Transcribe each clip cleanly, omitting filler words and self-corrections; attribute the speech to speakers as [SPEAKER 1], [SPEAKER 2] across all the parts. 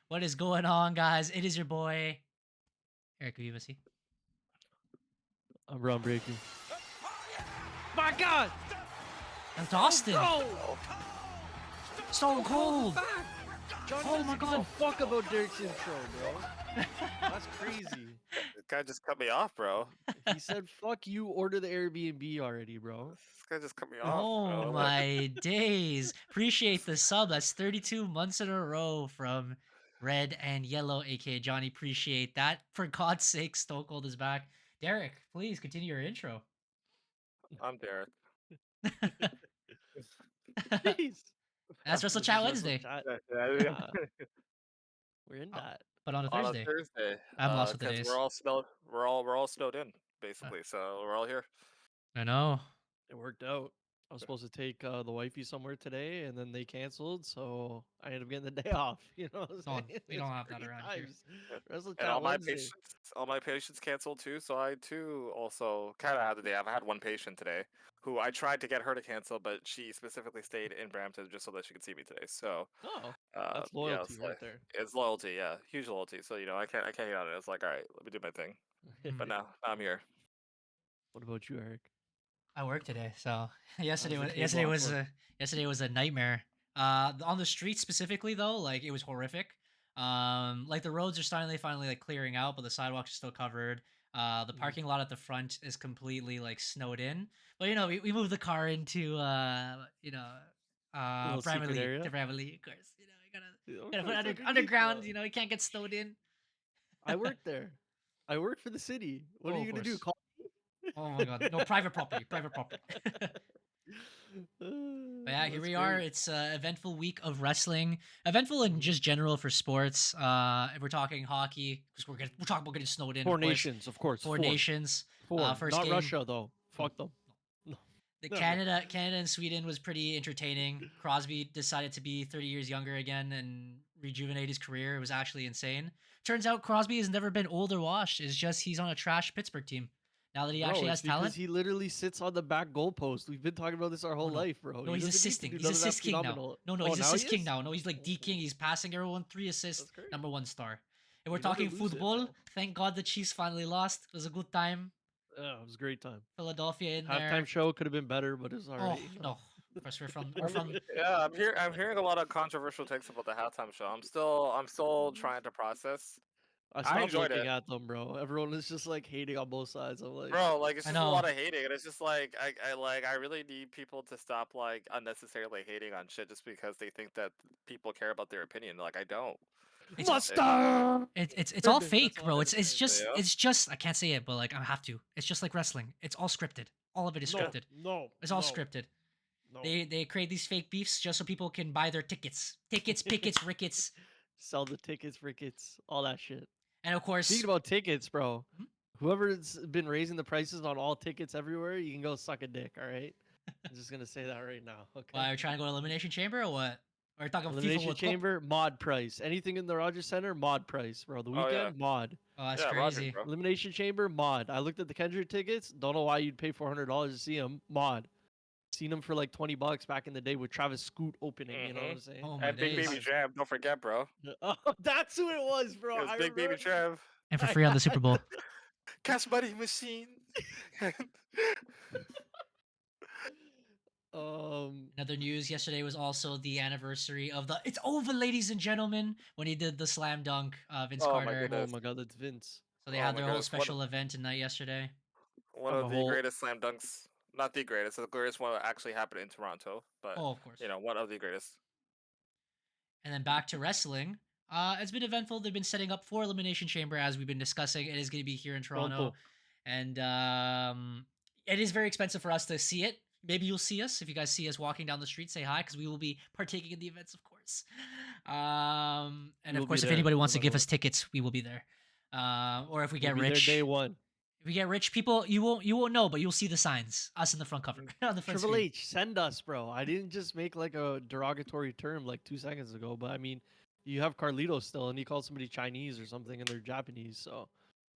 [SPEAKER 1] What is going on, guys? It is your boy, Eric Vivasi.
[SPEAKER 2] I'm Ron Breaker. My God!
[SPEAKER 1] And Austin.
[SPEAKER 2] Oh,
[SPEAKER 1] Stone Cold.
[SPEAKER 2] John
[SPEAKER 1] Oh my God.
[SPEAKER 2] Fuck about Derek's intro, bro. That's crazy.
[SPEAKER 3] This guy just cut me off, bro.
[SPEAKER 2] He said, "Fuck you." Order the Airbnb already, bro.
[SPEAKER 3] This guy just cut me off.
[SPEAKER 1] Oh
[SPEAKER 3] bro.
[SPEAKER 1] my days. Appreciate the sub. That's 32 months in a row from Red and Yellow, aka Johnny. Appreciate that. For God's sake, Stone Cold is back. Derek, please continue your intro.
[SPEAKER 3] I'm Derek.
[SPEAKER 2] Jeez.
[SPEAKER 1] That's Wrestle
[SPEAKER 2] This
[SPEAKER 1] Chat
[SPEAKER 2] is
[SPEAKER 1] Wednesday.
[SPEAKER 2] Chat.
[SPEAKER 3] Yeah.
[SPEAKER 2] We're in that.
[SPEAKER 1] But on a
[SPEAKER 3] On a
[SPEAKER 1] Thursday.
[SPEAKER 3] Thursday.
[SPEAKER 1] I'm lost with the
[SPEAKER 3] 'cause
[SPEAKER 1] days.
[SPEAKER 3] we're all snowed in, basically. So we're all here.
[SPEAKER 1] I know.
[SPEAKER 2] It worked out. I was supposed to take the wifey somewhere today, and then they canceled, so I ended up getting the day off. You know what I'm
[SPEAKER 1] Don't-
[SPEAKER 2] saying?
[SPEAKER 1] we don't
[SPEAKER 2] It's
[SPEAKER 1] have that
[SPEAKER 2] great
[SPEAKER 1] around here.
[SPEAKER 2] times. Wrestle
[SPEAKER 3] And
[SPEAKER 2] Chat Wednesday.
[SPEAKER 3] all my patients canceled too. So I too also kind of had the day. I've had one patient today who I tried to get her to cancel, but she specifically stayed in Brampton just so that she could see me today. So
[SPEAKER 2] Oh,
[SPEAKER 3] yeah,
[SPEAKER 2] that's loyalty
[SPEAKER 3] it's
[SPEAKER 2] right
[SPEAKER 3] like-
[SPEAKER 2] there.
[SPEAKER 3] It's loyalty, yeah, huge loyalty. So I can't hate on it. It's like, all right, let me do my thing. But now I'm here.
[SPEAKER 2] What about you, Eric?
[SPEAKER 1] I work today, so yesterday
[SPEAKER 2] the
[SPEAKER 1] was
[SPEAKER 2] cable
[SPEAKER 1] yesterday
[SPEAKER 2] off
[SPEAKER 1] was
[SPEAKER 2] work?
[SPEAKER 1] yesterday was a nightmare. On the streets specifically though, like it was horrific. Like the roads are finally like clearing out, but the sidewalks are still covered. The parking lot at the front is completely like snowed in. But we moved the car into
[SPEAKER 2] Little
[SPEAKER 1] Private
[SPEAKER 2] secret
[SPEAKER 1] League
[SPEAKER 2] area?
[SPEAKER 1] to Private League, of course. You
[SPEAKER 2] Of
[SPEAKER 1] gotta put
[SPEAKER 2] course, underneath,
[SPEAKER 1] underground.
[SPEAKER 2] bro.
[SPEAKER 1] You can't get snowed in.
[SPEAKER 2] I work there. I work for the city. What
[SPEAKER 1] Oh,
[SPEAKER 2] are
[SPEAKER 1] of
[SPEAKER 2] you gonna do?
[SPEAKER 1] course.
[SPEAKER 2] Call
[SPEAKER 1] Oh my God, no private property, private property. But yeah, here we are. It's an eventful week of wrestling. Eventful in just general for sports. If we're talking hockey, because we're talking about getting snowed in.
[SPEAKER 2] Four
[SPEAKER 1] of course.
[SPEAKER 2] nations, of course.
[SPEAKER 1] Four nations.
[SPEAKER 2] Four.
[SPEAKER 1] First
[SPEAKER 2] Not
[SPEAKER 1] game-
[SPEAKER 2] Russia though. Fuck them.
[SPEAKER 1] The
[SPEAKER 2] Never.
[SPEAKER 1] Canada and Sweden was pretty entertaining. Crosby decided to be 30 years younger again and rejuvenate his career. It was actually insane. Turns out Crosby has never been old or washed. It's just he's on a trash Pittsburgh team. Now that he
[SPEAKER 2] Bro,
[SPEAKER 1] actually
[SPEAKER 2] it's
[SPEAKER 1] has talent.
[SPEAKER 2] because he literally sits on the back goalpost. We've been talking about this our whole
[SPEAKER 1] no.
[SPEAKER 2] life, bro.
[SPEAKER 1] No,
[SPEAKER 2] He
[SPEAKER 1] he's
[SPEAKER 2] doesn't need to
[SPEAKER 1] assisting.
[SPEAKER 2] do
[SPEAKER 1] He's
[SPEAKER 2] none of that
[SPEAKER 1] assist king now.
[SPEAKER 2] phenomenal-
[SPEAKER 1] No,
[SPEAKER 2] Oh,
[SPEAKER 1] he's
[SPEAKER 2] now
[SPEAKER 1] assist
[SPEAKER 2] he
[SPEAKER 1] king
[SPEAKER 2] is?
[SPEAKER 1] now. No, he's like D king. He's passing everyone 3 assists.
[SPEAKER 2] That's great.
[SPEAKER 1] Number 1 star. If we're
[SPEAKER 2] You never
[SPEAKER 1] talking
[SPEAKER 2] lose it,
[SPEAKER 1] football,
[SPEAKER 2] bro.
[SPEAKER 1] thank God the Chiefs finally lost. It was a good time.
[SPEAKER 2] Yeah, it was a great time.
[SPEAKER 1] Philadelphia in there.
[SPEAKER 2] Halftime show could have been better, but it was
[SPEAKER 1] Oh
[SPEAKER 2] alright.
[SPEAKER 1] no! Of course, we're from.
[SPEAKER 3] Yeah, I'm hearing a lot of controversial takes about the halftime show. I'm still trying to process.
[SPEAKER 2] I stopped
[SPEAKER 3] enjoyed
[SPEAKER 2] looking
[SPEAKER 3] it.
[SPEAKER 2] at them, bro. Everyone is just like hating on both sides. I'm like,
[SPEAKER 3] Bro, like it's
[SPEAKER 1] I
[SPEAKER 3] just a
[SPEAKER 1] know.
[SPEAKER 3] lot of hating, and it's just like I really need people to stop like unnecessarily hating on shit just because they think that people care about their opinion. Like I don't.
[SPEAKER 1] It's,
[SPEAKER 2] Mustard!
[SPEAKER 1] it's all
[SPEAKER 2] That's
[SPEAKER 1] fake,
[SPEAKER 2] all
[SPEAKER 1] bro.
[SPEAKER 2] I
[SPEAKER 1] It's
[SPEAKER 2] understand.
[SPEAKER 1] just I can't say it, but like I have to. It's just like wrestling. It's all scripted. All of it is scripted.
[SPEAKER 2] No,
[SPEAKER 1] It's all scripted.
[SPEAKER 2] No.
[SPEAKER 1] They create these fake beefs just so people can buy their tickets, pickets, rickets,
[SPEAKER 2] Sell the tickets, rickets, all that shit.
[SPEAKER 1] and of course.
[SPEAKER 2] Speaking about tickets, bro,
[SPEAKER 1] Mhm.
[SPEAKER 2] whoever's been raising the prices on all tickets everywhere, you can go suck a dick, all right? I'm just gonna say that right now. Okay.
[SPEAKER 1] Why, are you trying to go to Elimination Chamber or what? Or are you talking FIFA
[SPEAKER 2] Elimination
[SPEAKER 1] World Cup?
[SPEAKER 2] Chamber, mod price. Anything in the Rogers Center, mod price, bro. The
[SPEAKER 3] Oh,
[SPEAKER 2] weekend,
[SPEAKER 3] yeah.
[SPEAKER 2] mod.
[SPEAKER 1] Oh, that's
[SPEAKER 3] Yeah, Rogers,
[SPEAKER 1] crazy.
[SPEAKER 3] bro.
[SPEAKER 2] Elimination Chamber, mod. I looked at the Kendrick tickets. Don't know why you'd pay $400 to see them. Mod. Seen them for like $20 back in the day with Travis Scoot opening. You know what I'm saying?
[SPEAKER 1] Oh my
[SPEAKER 3] And Big
[SPEAKER 1] days.
[SPEAKER 3] Baby Jam, don't forget, bro.
[SPEAKER 2] Oh, that's who it was, bro.
[SPEAKER 3] It was
[SPEAKER 2] I
[SPEAKER 3] Big Baby
[SPEAKER 2] remember-
[SPEAKER 3] Trev.
[SPEAKER 1] And for free on the Super Bowl.
[SPEAKER 3] Cash Money Machine.
[SPEAKER 1] In other news, yesterday was also the anniversary of the It's Over, ladies and gentlemen, when he did the slam dunk, Vince
[SPEAKER 3] Oh my
[SPEAKER 1] Carter.
[SPEAKER 3] goodness.
[SPEAKER 2] Oh my god, that's Vince.
[SPEAKER 1] So they
[SPEAKER 3] Oh
[SPEAKER 1] had
[SPEAKER 3] my
[SPEAKER 1] their whole
[SPEAKER 3] goodness, what a-
[SPEAKER 1] special event tonight yesterday.
[SPEAKER 3] One
[SPEAKER 2] Of
[SPEAKER 3] of
[SPEAKER 2] a
[SPEAKER 3] the
[SPEAKER 2] whole-
[SPEAKER 3] greatest slam dunks. Not the greatest. The greatest one that actually happened in Toronto. But
[SPEAKER 1] Oh, of course.
[SPEAKER 3] one of the greatest.
[SPEAKER 1] And then back to wrestling. It's been eventful. They've been setting up for Elimination Chamber as we've been discussing. It is going to be here in Toronto. And it is very expensive for us to see it. Maybe you'll see us. If you guys see us walking down the street, say hi, because we will be partaking in the events, of course. And
[SPEAKER 2] We'll
[SPEAKER 1] of course,
[SPEAKER 2] be
[SPEAKER 1] if
[SPEAKER 2] there,
[SPEAKER 1] anybody
[SPEAKER 2] no
[SPEAKER 1] wants to
[SPEAKER 2] matter
[SPEAKER 1] give
[SPEAKER 2] what.
[SPEAKER 1] us tickets, we will be there. Or if we get
[SPEAKER 2] We'll be there
[SPEAKER 1] rich,
[SPEAKER 2] day one.
[SPEAKER 1] if we get rich, people, you won't know, but you'll see the signs. Us in the front cover, on the front
[SPEAKER 2] Triple
[SPEAKER 1] screen.
[SPEAKER 2] H, send us, bro. I didn't just make like a derogatory term like 2 seconds ago, but I mean, you have Carlito still, and he called somebody Chinese or something, and they're Japanese. So,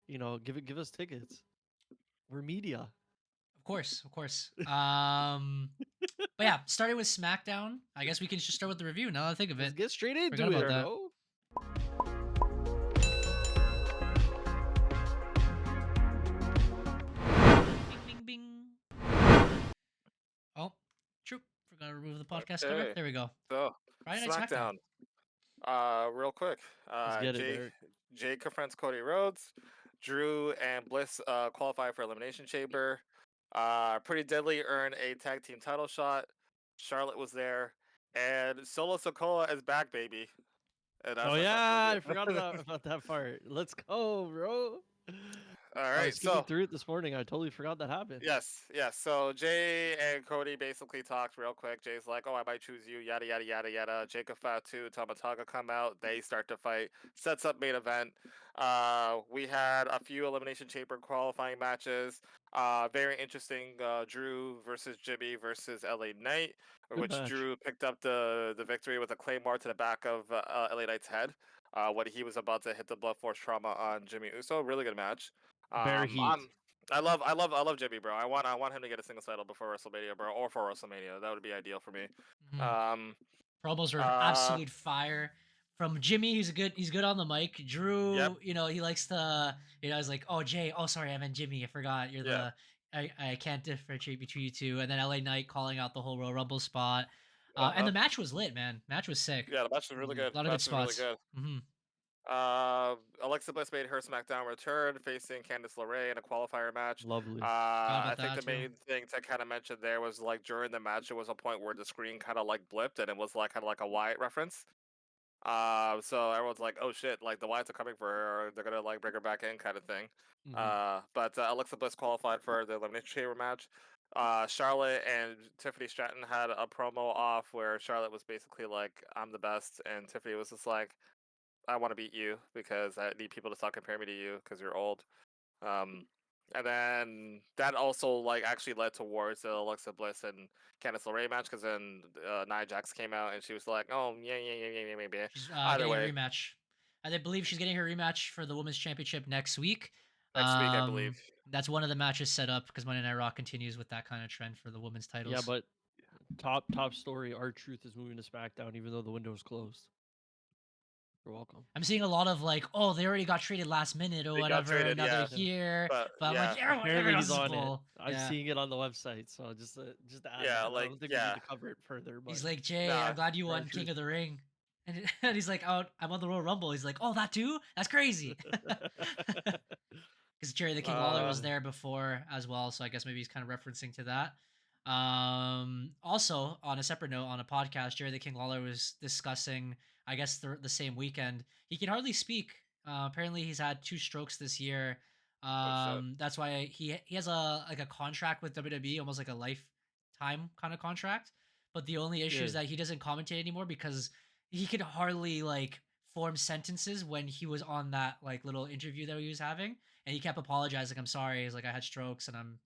[SPEAKER 2] give us tickets. We're media.
[SPEAKER 1] Of course, of course. But yeah, starting with SmackDown. I guess we can just start with the review. Now that I think of
[SPEAKER 2] Let's
[SPEAKER 1] it.
[SPEAKER 2] get straight into
[SPEAKER 1] Forgot
[SPEAKER 2] it,
[SPEAKER 1] about that.
[SPEAKER 2] bro.
[SPEAKER 1] Gotta remove the podcast cover.
[SPEAKER 3] Okay.
[SPEAKER 1] There we go.
[SPEAKER 3] So
[SPEAKER 1] Friday Night SmackDown.
[SPEAKER 3] SmackDown. Real quick.
[SPEAKER 2] Let's get it, Derek.
[SPEAKER 3] Jay confronts Cody Rhodes. Drew and Bliss qualify for Elimination Chamber. Pretty Deadly earned a tag team title shot. Charlotte was there. And Solo Sikoa is back, baby. And that's
[SPEAKER 2] Oh
[SPEAKER 3] my
[SPEAKER 2] yeah,
[SPEAKER 3] top
[SPEAKER 2] I forgot about that part. Let's go, bro.
[SPEAKER 3] All
[SPEAKER 2] I
[SPEAKER 3] right,
[SPEAKER 2] was skipping through it this morning. I totally forgot that happened.
[SPEAKER 3] Yes. So Jay and Cody basically talked real quick. Jay's like, "Oh, I might choose you." Yada yada yada yada. Jacob Fatu, Tamataga come out. They start to fight. Sets up main event. We had a few elimination chamber qualifying matches. Very interesting. Drew versus Jimmy versus LA Knight,
[SPEAKER 2] Good
[SPEAKER 3] which
[SPEAKER 2] match.
[SPEAKER 3] Drew picked up the victory with a claymore to the back of LA Knight's head. When he was about to hit the blood force trauma on Jimmy Uso. Really good match.
[SPEAKER 2] Bare heat.
[SPEAKER 3] I love Jimmy, bro. I want him to get a singles title before WrestleMania, bro, or for WrestleMania. That would be ideal for me.
[SPEAKER 1] Mhm. Promos are absolute fire. From Jimmy, he's good on the mic. Drew,
[SPEAKER 3] Yep.
[SPEAKER 1] he likes to, he's like, oh Jay, oh sorry, I meant Jimmy, I forgot. You're
[SPEAKER 3] Yeah.
[SPEAKER 1] I can't differentiate between you two. And then LA Knight calling out the whole Royal Rumble spot. And the match was lit, man. Match was sick.
[SPEAKER 3] Yeah, the match was really good.
[SPEAKER 1] A lot of good spots.
[SPEAKER 3] Really good. Alexa Bliss made her SmackDown return, facing Candice LeRae in a qualifier match.
[SPEAKER 2] Lovely.
[SPEAKER 3] I think
[SPEAKER 1] that
[SPEAKER 3] the main thing to kind of mention there was like during the match, there was a point where the screen kind of like blipped, and it was like kind of like a Wyatt reference. So everyone's like, "Oh shit!" Like the Wyatts are coming for her, or they're gonna like bring her back in, kind of thing. But Alexa Bliss qualified for the Elimination Chamber match. Charlotte and Tiffany Stratton had a promo off where Charlotte was basically like, "I'm the best," and Tiffany was just like, "I want to beat you because I need people to stop comparing me to you because you're old." And then that also like actually led towards the Alexa Bliss and Candice LeRae match because then Nia Jax came out and she was like, "Oh yeah."
[SPEAKER 1] She's
[SPEAKER 3] Either
[SPEAKER 1] getting
[SPEAKER 3] way,
[SPEAKER 1] a rematch. I believe she's getting her rematch for the Women's Championship next week.
[SPEAKER 3] next week I believe.
[SPEAKER 1] That's one of the matches set up because Monday Night Raw continues with that kind of trend for the women's titles.
[SPEAKER 2] Yeah, but top story, R-Truth is moving to SmackDown even though the window's closed. You're welcome.
[SPEAKER 1] I'm seeing a lot of like, oh, they already got traded last minute or whatever.
[SPEAKER 3] Traded,
[SPEAKER 1] now they're
[SPEAKER 3] yeah.
[SPEAKER 1] here.
[SPEAKER 3] But
[SPEAKER 1] I'm
[SPEAKER 3] yeah.
[SPEAKER 1] like,
[SPEAKER 2] Apparently he's on
[SPEAKER 1] full.
[SPEAKER 2] it. I'm seeing it on the website, so just to add
[SPEAKER 3] Yeah,
[SPEAKER 2] that.
[SPEAKER 3] like,
[SPEAKER 2] I don't think
[SPEAKER 3] yeah.
[SPEAKER 2] we need to cover it further. But
[SPEAKER 1] He's like, Jay,
[SPEAKER 3] Nah,
[SPEAKER 1] I'm glad you won
[SPEAKER 2] R-Truth.
[SPEAKER 1] King of the Ring. And he's like, oh, I'm on the Royal Rumble. He's like, oh, that too? That's crazy. Because Jerry the King Lawler was there before as well, so I guess maybe he's kind of referencing to that. Also, on a separate note, on a podcast, Jerry the King Lawler was discussing, I guess the same weekend, he can hardly speak. Apparently, he's had 2 strokes this year. That's why he has a contract with WWE, almost like a lifetime kind of contract. But the only issue is that he doesn't commentate anymore because he could hardly like form sentences when he was on that like little interview that he was having, and he kept apologizing. I'm sorry. He's like, I had strokes, and I'm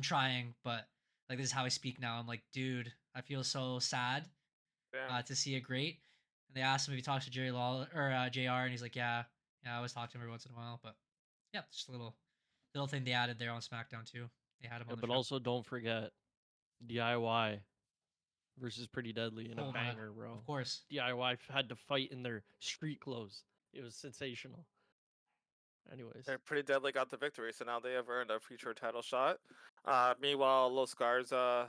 [SPEAKER 1] trying, but like this is how I speak now. I'm like, dude, I feel so sad to see it great. And they asked him if he talks to Jerry Lawler or JR, and he's like, yeah, I always talk to him every once in a while. But yeah, just a little thing they added there on SmackDown too. They had him on the
[SPEAKER 2] but
[SPEAKER 1] show.
[SPEAKER 2] also don't forget DIY versus Pretty Deadly in a
[SPEAKER 1] God,
[SPEAKER 2] banger, bro.
[SPEAKER 1] Of course.
[SPEAKER 2] DIY had to fight in their street clothes. It was sensational. Anyways,
[SPEAKER 3] Pretty Deadly got the victory, so now they have earned a future title shot. Meanwhile, Los Garza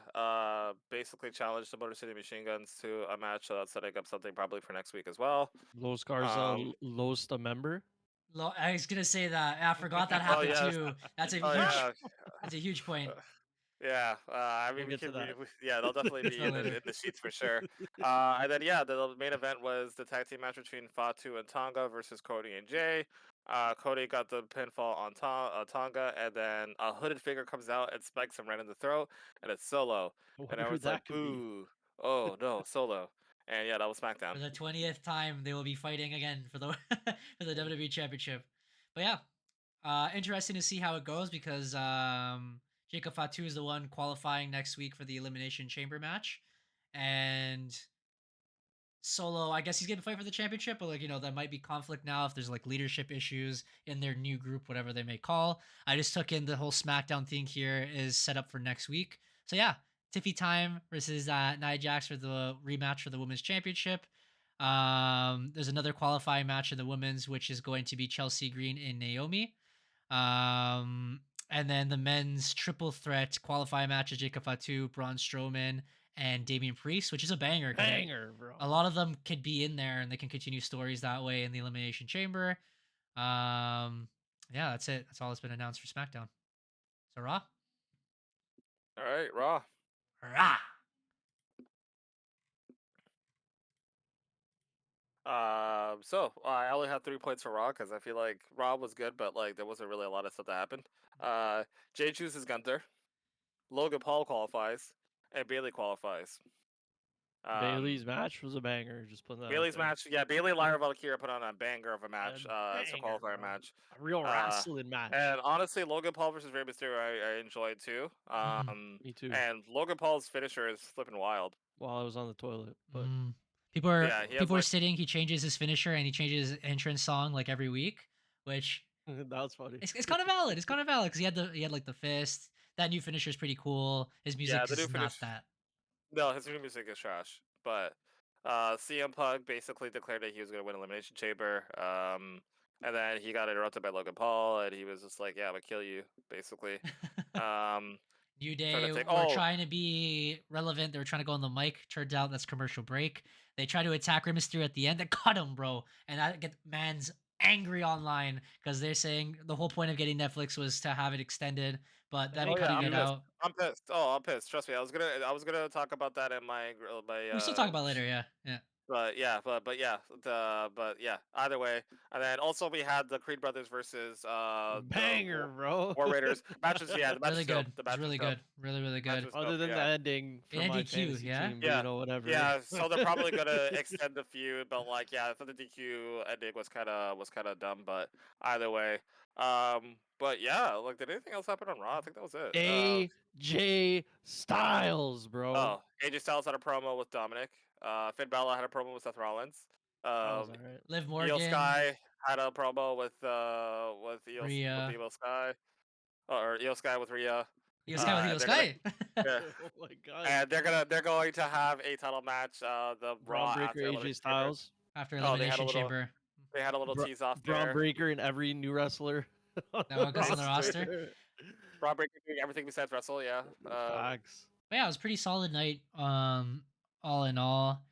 [SPEAKER 3] basically challenged the Motor City Machine Guns to a match, so that's setting up something probably for next week as well.
[SPEAKER 2] Los Garza lost a member.
[SPEAKER 1] I was gonna say that. I forgot that happened too. That's a that's a huge point.
[SPEAKER 3] Yeah, I mean,
[SPEAKER 2] We'll get to that.
[SPEAKER 3] they'll definitely be in the sheets for sure. And then the main event was the tag team match between Fatu and Tonga versus Cody and Jay. Cody got the pinfall on Tonga, and then a hooded figure comes out and spikes him right in the throat, and it's Solo. And everyone's like, "Boo! Oh no, Solo!" And yeah, that was SmackDown.
[SPEAKER 1] For the 20th time, they will be fighting again for the for the WWE Championship. But yeah, interesting to see how it goes because Jacob Fatu is the one qualifying next week for the Elimination Chamber match, and Solo, I guess he's gonna fight for the championship, but like that might be conflict now if there's like leadership issues in their new group, whatever they may call. I just took in the whole SmackDown thing here is set up for next week. So yeah, Tiffy time versus Nia Jax for the rematch for the women's championship. There's another qualifying match in the women's, which is going to be Chelsea Green and Naomi. And then the men's triple threat qualifying match is Jacob Fatu, Braun Strowman, and Damian Priest, which is a banger.
[SPEAKER 2] Banger, bro.
[SPEAKER 1] A lot of them could be in there, and they can continue stories that way in the Elimination Chamber. Yeah, that's it. That's all that's been announced for SmackDown. So Raw.
[SPEAKER 3] All right, Raw.
[SPEAKER 1] Raw.
[SPEAKER 3] So I only have 3 points for Raw because I feel like Raw was good, but like there wasn't really a lot of stuff that happened. Jay chooses Gunther, Logan Paul qualifies, and Bailey qualifies.
[SPEAKER 2] Bailey's match was a banger. Just putting that.
[SPEAKER 3] Bailey's match, yeah, Bailey Lyra Valkyria put on a banger of a match. It's a
[SPEAKER 2] Banger,
[SPEAKER 3] qualifier
[SPEAKER 2] bro.
[SPEAKER 3] match,
[SPEAKER 2] A real wrestling match.
[SPEAKER 3] and honestly, Logan Paul versus Rey Mysterio, I enjoyed too.
[SPEAKER 2] Me too.
[SPEAKER 3] And Logan Paul's finisher is flipping wild.
[SPEAKER 2] While I was on the toilet, but
[SPEAKER 1] people are
[SPEAKER 3] Yeah,
[SPEAKER 1] people are sitting. He changes his finisher and he changes his entrance song like every week, which
[SPEAKER 2] that was funny.
[SPEAKER 1] it's kind of valid. It's kind of valid because he had like the fist. That new finisher is pretty cool. His music
[SPEAKER 3] the new
[SPEAKER 1] is not
[SPEAKER 3] finish-
[SPEAKER 1] that.
[SPEAKER 3] No, his new music is trash. But CM Punk basically declared that he was going to win Elimination Chamber. And then he got interrupted by Logan Paul, and he was just like, "Yeah, I'm gonna kill you," basically.
[SPEAKER 1] New Day were trying to be relevant. They were trying to go on the mic. Turns out that's commercial break. They try to attack Rey Mysterio at the end. They cut him, bro. And I get man's angry online because they're saying the whole point of getting Netflix was to have it extended, but them cutting it out.
[SPEAKER 3] I'm pissed. I'm pissed. Trust me. I was gonna talk about that in my
[SPEAKER 1] We still talk about it later. Yeah.
[SPEAKER 3] But yeah. Either way, and then also we had the Creed brothers versus
[SPEAKER 2] banger, bro.
[SPEAKER 3] War Raiders matches. Yeah, the match
[SPEAKER 1] really good. The match was really good. Really good.
[SPEAKER 2] Other than the ending from my fantasy team,
[SPEAKER 3] yeah,
[SPEAKER 2] you know, whatever.
[SPEAKER 3] Yeah, so they're probably gonna extend the feud, but like, yeah, I thought the DQ ending was kind of dumb, but either way, but yeah, like, did anything else happen on Raw? I think that was it.
[SPEAKER 2] AJ Styles, bro.
[SPEAKER 3] Oh, AJ Styles had a promo with Dominic. Finn Balor had a promo with Seth Rollins.
[SPEAKER 1] Liv Morgan.
[SPEAKER 3] Io Sky had a promo with Io Sky. Or Io Sky with Rhea.
[SPEAKER 1] Io Sky with Io Sky.
[SPEAKER 3] Yeah.
[SPEAKER 2] Oh my god.
[SPEAKER 3] And they're going to have a title match. The Raw
[SPEAKER 2] Breaker AJ Styles
[SPEAKER 1] after Elimination Chamber.
[SPEAKER 3] They had a little tease off there.
[SPEAKER 2] Braun Breaker and every new wrestler.
[SPEAKER 1] That goes on the roster.
[SPEAKER 3] Braun Breaker doing everything besides wrestle. Yeah.
[SPEAKER 2] Facts.
[SPEAKER 1] But yeah, it was a pretty solid night. All in all.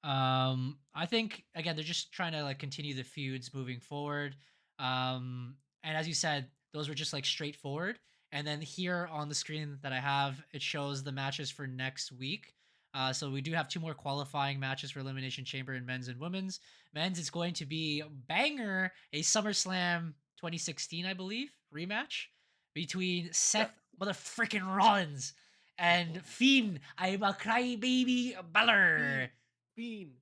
[SPEAKER 1] I think again they're just trying to like continue the feuds moving forward. And as you said, those were just like straightforward. And then here on the screen that I have, it shows the matches for next week. So we do have 2 more qualifying matches for Elimination Chamber in men's and women's. Men's, it's going to be banger, a SummerSlam 2016, I believe, rematch between Seth motherfucking Rollins and Fiend. I'm a crybaby Balor.
[SPEAKER 2] Fiend.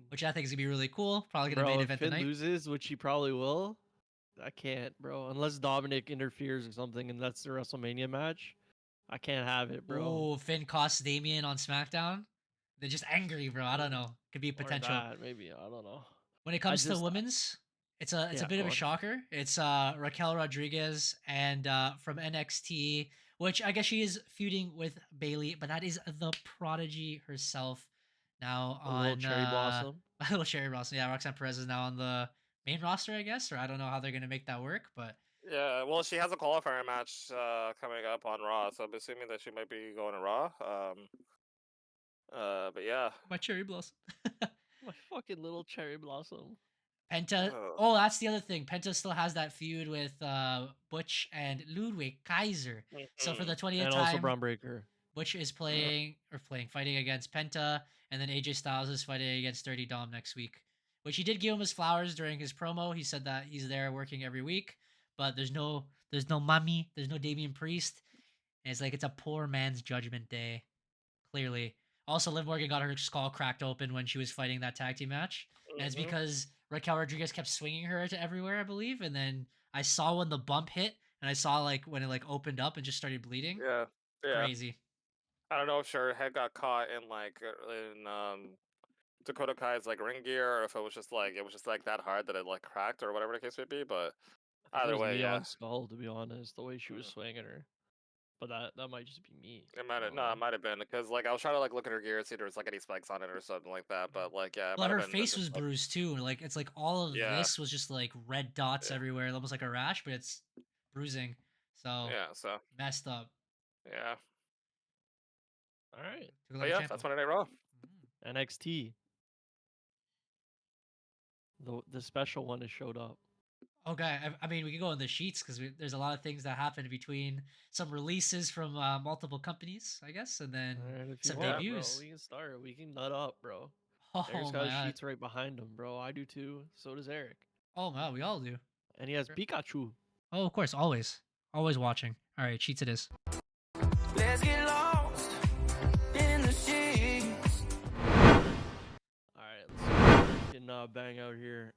[SPEAKER 1] Which I think is gonna be really cool. Probably gonna main event
[SPEAKER 2] tonight.
[SPEAKER 1] If
[SPEAKER 2] Finn loses, which he probably will. I can't, bro. Unless Dominic interferes or something, and that's the WrestleMania match. I can't have it, bro.
[SPEAKER 1] Oh, Finn costs Damian on SmackDown. They're just angry, bro. I don't know. Could be a potential.
[SPEAKER 2] Maybe I don't know.
[SPEAKER 1] When it comes to women's, it's a bit of a shocker. It's Raquel Rodriguez and from NXT, which I guess she is feuding with Bailey, but that is the Prodigy herself now on
[SPEAKER 2] little Cherry Blossom.
[SPEAKER 1] Little Cherry Blossom. Yeah, Roxanne Perez is now on the main roster, I guess, or I don't know how they're gonna make that work, but
[SPEAKER 3] yeah, well, she has a qualifier match coming up on Raw, so I'm assuming that she might be going to Raw. But yeah,
[SPEAKER 1] my Cherry Blossom.
[SPEAKER 2] My fucking little Cherry Blossom.
[SPEAKER 1] Penta. Oh, that's the other thing. Penta still has that feud with Butch and Ludwig Kaiser. So for the 20th
[SPEAKER 2] and
[SPEAKER 1] time,
[SPEAKER 2] also Braun Breaker.
[SPEAKER 1] Butch is fighting against Penta, and then AJ Styles is fighting against Dirty Dom next week. Which he did give him his flowers during his promo. He said that he's there working every week, but there's no Mummy, there's no Damian Priest. And it's like it's a poor man's Judgment Day, clearly. Also, Liv Morgan got her skull cracked open when she was fighting that tag team match, and it's because Raquel Rodriguez kept swinging her to everywhere, I believe. And then I saw when the bump hit, and I saw like when it like opened up and just started bleeding.
[SPEAKER 3] Yeah.
[SPEAKER 1] Crazy.
[SPEAKER 3] I don't know if her head got caught in Dakota Kai's like ring gear, or if it was just like that hard that it like cracked or whatever the case may be. But either way, yeah.
[SPEAKER 2] Skull, to be honest, the way she was swinging her. But that might just be me.
[SPEAKER 3] It might have been because like I was trying to like look at her gear and see if there was like any spikes on it or something like that. But like
[SPEAKER 1] well, her face was bruised too. Like it's like all of this was just like red dots everywhere, almost like a rash, but it's bruising. So
[SPEAKER 3] so
[SPEAKER 1] messed up.
[SPEAKER 3] Yeah.
[SPEAKER 2] All right.
[SPEAKER 1] Took a
[SPEAKER 3] But
[SPEAKER 1] lot of
[SPEAKER 3] yeah,
[SPEAKER 1] champo.
[SPEAKER 3] that's Monday Night Raw.
[SPEAKER 2] NXT. The special one has showed up.
[SPEAKER 1] Okay, I mean, we can go in the sheets because there's a lot of things that happened between some releases from multiple companies, I guess, and then
[SPEAKER 2] All right, if you
[SPEAKER 1] some
[SPEAKER 2] want,
[SPEAKER 1] debuts.
[SPEAKER 2] bro, we can start. We can nut up, bro.
[SPEAKER 1] Oh
[SPEAKER 2] Eric's
[SPEAKER 1] my
[SPEAKER 2] got his
[SPEAKER 1] god!
[SPEAKER 2] sheets right behind him, bro. I do too. So does Eric.
[SPEAKER 1] Oh my, we all do.
[SPEAKER 2] And he has
[SPEAKER 1] Sure.
[SPEAKER 2] Pikachu.
[SPEAKER 1] Oh, of course, always watching. All right, sheets it is.
[SPEAKER 4] Let's get lost in the sheets.
[SPEAKER 2] All right, let's see what we can bang out here.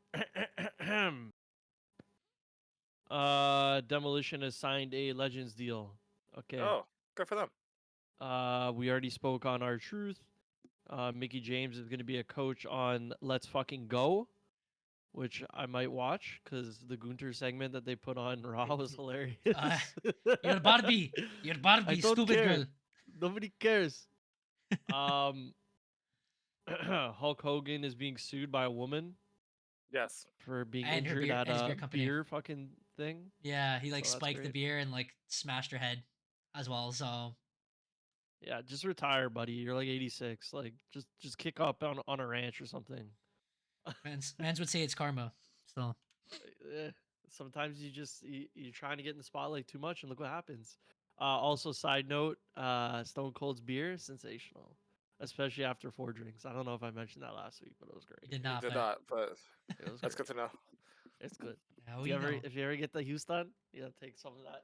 [SPEAKER 2] Demolition has signed a Legends deal. Okay.
[SPEAKER 3] Oh, good for them.
[SPEAKER 2] We already spoke on our truth. Mickey James is going to be a coach on Let's Fucking Go, which I might watch because the Gunter segment that they put on Raw was hilarious.
[SPEAKER 1] You're Barbie. You're Barbie,
[SPEAKER 2] I don't
[SPEAKER 1] stupid
[SPEAKER 2] care.
[SPEAKER 1] girl.
[SPEAKER 2] Nobody cares. Hulk Hogan is being sued by a woman
[SPEAKER 3] Yes.
[SPEAKER 2] for being
[SPEAKER 1] And her
[SPEAKER 2] injured
[SPEAKER 1] beer-
[SPEAKER 2] at
[SPEAKER 1] and his
[SPEAKER 2] a
[SPEAKER 1] beer company.
[SPEAKER 2] beer fucking thing.
[SPEAKER 1] Yeah, he like
[SPEAKER 2] So that's
[SPEAKER 1] spiked the
[SPEAKER 2] great.
[SPEAKER 1] beer and like smashed her head as well. So
[SPEAKER 2] Yeah, just retire, buddy. You're like 86. Like, just kick up on a ranch or something.
[SPEAKER 1] mans would say it's karma. So
[SPEAKER 2] Sometimes you're trying to get in the spotlight too much, and look what happens. Also, side note, Stone Cold's beer sensational, especially after 4 drinks. I don't know if I mentioned that last week, but it was
[SPEAKER 1] he
[SPEAKER 2] great.
[SPEAKER 1] did
[SPEAKER 3] You
[SPEAKER 1] not.
[SPEAKER 3] did
[SPEAKER 1] but
[SPEAKER 3] not, but
[SPEAKER 2] It was
[SPEAKER 3] that's
[SPEAKER 2] great.
[SPEAKER 3] good to know.
[SPEAKER 2] It's good.
[SPEAKER 1] Now
[SPEAKER 2] If
[SPEAKER 1] we
[SPEAKER 2] you ever
[SPEAKER 1] know.
[SPEAKER 2] if you ever get the Houston, you gotta take some of that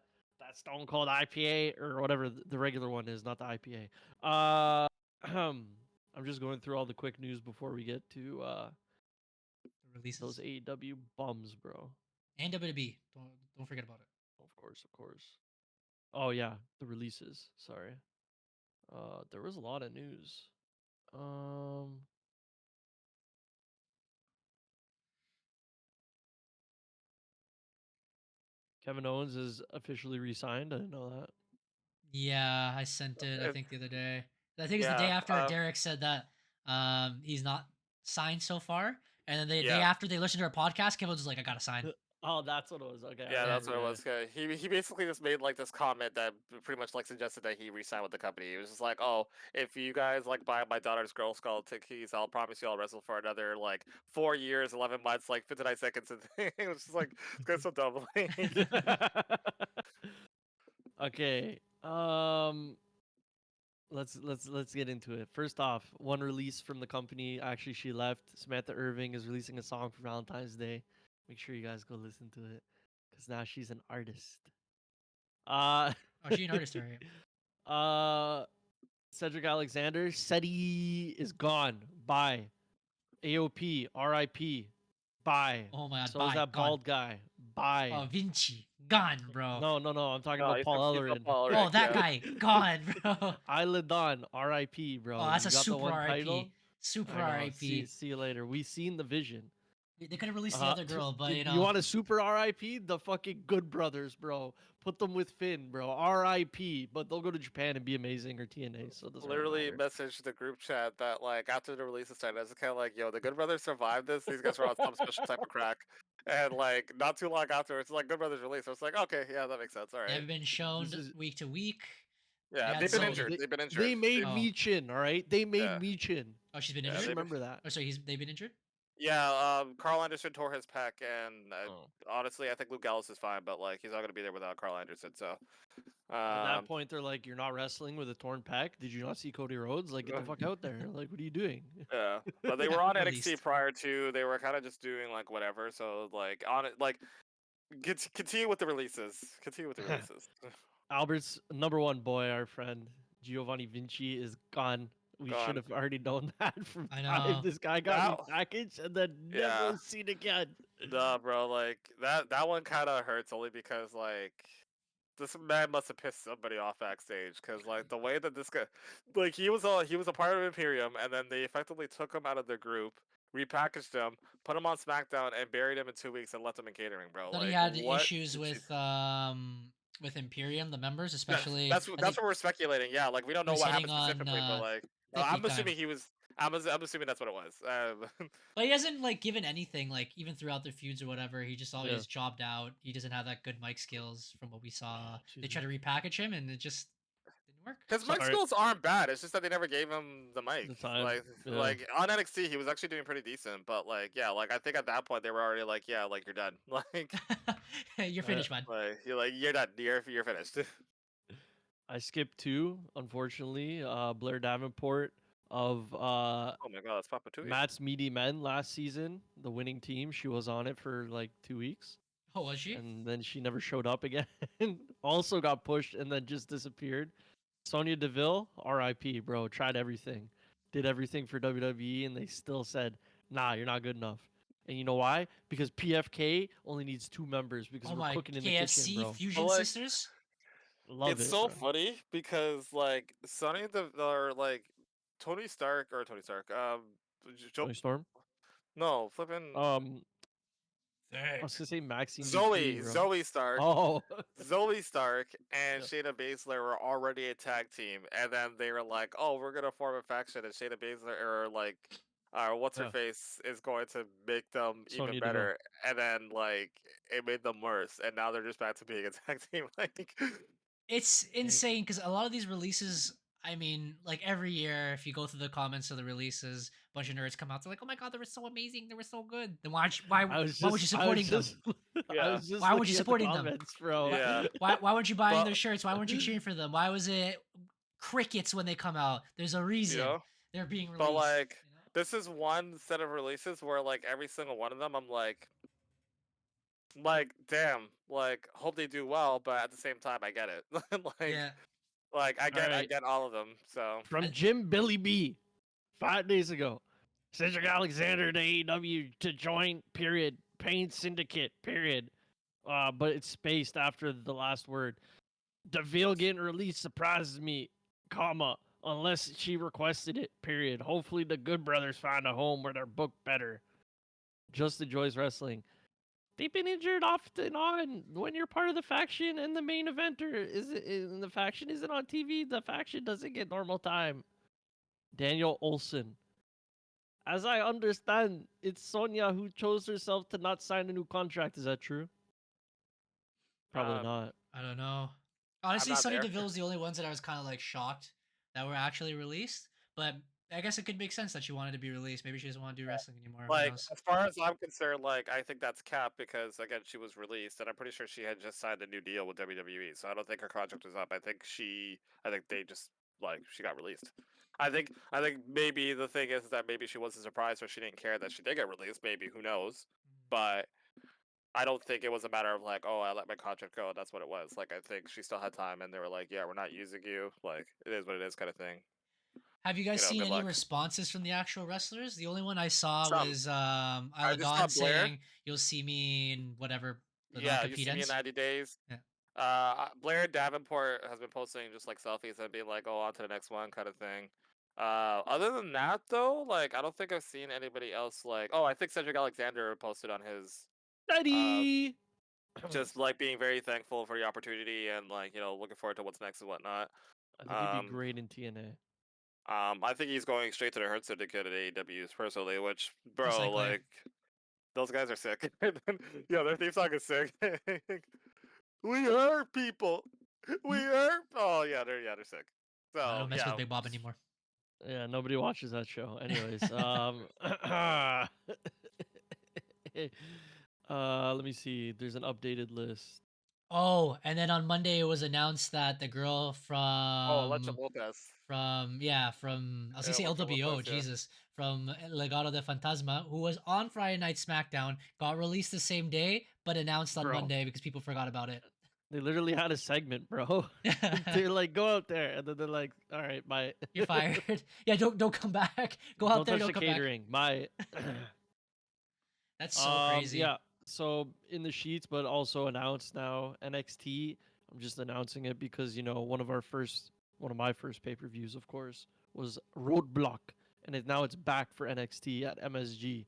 [SPEAKER 2] Stone Cold IPA or whatever the regular one is, not the IPA. I'm just going through all the quick news before we get to
[SPEAKER 1] The releases
[SPEAKER 2] those AEW bums, bro.
[SPEAKER 1] and WWE. Don't forget about it.
[SPEAKER 2] Of course. Oh yeah, the releases. Sorry. There was a lot of news. Kevin Owens is officially re-signed. I didn't know that.
[SPEAKER 1] Yeah, I sent it. I
[SPEAKER 3] It-
[SPEAKER 1] think the other day. I think it's the day after Derek said that he's not signed so far, and then the day
[SPEAKER 3] Yeah.
[SPEAKER 1] after they listened to our podcast, Kevin was just like, "I gotta sign."
[SPEAKER 2] Oh, that's what it was. Okay.
[SPEAKER 3] Yeah,
[SPEAKER 2] I
[SPEAKER 3] that's what it
[SPEAKER 2] remember,
[SPEAKER 3] was. He basically just made like this comment that pretty much like suggested that he re-signed with the company. He was just like, "Oh, if you guys like buy my daughter's Girl Scout tickets, I'll promise you I'll wrestle for another like 4 years, 11 months, like 59 seconds." And it was just like it's so dumb.
[SPEAKER 2] yeah. Okay. Let's get into it. First off, one release from the company. Actually, she left. Samantha Irving is releasing a song for Valentine's Day. Make sure you guys go listen to it, because now she's an artist.
[SPEAKER 1] Oh, she an artist, alright.
[SPEAKER 2] Cedric Alexander said he is gone. Bye. AOP. RIP. Bye.
[SPEAKER 1] Oh my god,
[SPEAKER 2] So
[SPEAKER 1] bye.
[SPEAKER 2] is that
[SPEAKER 1] Gone.
[SPEAKER 2] bald guy. Bye.
[SPEAKER 1] Oh, Vinci, gone, bro.
[SPEAKER 2] No. I'm talking
[SPEAKER 3] No,
[SPEAKER 2] about
[SPEAKER 3] he's
[SPEAKER 2] Paul
[SPEAKER 3] not
[SPEAKER 2] Ellering.
[SPEAKER 3] Paul
[SPEAKER 1] Oh,
[SPEAKER 3] Ellering,
[SPEAKER 1] that
[SPEAKER 3] yeah.
[SPEAKER 1] guy, gone, bro.
[SPEAKER 2] Island Dawn. RIP, bro.
[SPEAKER 1] Oh, that's
[SPEAKER 2] You
[SPEAKER 1] a
[SPEAKER 2] got the
[SPEAKER 1] super
[SPEAKER 2] one
[SPEAKER 1] RIP.
[SPEAKER 2] title?
[SPEAKER 1] Super
[SPEAKER 2] I know.
[SPEAKER 1] RIP.
[SPEAKER 2] See you later. We seen the vision.
[SPEAKER 1] They could have released the other girl, but you know.
[SPEAKER 2] You want a super RIP? The fucking Good Brothers, bro. Put them with Finn, bro. RIP. But they'll go to Japan and be amazing or TNA, so it doesn't
[SPEAKER 3] Literally
[SPEAKER 2] really matter.
[SPEAKER 3] messaged the group chat that like after the release of started, I was kind of like, "Yo, the Good Brothers survived this. These guys were on some special type of crack." And like not too long afterwards, like Good Brothers release. I was like, "Okay, yeah, that makes sense. All
[SPEAKER 1] They
[SPEAKER 3] right."
[SPEAKER 1] haven't been shown
[SPEAKER 2] This is-
[SPEAKER 1] week to week.
[SPEAKER 3] Yeah,
[SPEAKER 1] had
[SPEAKER 3] they've been
[SPEAKER 1] some-
[SPEAKER 3] injured. They've been injured.
[SPEAKER 2] They made
[SPEAKER 1] Oh.
[SPEAKER 2] Michin, all right? They made
[SPEAKER 3] Yeah.
[SPEAKER 2] Michin.
[SPEAKER 1] Oh, she's been
[SPEAKER 3] Yeah,
[SPEAKER 2] Just
[SPEAKER 1] injured.
[SPEAKER 3] they've-
[SPEAKER 2] remember that.
[SPEAKER 1] Oh, sorry, they've been injured.
[SPEAKER 3] Yeah, Carl Anderson tore his pec, and
[SPEAKER 2] Oh.
[SPEAKER 3] honestly, I think Luke Gallows is fine, but like he's not gonna be there without Carl Anderson. So,
[SPEAKER 2] At that point, they're like, "You're not wrestling with a torn pec. Did you not see Cody Rhodes? Like, get the fuck out there! Like, what are you doing?"
[SPEAKER 3] yeah, but they were on NXT
[SPEAKER 1] Released.
[SPEAKER 3] prior to. They were kind of just doing like whatever. So like on it, like continue with the releases. Continue with the releases.
[SPEAKER 2] Albert's number one boy, our friend Giovanni Vinci, is gone. We
[SPEAKER 3] Gone.
[SPEAKER 2] should have already known that from
[SPEAKER 1] I
[SPEAKER 2] time.
[SPEAKER 1] know.
[SPEAKER 2] This guy got
[SPEAKER 3] Wow.
[SPEAKER 2] repackaged and then
[SPEAKER 3] Yeah.
[SPEAKER 2] never seen again.
[SPEAKER 3] Nah, bro, like that one kind of hurts only because like this man must have pissed somebody off backstage because like the way that this guy, like he was a part of Imperium and then they effectively took him out of their group, repackaged him, put him on SmackDown, and buried him in 2 weeks and left him in catering, bro.
[SPEAKER 1] Then
[SPEAKER 3] Like
[SPEAKER 1] he had
[SPEAKER 3] what
[SPEAKER 1] issues
[SPEAKER 3] did you-
[SPEAKER 1] with Imperium, the members,
[SPEAKER 3] Yeah,
[SPEAKER 1] especially.
[SPEAKER 3] that's
[SPEAKER 1] I
[SPEAKER 3] what
[SPEAKER 1] think
[SPEAKER 3] we're speculating. Yeah, like we don't know
[SPEAKER 1] was
[SPEAKER 3] what
[SPEAKER 1] hitting
[SPEAKER 3] happened specifically,
[SPEAKER 1] on,
[SPEAKER 3] but like
[SPEAKER 1] Vicky
[SPEAKER 3] I'm
[SPEAKER 1] time.
[SPEAKER 3] assuming he was. I'm assuming that's what it was.
[SPEAKER 1] But he hasn't like given anything, like even throughout their feuds or whatever. He just always
[SPEAKER 2] Yeah.
[SPEAKER 1] jobbed out. He doesn't have that good mic skills from what we saw. They
[SPEAKER 2] Jesus.
[SPEAKER 1] tried to repackage him, and it just didn't Mark?
[SPEAKER 3] His mic
[SPEAKER 2] Sorry.
[SPEAKER 3] skills aren't bad. It's just that they never gave him the mic.
[SPEAKER 2] The time,
[SPEAKER 3] Like,
[SPEAKER 2] yeah.
[SPEAKER 3] like on NXT, he was actually doing pretty decent. But like, yeah, like I think at that point they were already like, yeah, like you're done. Like,
[SPEAKER 1] You're finished, man.
[SPEAKER 3] you're done. You're finished.
[SPEAKER 2] I skipped 2, unfortunately. Blair Davenport of
[SPEAKER 3] Oh my god, that's Papa Tui.
[SPEAKER 2] Matt's Meaty Men last season, the winning team. She was on it for like 2 weeks,
[SPEAKER 1] Oh, was she?
[SPEAKER 2] and then she never showed up again. Also got pushed and then just disappeared. Sonya Deville, RIP, bro. Tried everything, did everything for WWE, and they still said, "Nah, you're not good enough." And you know why? Because PFK only needs 2 members because
[SPEAKER 1] Oh
[SPEAKER 2] we're
[SPEAKER 1] my
[SPEAKER 2] cooking in the kitchen,
[SPEAKER 1] KFC
[SPEAKER 2] bro.
[SPEAKER 1] Fusion
[SPEAKER 3] But, like,
[SPEAKER 1] Sisters.
[SPEAKER 2] Love
[SPEAKER 3] It's
[SPEAKER 2] it.
[SPEAKER 3] so
[SPEAKER 2] bro.
[SPEAKER 3] funny because like Sonny or like Tony Stark.
[SPEAKER 2] Tony Storm.
[SPEAKER 3] No, flipping
[SPEAKER 2] I was gonna say Maxine Dupree, bro.
[SPEAKER 3] Zoe Stark.
[SPEAKER 2] Oh,
[SPEAKER 3] Zoe Stark and
[SPEAKER 2] Yeah.
[SPEAKER 3] Shayna Baszler were already a tag team, and then they were like, "Oh, we're gonna form a faction," and Shayna Baszler or like, what's her
[SPEAKER 2] Yeah.
[SPEAKER 3] face is going to make them
[SPEAKER 2] Sonya
[SPEAKER 3] even
[SPEAKER 2] Deville.
[SPEAKER 3] better, and then like it made them worse, and now they're just back to being a tag team. Like,
[SPEAKER 1] It's insane because a lot of these releases, I mean, like every year, if you go through the comments of the releases, a bunch of nerds come out. They're like, "Oh my god, they were so amazing. They were so good." Then why
[SPEAKER 2] I
[SPEAKER 1] why
[SPEAKER 2] was
[SPEAKER 1] why were you
[SPEAKER 2] just- I
[SPEAKER 1] supporting
[SPEAKER 2] was
[SPEAKER 1] them?
[SPEAKER 2] just- I
[SPEAKER 3] Yeah.
[SPEAKER 2] was just
[SPEAKER 1] Why weren't
[SPEAKER 2] looking
[SPEAKER 1] you
[SPEAKER 2] at the
[SPEAKER 1] supporting them?
[SPEAKER 2] comments, bro.
[SPEAKER 3] Yeah.
[SPEAKER 1] Why weren't you buying
[SPEAKER 3] But-
[SPEAKER 1] their shirts? Why weren't you cheering for them? Why was it crickets when they come out? There's a reason
[SPEAKER 3] know?
[SPEAKER 1] they're being released.
[SPEAKER 3] But like,
[SPEAKER 1] you know?
[SPEAKER 3] this is one set of releases where like every single one of them, I'm like, damn, like hope they do well, but at the same time, I get it. Like,
[SPEAKER 1] Yeah.
[SPEAKER 3] like I
[SPEAKER 2] Alright.
[SPEAKER 3] get all of them. So
[SPEAKER 2] From Jim Billy B, 5 days ago. Cedric Alexander to AEW to join, period. Pain Syndicate, period. But it's spaced after the last word. DeVille getting released surprises me, comma, unless she requested it, period. Hopefully the Good Brothers find a home where they're booked better. Just enjoys wrestling. They've been injured off and on. When you're part of the faction and the main eventer and the faction isn't on TV, the faction doesn't get normal time. Daniel Olson. As I understand, it's Sonya who chose herself to not sign a new contract. Is that true? Probably not.
[SPEAKER 1] I don't know. Honestly,
[SPEAKER 3] not
[SPEAKER 1] Sonny
[SPEAKER 3] there.
[SPEAKER 1] Deville's the only ones that I was kind of like shocked that were actually released. But I guess it could make sense that she wanted to be released. Maybe she doesn't want to do wrestling anymore. Who
[SPEAKER 3] like
[SPEAKER 1] knows?
[SPEAKER 3] as far as I'm concerned, like I think that's cap because again she was released, and I'm pretty sure she had just signed a new deal with WWE. So I don't think her contract was up. I think they just like she got released. I think maybe the thing is that maybe she wasn't surprised or she didn't care that she did get released. Maybe, who knows? But I don't think it was a matter of like, oh, I let my contract go. That's what it was. Like I think she still had time, and they were like, yeah, we're not using you. Like it is what it is, kind of thing.
[SPEAKER 1] Have you guys
[SPEAKER 3] know,
[SPEAKER 1] seen
[SPEAKER 3] good
[SPEAKER 1] any
[SPEAKER 3] luck.
[SPEAKER 1] responses from the actual wrestlers? The only one I saw
[SPEAKER 3] Some.
[SPEAKER 1] was
[SPEAKER 3] I
[SPEAKER 1] Isla
[SPEAKER 3] just saw
[SPEAKER 1] God
[SPEAKER 3] Blair.
[SPEAKER 1] saying, "You'll see me in whatever the
[SPEAKER 3] Yeah, you see me in
[SPEAKER 1] non-competence."
[SPEAKER 3] 90 days.
[SPEAKER 1] Yeah.
[SPEAKER 3] Blair Davenport has been posting just like selfies and being like, "Oh, on to the next one," kind of thing. Other than that, though, like I don't think I've seen anybody else like. Oh, I think Cedric Alexander posted on his
[SPEAKER 2] Daddy!
[SPEAKER 3] just like being very thankful for the opportunity and like looking forward to what's next and whatnot.
[SPEAKER 2] I think he'd
[SPEAKER 3] um,
[SPEAKER 2] be great in TNA.
[SPEAKER 3] I think he's going straight to the Hurt Syndicate at AEW personally, which bro,
[SPEAKER 1] Most likely.
[SPEAKER 3] like those guys are sick. Yeah, their theme song is sick. We hurt people. We hurt. Oh yeah, they're sick. So
[SPEAKER 1] I don't mess
[SPEAKER 3] yeah,
[SPEAKER 1] with Big Bob anymore.
[SPEAKER 2] Yeah, nobody watches that show. Anyways, let me see. There's an updated list.
[SPEAKER 1] Oh, and then on Monday it was announced that the girl
[SPEAKER 3] Lecha Lopez.
[SPEAKER 1] from I was gonna say
[SPEAKER 3] Lecha
[SPEAKER 1] LWO,
[SPEAKER 3] Lopez, yeah.
[SPEAKER 1] Jesus, from Legado de Fantasma, who was on Friday Night SmackDown, got released the same day, but announced on
[SPEAKER 2] Bro.
[SPEAKER 1] Monday because people forgot about it.
[SPEAKER 2] They literally had a segment, bro. They're like, go out there, and then they're like, all right, bye.
[SPEAKER 1] You're fired. Yeah, don't come back. Go out
[SPEAKER 2] Don't
[SPEAKER 1] there,
[SPEAKER 2] touch
[SPEAKER 1] don't
[SPEAKER 2] the
[SPEAKER 1] come back.
[SPEAKER 2] catering. Bye.
[SPEAKER 1] That's so crazy.
[SPEAKER 2] Yeah. So in the sheets, but also announced now NXT. I'm just announcing it because one of my first pay-per-views, of course, was Roadblock, and now it's back for NXT at MSG,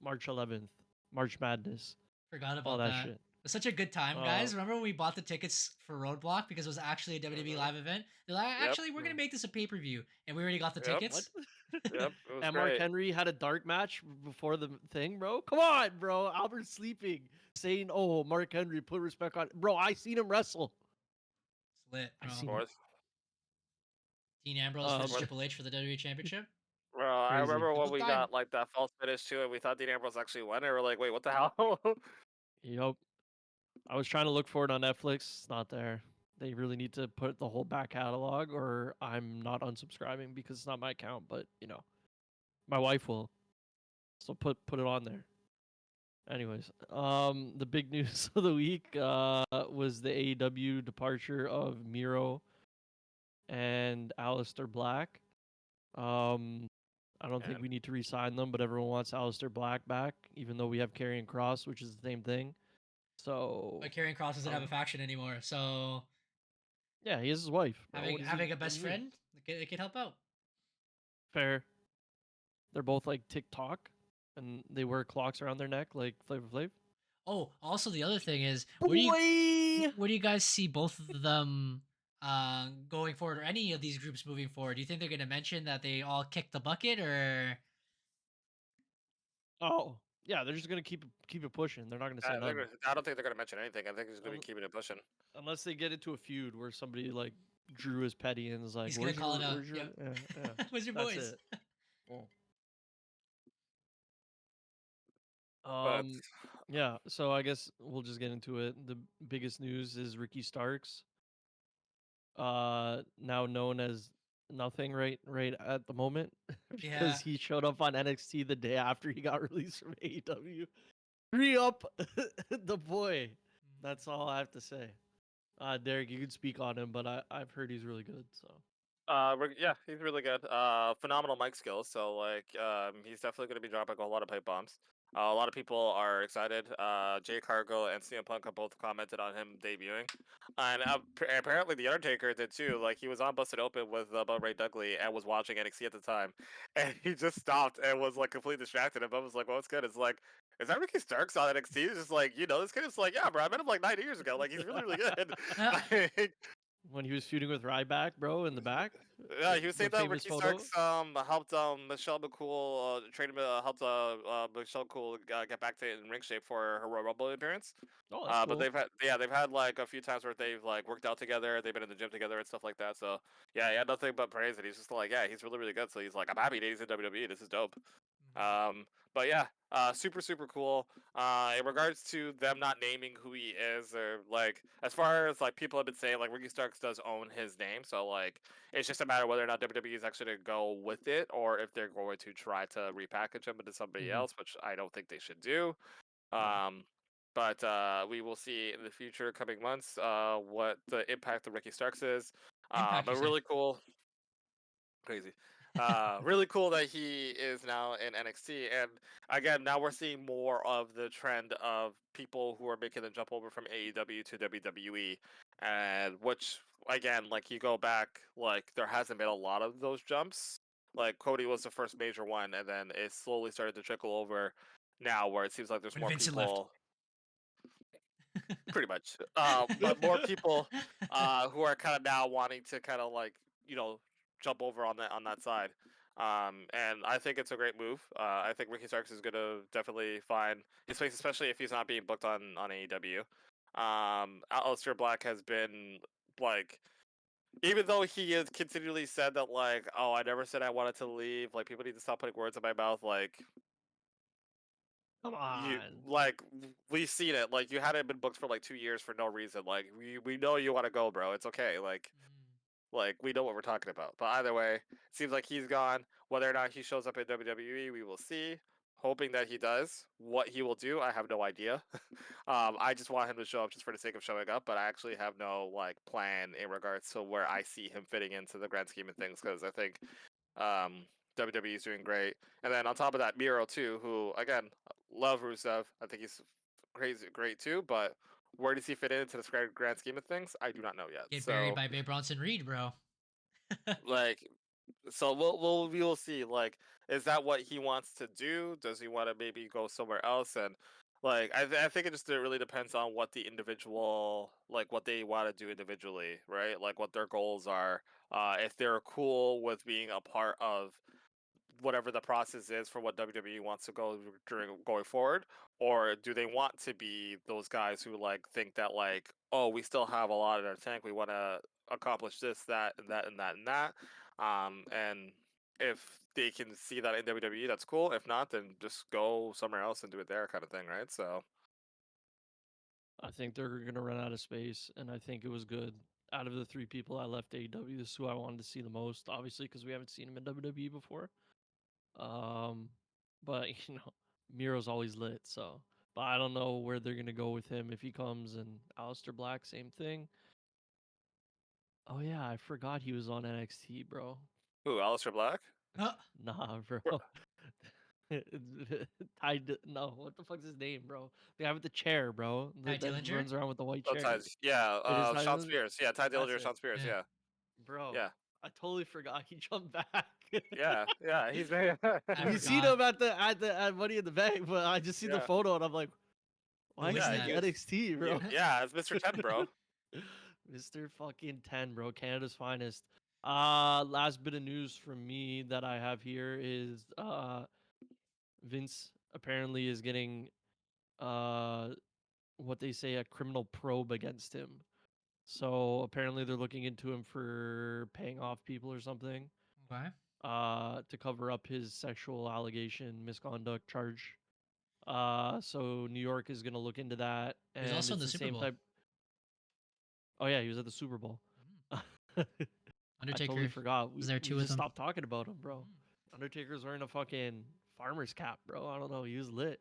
[SPEAKER 2] March 11th, March Madness,
[SPEAKER 1] Forgot about
[SPEAKER 2] all that
[SPEAKER 1] that.
[SPEAKER 2] shit.
[SPEAKER 1] It was such a good time, guys. Remember when we bought the tickets for Roadblock because it was actually a WWE live event? They're like, actually, we're gonna make this a pay-per-view, and we already got the
[SPEAKER 3] Yep.
[SPEAKER 1] tickets.
[SPEAKER 3] Yep, it was
[SPEAKER 2] And Mark
[SPEAKER 3] great.
[SPEAKER 2] Henry had a dark match before the thing, bro. Come on, bro. Albert's sleeping, saying, "Oh, Mark Henry, put respect on." Bro, I seen him wrestle.
[SPEAKER 1] It's lit,
[SPEAKER 2] I
[SPEAKER 1] bro.
[SPEAKER 2] see.
[SPEAKER 3] Of course.
[SPEAKER 1] Dean Ambrose versus
[SPEAKER 2] Um,
[SPEAKER 1] Triple H for the WWE Championship.
[SPEAKER 3] Bro, I
[SPEAKER 2] Crazy.
[SPEAKER 3] remember when
[SPEAKER 1] Both
[SPEAKER 3] we
[SPEAKER 1] died.
[SPEAKER 3] got like that false finish too, and we thought Dean Ambrose actually won, and we're like, wait, what the hell?
[SPEAKER 2] Yep. I was trying to look for it on Netflix. It's not there. They really need to put the whole back catalog, or I'm not unsubscribing because it's not my account. But my wife will. So put it on there. Anyways, the big news of the week was the AEW departure of Miro and Aleister Black. I don't think
[SPEAKER 3] And
[SPEAKER 2] we need to re-sign them, but everyone wants Aleister Black back, even though we have Karrion Cross, which is the same thing. So
[SPEAKER 1] But Karrion Cross doesn't have a faction anymore, so
[SPEAKER 2] yeah, he has his wife. Bro.
[SPEAKER 1] having a
[SPEAKER 2] what
[SPEAKER 1] best
[SPEAKER 2] do you mean?
[SPEAKER 1] friend, it could help out.
[SPEAKER 2] Fair. They're both like TikTok, and they wear clocks around their neck like Flavor Flav.
[SPEAKER 1] Oh, also the other thing is,
[SPEAKER 2] Boy!
[SPEAKER 1] where do you guys see both of them going forward, or any of these groups moving forward? Do you think they're going to mention that they all kicked the bucket, or
[SPEAKER 2] Oh, yeah, they're just gonna keep it pushing. They're not gonna say nothing
[SPEAKER 3] I don't think they're gonna mention anything. I think he's gonna be keeping it pushing.
[SPEAKER 2] unless they get into a feud where somebody like Drew is petty and is like,
[SPEAKER 1] he's going to call it out?
[SPEAKER 2] where's your,
[SPEAKER 1] Yep.
[SPEAKER 2] yeah,
[SPEAKER 1] Where's your
[SPEAKER 2] that's
[SPEAKER 1] boys?
[SPEAKER 2] it. Oh.
[SPEAKER 3] But
[SPEAKER 2] Yeah, so I guess we'll just get into it. The biggest news is Ricky Starks, now known as nothing right at the moment
[SPEAKER 1] Yeah.
[SPEAKER 2] because he showed up on NXT the day after he got released from AEW. Free up the boy. That's all I have to say. Derek, you can speak on him, but I've heard he's really good. So
[SPEAKER 3] yeah, he's really good. Phenomenal mic skills. So like, he's definitely gonna be dropping a lot of pipe bombs. A lot of people are excited. Jay Cargill and CM Punk have both commented on him debuting, and apparently the Undertaker did too. Like he was on Busted Open with Bub Ray Dudley and was watching NXT at the time, and he just stopped and was like completely distracted. And Bub was like, "Well, it's good." It's like, is that Ricky Starks on NXT? He's just like, this kid is like, yeah, bro, I met him like 9 years ago. Like he's really good. Like,
[SPEAKER 2] when he was feuding with Ryback, bro, in the back.
[SPEAKER 3] yeah, he was
[SPEAKER 2] the
[SPEAKER 3] saying that
[SPEAKER 2] famous
[SPEAKER 3] Ricky
[SPEAKER 2] photo.
[SPEAKER 3] Starks helped Michelle McCool helped Michelle McCool get back to in ring shape for her Royal Rumble appearance.
[SPEAKER 2] Oh, that's cool.
[SPEAKER 3] But they've had like a few times where they've like worked out together, they've been in the gym together and stuff like that. So yeah, he had nothing but praise, and he's just like, yeah, he's really good. So he's like, I'm happy that he's in WWE. This is dope. But yeah, super cool. In regards to them not naming who he is, or like as far as like people have been saying, like Ricky Starks does own his name, so like it's just a matter of whether or not WWE is actually going to go with it, or if they're going to try to repackage him into somebody else, which I don't think they should do. But we will see in the future, coming months, what the impact of Ricky Starks is.
[SPEAKER 1] Impact, you
[SPEAKER 3] But
[SPEAKER 1] say?
[SPEAKER 3] really cool. Crazy. Really cool that he is now in NXT, and again, now we're seeing more of the trend of people who are making the jump over from AEW to WWE, and which again, like you go back, like there hasn't been a lot of those jumps. Like Cody was the first major one, and then it slowly started to trickle over. Now, where it seems like there's
[SPEAKER 1] When
[SPEAKER 3] more
[SPEAKER 1] Vincent
[SPEAKER 3] people. Pretty much, but more people who are kind of now wanting to kind of like jump over on that side. And I think it's a great move. I think Ricky Starks is gonna definitely find his place, especially if he's not being booked on AEW. Aleister Black has been like, even though he has continually said that like, oh, I never said I wanted to leave. Like people need to stop putting words in my mouth. Like
[SPEAKER 2] Come
[SPEAKER 3] you
[SPEAKER 2] on.
[SPEAKER 3] like we've seen it. Like you hadn't been booked for like 2 years for no reason. Like we know you want to go, bro. It's okay. Like we know what we're talking about. But either way, it seems like he's gone. Whether or not he shows up in WWE, we will see. Hoping that he does. What he will do, I have no idea. I just want him to show up just for the sake of showing up, but I actually have no like plan in regards to where I see him fitting into the grand scheme of things, because I think WWE is doing great. And then on top of that, Miro too, who again, love Rusev. I think he's crazy great too, but where does he fit into this grand scheme of things? I do not know yet.
[SPEAKER 1] Get
[SPEAKER 3] So
[SPEAKER 1] buried by Babe Bronson Reed, bro.
[SPEAKER 3] like, so we will see. Like, is that what he wants to do? Does he want to maybe go somewhere else? And like, I think it just really depends on what the individual, like, what they want to do individually, right? Like, what their goals are. If they're cool with being a part of whatever the process is for what WWE wants to go during going forward, or do they want to be those guys who like think that like, oh, we still have a lot in our tank, we want to accomplish this, that, and that, and that, and that. And if they can see that in WWE, that's cool. If not, then just go somewhere else and do it there, kind of thing, right? So
[SPEAKER 2] I think they're gonna run out of space, and I think it was good. Out of the three people I left AEW, this is who I wanted to see the most, obviously, because we haven't seen him in WWE before. Um, but Miro's always lit, so. But I don't know where they're gonna go with him if he comes. And Aleister Black, same thing. Oh yeah, I forgot he was on NXT, bro.
[SPEAKER 3] who? Aleister Black?
[SPEAKER 2] Nah, bro.
[SPEAKER 3] Bro.
[SPEAKER 2] No, what the fuck's his name, bro? The guy with the chair, bro.
[SPEAKER 1] Ty
[SPEAKER 2] That
[SPEAKER 1] Dillinger?
[SPEAKER 2] runs around with the white
[SPEAKER 3] Oh,
[SPEAKER 2] chair.
[SPEAKER 3] yeah,
[SPEAKER 2] It is Ty
[SPEAKER 3] Sean
[SPEAKER 2] Dillinger?
[SPEAKER 3] Spears. Yeah, Ty
[SPEAKER 2] That's
[SPEAKER 3] Dillinger,
[SPEAKER 2] it.
[SPEAKER 3] Sean Spears.
[SPEAKER 1] Yeah.
[SPEAKER 3] Yeah,
[SPEAKER 2] Bro,
[SPEAKER 3] yeah,
[SPEAKER 2] I totally forgot he jumped back.
[SPEAKER 3] yeah, yeah. He's very.
[SPEAKER 1] I
[SPEAKER 2] We seen
[SPEAKER 1] forgot.
[SPEAKER 2] him at Money in the Bank, but I just seen the
[SPEAKER 3] Yeah.
[SPEAKER 2] photo and I'm like, why
[SPEAKER 1] Who
[SPEAKER 2] is
[SPEAKER 1] is
[SPEAKER 2] he
[SPEAKER 1] that?
[SPEAKER 2] in NXT, bro?
[SPEAKER 3] Yeah, it's Mr. 10, bro.
[SPEAKER 2] Mr. fucking 10, bro. Canada's finest. Last bit of news from me that I have here is Vince apparently is getting what they say a criminal probe against him. So apparently they're looking into him for paying off people or something
[SPEAKER 1] Okay.
[SPEAKER 2] to cover up his sexual allegation misconduct charge. So New York is gonna look into that,
[SPEAKER 1] He was
[SPEAKER 2] and
[SPEAKER 1] also in
[SPEAKER 2] it's
[SPEAKER 1] the
[SPEAKER 2] the
[SPEAKER 1] Super
[SPEAKER 2] same
[SPEAKER 1] Bowl.
[SPEAKER 2] type. Oh yeah, he was at the Super Bowl.
[SPEAKER 1] Mm.
[SPEAKER 2] I totally
[SPEAKER 1] Undertaker
[SPEAKER 2] forgot.
[SPEAKER 1] was there
[SPEAKER 2] We
[SPEAKER 1] too with
[SPEAKER 2] just
[SPEAKER 1] him.
[SPEAKER 2] stopped talking about him, bro.
[SPEAKER 1] Mm.
[SPEAKER 2] Undertaker's wearing a fucking farmer's cap, bro. I don't know. He was lit.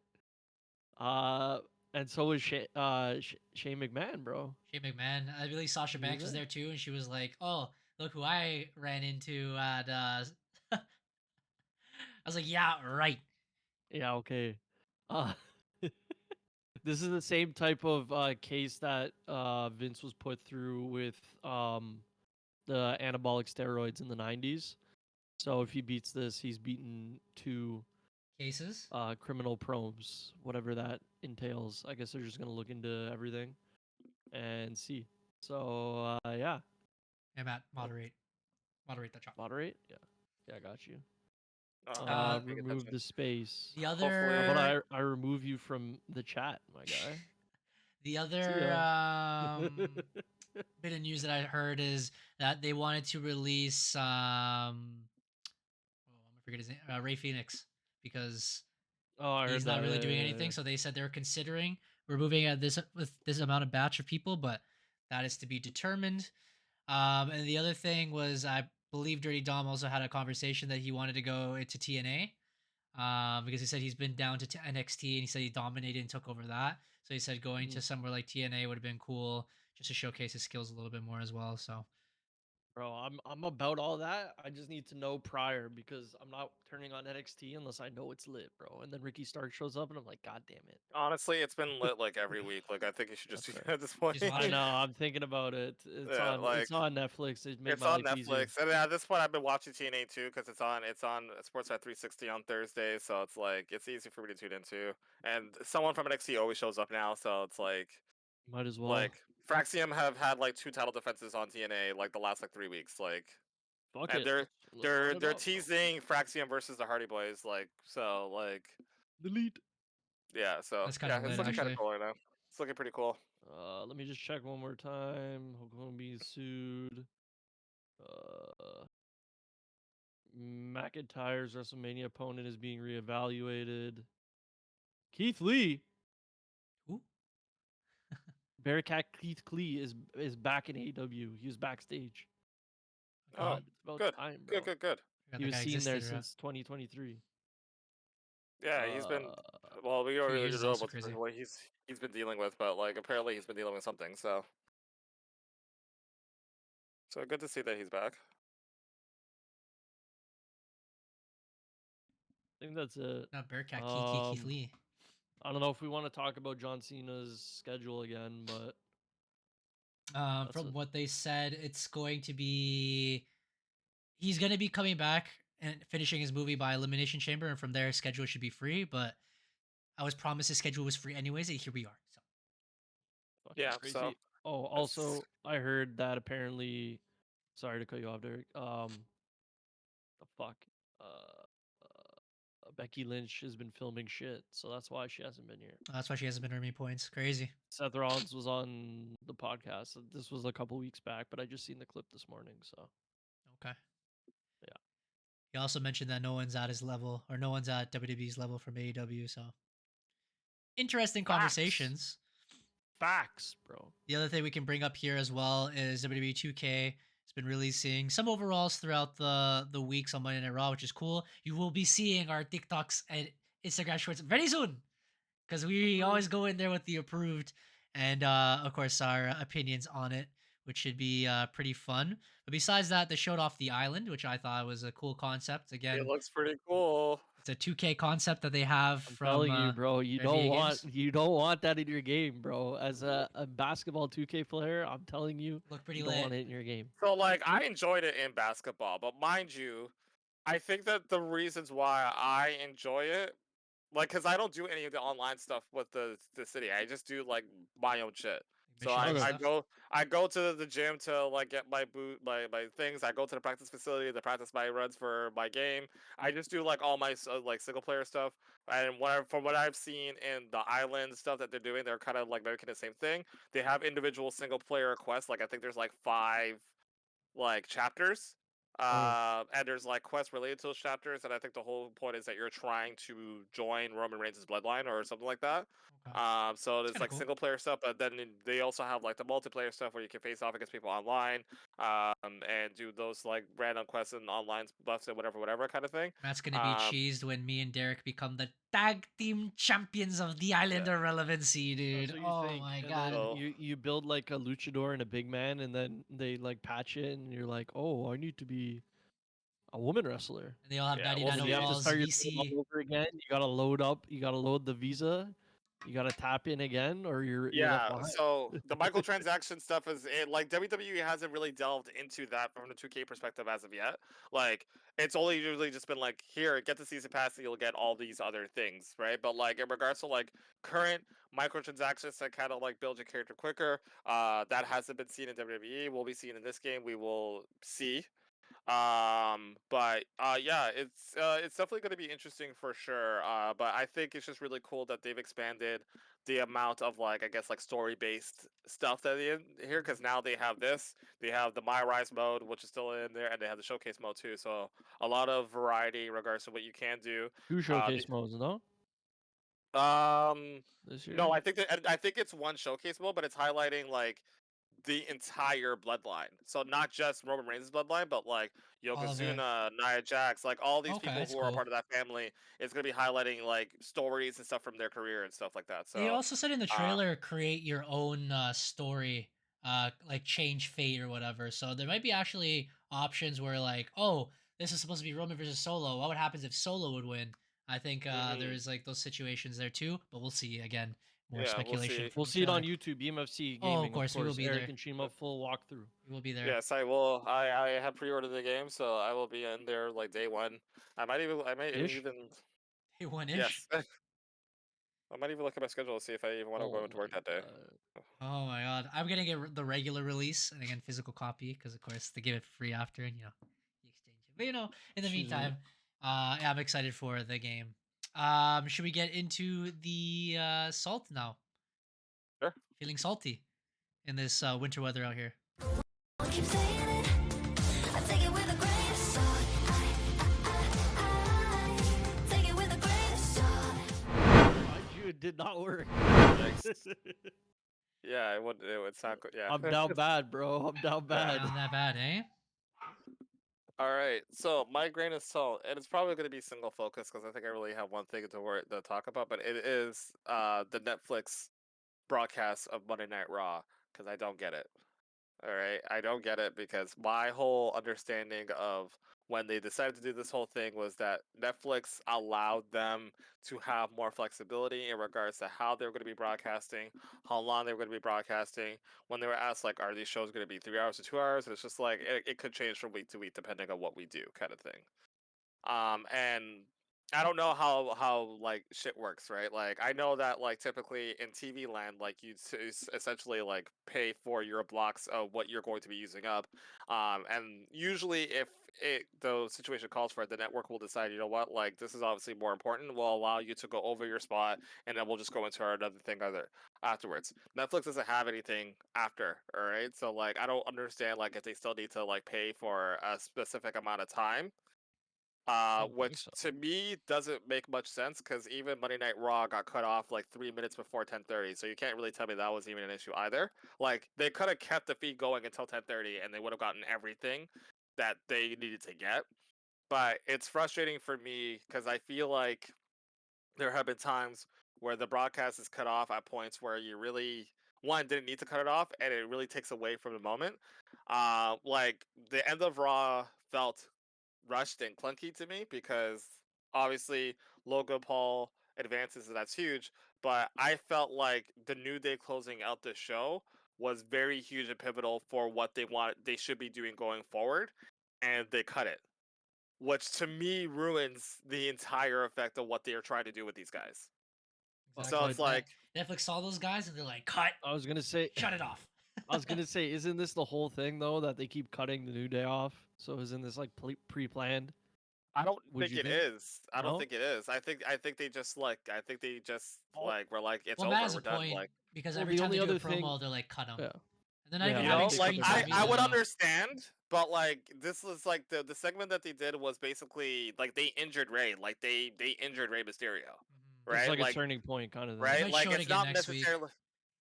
[SPEAKER 2] And so was Shane McMahon, bro.
[SPEAKER 1] Shane McMahon. I believe Sasha
[SPEAKER 2] He was
[SPEAKER 1] Banks was
[SPEAKER 2] there.
[SPEAKER 1] there too, and she was like, "Oh, look who I ran into at." I was like, "Yeah, right."
[SPEAKER 2] Yeah, okay. Uh, this is the same type of case that Vince was put through with the anabolic steroids in the 90s. So if he beats this, he's beaten two
[SPEAKER 1] Cases.
[SPEAKER 2] criminal probes, whatever that entails. I guess they're just going to look into everything and see. So, yeah.
[SPEAKER 1] Yeah, Matt, moderate the chat.
[SPEAKER 2] Moderate? Yeah. Yeah, I got you.
[SPEAKER 3] Paying
[SPEAKER 2] Remove
[SPEAKER 3] attention.
[SPEAKER 2] the space.
[SPEAKER 1] The
[SPEAKER 3] Hopefully-
[SPEAKER 2] How about
[SPEAKER 1] other,
[SPEAKER 2] I remove you from the chat, my guy?
[SPEAKER 1] the
[SPEAKER 2] See
[SPEAKER 1] other
[SPEAKER 2] ya.
[SPEAKER 1] bit of news that I heard is that they wanted to release I'm gonna forget his name, Ray Phoenix, because
[SPEAKER 2] Oh, I heard
[SPEAKER 1] he's not
[SPEAKER 2] that.
[SPEAKER 1] really
[SPEAKER 2] Yeah,
[SPEAKER 1] doing
[SPEAKER 2] yeah,
[SPEAKER 1] anything.
[SPEAKER 2] yeah.
[SPEAKER 1] So they said they're considering removing this with this amount of batch of people, but that is to be determined. And the other thing was, I believe Dirty Dom also had a conversation that he wanted to go into TNA, because he said he's been down to NXT and he said he dominated and took over that. So he said going to somewhere like TNA would have been cool just to showcase his skills a little bit more as well. So
[SPEAKER 2] Bro, I'm about all that. I just need to know prior because I'm not turning on NXT unless I know it's lit, bro. And then Ricky Stark shows up and I'm like, God damn it.
[SPEAKER 3] Honestly, it's been lit like every week. Like I think you should just
[SPEAKER 2] That's
[SPEAKER 3] do
[SPEAKER 2] fair.
[SPEAKER 3] that at this point.
[SPEAKER 1] Just watch
[SPEAKER 2] I
[SPEAKER 1] it.
[SPEAKER 2] know, I'm thinking about it. It's
[SPEAKER 3] Yeah,
[SPEAKER 2] it's on Netflix. It made
[SPEAKER 3] It's
[SPEAKER 2] my
[SPEAKER 3] on
[SPEAKER 2] life easier.
[SPEAKER 3] Netflix, and at this point, I've been watching TNA too because it's on Sportsnet 360 on Thursday. So it's like it's easy for me to tune into, and someone from NXT always shows up now. So it's
[SPEAKER 2] Might as well.
[SPEAKER 3] like Fraxium have had like 2 title defenses on TNA like the last like 3 weeks. Like,
[SPEAKER 2] Fuck
[SPEAKER 3] and
[SPEAKER 2] it.
[SPEAKER 3] they're
[SPEAKER 2] Let's run
[SPEAKER 3] they're
[SPEAKER 2] it
[SPEAKER 3] they're
[SPEAKER 2] up, bro.
[SPEAKER 3] teasing Fraxium versus the Hardy Boys. Like, so like
[SPEAKER 2] Delete.
[SPEAKER 3] yeah, so
[SPEAKER 1] That's kinda
[SPEAKER 3] it's
[SPEAKER 1] lit,
[SPEAKER 3] looking kind
[SPEAKER 1] actually.
[SPEAKER 3] of cool right now. It's looking pretty cool.
[SPEAKER 2] Let me just check one more time. Hogan being sued. McIntyre's WrestleMania opponent is being reevaluated. Keith Lee.
[SPEAKER 1] Ooh.
[SPEAKER 2] Bearcat Keith Lee is back in AEW. He was backstage.
[SPEAKER 3] Oh,
[SPEAKER 2] God, it's about
[SPEAKER 3] good,
[SPEAKER 2] time, bro.
[SPEAKER 3] good.
[SPEAKER 1] Forgot
[SPEAKER 2] He
[SPEAKER 1] the
[SPEAKER 2] was
[SPEAKER 1] guy
[SPEAKER 2] seen there
[SPEAKER 1] existed,
[SPEAKER 2] since 2023.
[SPEAKER 3] Yeah, he's been. Well, we
[SPEAKER 1] 2
[SPEAKER 3] don't really
[SPEAKER 1] years is
[SPEAKER 3] know
[SPEAKER 1] also
[SPEAKER 3] what
[SPEAKER 1] crazy.
[SPEAKER 3] he's been dealing with, but like apparently he's been dealing with something. So good to see that he's back.
[SPEAKER 2] I think that's it.
[SPEAKER 1] Not Bearcat, Keith
[SPEAKER 2] Um,
[SPEAKER 1] Lee.
[SPEAKER 2] I don't know if we want to talk about John Cena's schedule again, but that's
[SPEAKER 1] From
[SPEAKER 2] it.
[SPEAKER 1] what they said, it's going to be he's going to be coming back and finishing his movie by Elimination Chamber, and from there his schedule should be free. But I was promised his schedule was free anyways, and here we are. So
[SPEAKER 2] Fucking
[SPEAKER 3] Yeah,
[SPEAKER 2] crazy.
[SPEAKER 3] so
[SPEAKER 2] Oh, also, I heard that apparently. Sorry to cut you off, Derek. The fuck. Becky Lynch has been filming shit, so that's why she hasn't been here.
[SPEAKER 1] that's why she hasn't been earning me points. Crazy.
[SPEAKER 2] Seth Rollins was on the podcast. This was a couple weeks back, but I just seen the clip this morning. So
[SPEAKER 1] Okay. He also mentioned that no one's at his level, or no one's at WWE's level from AEW. So interesting
[SPEAKER 2] Facts.
[SPEAKER 1] conversations.
[SPEAKER 2] Facts, bro.
[SPEAKER 1] The other thing we can bring up here as well is WWE 2K has been releasing some overalls throughout the weeks on Monday Night Raw, which is cool. You will be seeing our TikToks and Instagram shorts very soon because we always go in there with the approved and of course our opinions on it, which should be pretty fun. But besides that, they showed off the island, which I thought was a cool concept. Again,
[SPEAKER 3] It looks pretty cool.
[SPEAKER 1] it's a 2K concept that they have
[SPEAKER 2] I'm
[SPEAKER 1] from
[SPEAKER 2] telling you, bro, you
[SPEAKER 1] their
[SPEAKER 2] don't
[SPEAKER 1] VA
[SPEAKER 2] want
[SPEAKER 1] games.
[SPEAKER 2] that in your game, bro. As a basketball 2K player, I'm telling you,
[SPEAKER 1] Look pretty
[SPEAKER 2] you don't want
[SPEAKER 1] lit.
[SPEAKER 2] it in your game.
[SPEAKER 3] So like I enjoyed it in basketball, but mind you, I think that the reasons why I enjoy it, like, cause I don't do any of the online stuff with the city. I just do like my own shit. So
[SPEAKER 1] Missions and
[SPEAKER 2] Okay.
[SPEAKER 1] stuff.
[SPEAKER 3] I go to the gym to like get my my things. I go to the practice facility to practice my runs for my game. I just do like all my like single player stuff. And from what I've seen in the island stuff that they're doing, they're kind of like mimicking the same thing. They have individual single player quests. Like I think there's like 5 like chapters.
[SPEAKER 2] Okay.
[SPEAKER 3] And there's like quests related to those chapters, and I think the whole point is that you're trying to join Roman Reigns' bloodline or something like that.
[SPEAKER 1] Okay.
[SPEAKER 3] So
[SPEAKER 1] That's
[SPEAKER 3] there's
[SPEAKER 1] kind of
[SPEAKER 3] like
[SPEAKER 1] cool.
[SPEAKER 3] single player stuff, but then they also have like the multiplayer stuff where you can face off against people online, and do those like random quests and online buffs and whatever kind of thing.
[SPEAKER 1] That's gonna be
[SPEAKER 3] Um,
[SPEAKER 1] cheesed when me and Derek become the tag team champions of the
[SPEAKER 3] yeah.
[SPEAKER 1] Islander relevancy,
[SPEAKER 2] That's
[SPEAKER 1] dude.
[SPEAKER 2] what you
[SPEAKER 1] Oh
[SPEAKER 2] think,
[SPEAKER 1] my
[SPEAKER 2] and
[SPEAKER 1] god.
[SPEAKER 2] then
[SPEAKER 3] So
[SPEAKER 2] you build like a luchador and a big man, and then they like patch it, and you're like, oh, I need to be a woman wrestler.
[SPEAKER 1] And they all have
[SPEAKER 3] yeah, we'll
[SPEAKER 2] And
[SPEAKER 1] 99
[SPEAKER 2] then you
[SPEAKER 3] see.
[SPEAKER 2] have to
[SPEAKER 1] overalls,
[SPEAKER 2] start your thing
[SPEAKER 1] VC.
[SPEAKER 2] all over again. You gotta load up. You gotta load the visa. You gotta tap in again, or you're left
[SPEAKER 3] Yeah,
[SPEAKER 2] behind.
[SPEAKER 3] so the microtransaction stuff is like WWE hasn't really delved into that from the 2K perspective as of yet. Like it's only usually just been like, here, get the season pass and you'll get all these other things, right? But like in regards to like current microtransactions that kind of like build your character quicker, that hasn't been seen in WWE. We'll be seeing in this game. We will see. But yeah, it's definitely going to be interesting for sure. But I think it's just really cool that they've expanded the amount of like I guess like story based stuff that they in here, because now they have this. They have the My Rise mode, which is still in there, and they have the showcase mode too. So a lot of variety in regards to what you can do.
[SPEAKER 2] Two
[SPEAKER 3] Uh,
[SPEAKER 2] showcase modes, no?
[SPEAKER 3] the- um,
[SPEAKER 2] This year?
[SPEAKER 3] no, I think it's one showcase mode, but it's highlighting like the entire bloodline. So not just Roman Reigns' bloodline, but like
[SPEAKER 1] All of it.
[SPEAKER 3] Yokozuna, Nia Jax, like all these
[SPEAKER 1] Okay,
[SPEAKER 3] people
[SPEAKER 1] that's
[SPEAKER 3] who are a
[SPEAKER 1] cool.
[SPEAKER 3] part of that family. It's gonna be highlighting like stories and stuff from their career and stuff like that.
[SPEAKER 1] They
[SPEAKER 3] So
[SPEAKER 1] also said in the
[SPEAKER 3] uh,
[SPEAKER 1] trailer create your own story, like change fate or whatever. So there might be actually options where like, oh, this is supposed to be Roman versus Solo. What would happen if Solo would win? I think there
[SPEAKER 3] mhm,
[SPEAKER 1] is like those situations there too, but we'll see again. More
[SPEAKER 3] yeah, we'll
[SPEAKER 1] speculation
[SPEAKER 3] see.
[SPEAKER 1] from
[SPEAKER 2] We'll
[SPEAKER 1] the
[SPEAKER 2] see it on
[SPEAKER 1] trailer.
[SPEAKER 2] YouTube, EMFC
[SPEAKER 1] Oh, of
[SPEAKER 2] Gaming, of
[SPEAKER 1] course, we will
[SPEAKER 2] course.
[SPEAKER 1] be
[SPEAKER 2] Eric
[SPEAKER 1] there.
[SPEAKER 2] and Shima full walkthrough.
[SPEAKER 1] We will be there.
[SPEAKER 3] Yes, I will. I have pre-ordered the game, so I will be in there like day one. I might
[SPEAKER 2] Ish?
[SPEAKER 3] even
[SPEAKER 1] Hey, one ish.
[SPEAKER 3] yes. I might even look at my schedule to see if I even want to go
[SPEAKER 2] Oh
[SPEAKER 3] into
[SPEAKER 2] my
[SPEAKER 3] work that day.
[SPEAKER 2] god.
[SPEAKER 1] Oh my god, I'm gonna get the regular release and again physical copy because of course they give it for free after and you exchange it. But in the
[SPEAKER 2] Sweet.
[SPEAKER 1] meantime, yeah, I'm excited for the game. Should we get into the salt now?
[SPEAKER 3] Sure.
[SPEAKER 1] Feeling salty in this winter weather out here.
[SPEAKER 4] I keep saying it. I take it with a grain of salt. I take it with a grain of salt.
[SPEAKER 2] Mind you, it did not work.
[SPEAKER 3] Yeah, it would sound good. Yeah.
[SPEAKER 2] I'm down bad, bro. I'm down bad.
[SPEAKER 1] Not that bad, eh?
[SPEAKER 3] All right, so my grain of salt, and it's probably going to be single focus because I think I really have one thing to talk about, but it is the Netflix broadcast of Monday Night Raw because I don't get it. All right, I don't get it because my whole understanding of when they decided to do this whole thing was that Netflix allowed them to have more flexibility in regards to how they were going to be broadcasting, how long they were going to be broadcasting. When they were asked, like, are these shows going to be 3 hours or 2 hours? And it's just like it could change from week to week depending on what we do, kind of thing. And I don't know how like shit works, right? Like I know that like typically in TV land, like you essentially like pay for your blocks of what you're going to be using up, and usually if the situation calls for it, the network will decide, you know what, like this is obviously more important. We'll allow you to go over your spot, and then we'll just go into our another thing other afterwards. Netflix doesn't have anything after, all right? So like I don't understand like if they still need to like pay for a specific amount of time
[SPEAKER 2] don't think
[SPEAKER 3] which
[SPEAKER 2] so.
[SPEAKER 3] to me doesn't make much sense because even Monday Night Raw got cut off like 3 minutes before 10:30, so you can't really tell me that was even an issue either. Like they could have kept the feed going until 10:30, and they would have gotten everything that they needed to get. But it's frustrating for me because I feel like there have been times where the broadcast is cut off at points where you really one didn't need to cut it off, and it really takes away from the moment. Like the end of Raw felt rushed and clunky to me because obviously Logan Paul advances and that's huge, but I felt like the New Day closing out the show was very huge and pivotal for what they should be doing going forward, and they cut it, which to me ruins the entire effect of what they are trying to do with these guys. So
[SPEAKER 1] Exactly.
[SPEAKER 3] it's like
[SPEAKER 1] Netflix saw those guys and they're like, cut,
[SPEAKER 2] I was gonna say,
[SPEAKER 1] shut it off.
[SPEAKER 2] I was gonna say, isn't this the whole thing though that they keep cutting the New Day off? So isn't this like pre-planned?
[SPEAKER 3] I don't
[SPEAKER 2] Would
[SPEAKER 3] think
[SPEAKER 2] you
[SPEAKER 3] it
[SPEAKER 2] think?
[SPEAKER 3] is. I don't
[SPEAKER 2] No?
[SPEAKER 3] think it is. I think they just
[SPEAKER 2] Oh,
[SPEAKER 3] like were like it's
[SPEAKER 1] Well,
[SPEAKER 3] over.
[SPEAKER 1] that has
[SPEAKER 3] We're
[SPEAKER 1] a
[SPEAKER 3] done.
[SPEAKER 1] point
[SPEAKER 3] Like
[SPEAKER 1] because
[SPEAKER 2] well,
[SPEAKER 1] every
[SPEAKER 2] the
[SPEAKER 1] time
[SPEAKER 2] only
[SPEAKER 1] they do a
[SPEAKER 2] other thing,
[SPEAKER 1] promo, they're like, cut them.
[SPEAKER 2] yeah,
[SPEAKER 1] And they're not
[SPEAKER 2] yeah,
[SPEAKER 1] even
[SPEAKER 2] I
[SPEAKER 3] you
[SPEAKER 1] having
[SPEAKER 3] know,
[SPEAKER 2] think they
[SPEAKER 3] like
[SPEAKER 2] cut
[SPEAKER 1] screens
[SPEAKER 2] the
[SPEAKER 3] I
[SPEAKER 1] up
[SPEAKER 2] promo.
[SPEAKER 3] I
[SPEAKER 1] either,
[SPEAKER 3] would
[SPEAKER 1] though.
[SPEAKER 3] understand, but like this was like the segment that they did was basically like they injured Ray. Like they injured Ray Mysterio,
[SPEAKER 2] This is
[SPEAKER 3] right?
[SPEAKER 2] like a
[SPEAKER 3] Like
[SPEAKER 2] turning point kind of
[SPEAKER 1] They
[SPEAKER 2] thing.
[SPEAKER 3] right?
[SPEAKER 1] might show
[SPEAKER 3] Like
[SPEAKER 1] it
[SPEAKER 3] it's
[SPEAKER 1] again
[SPEAKER 3] not
[SPEAKER 1] next week.
[SPEAKER 3] necessarily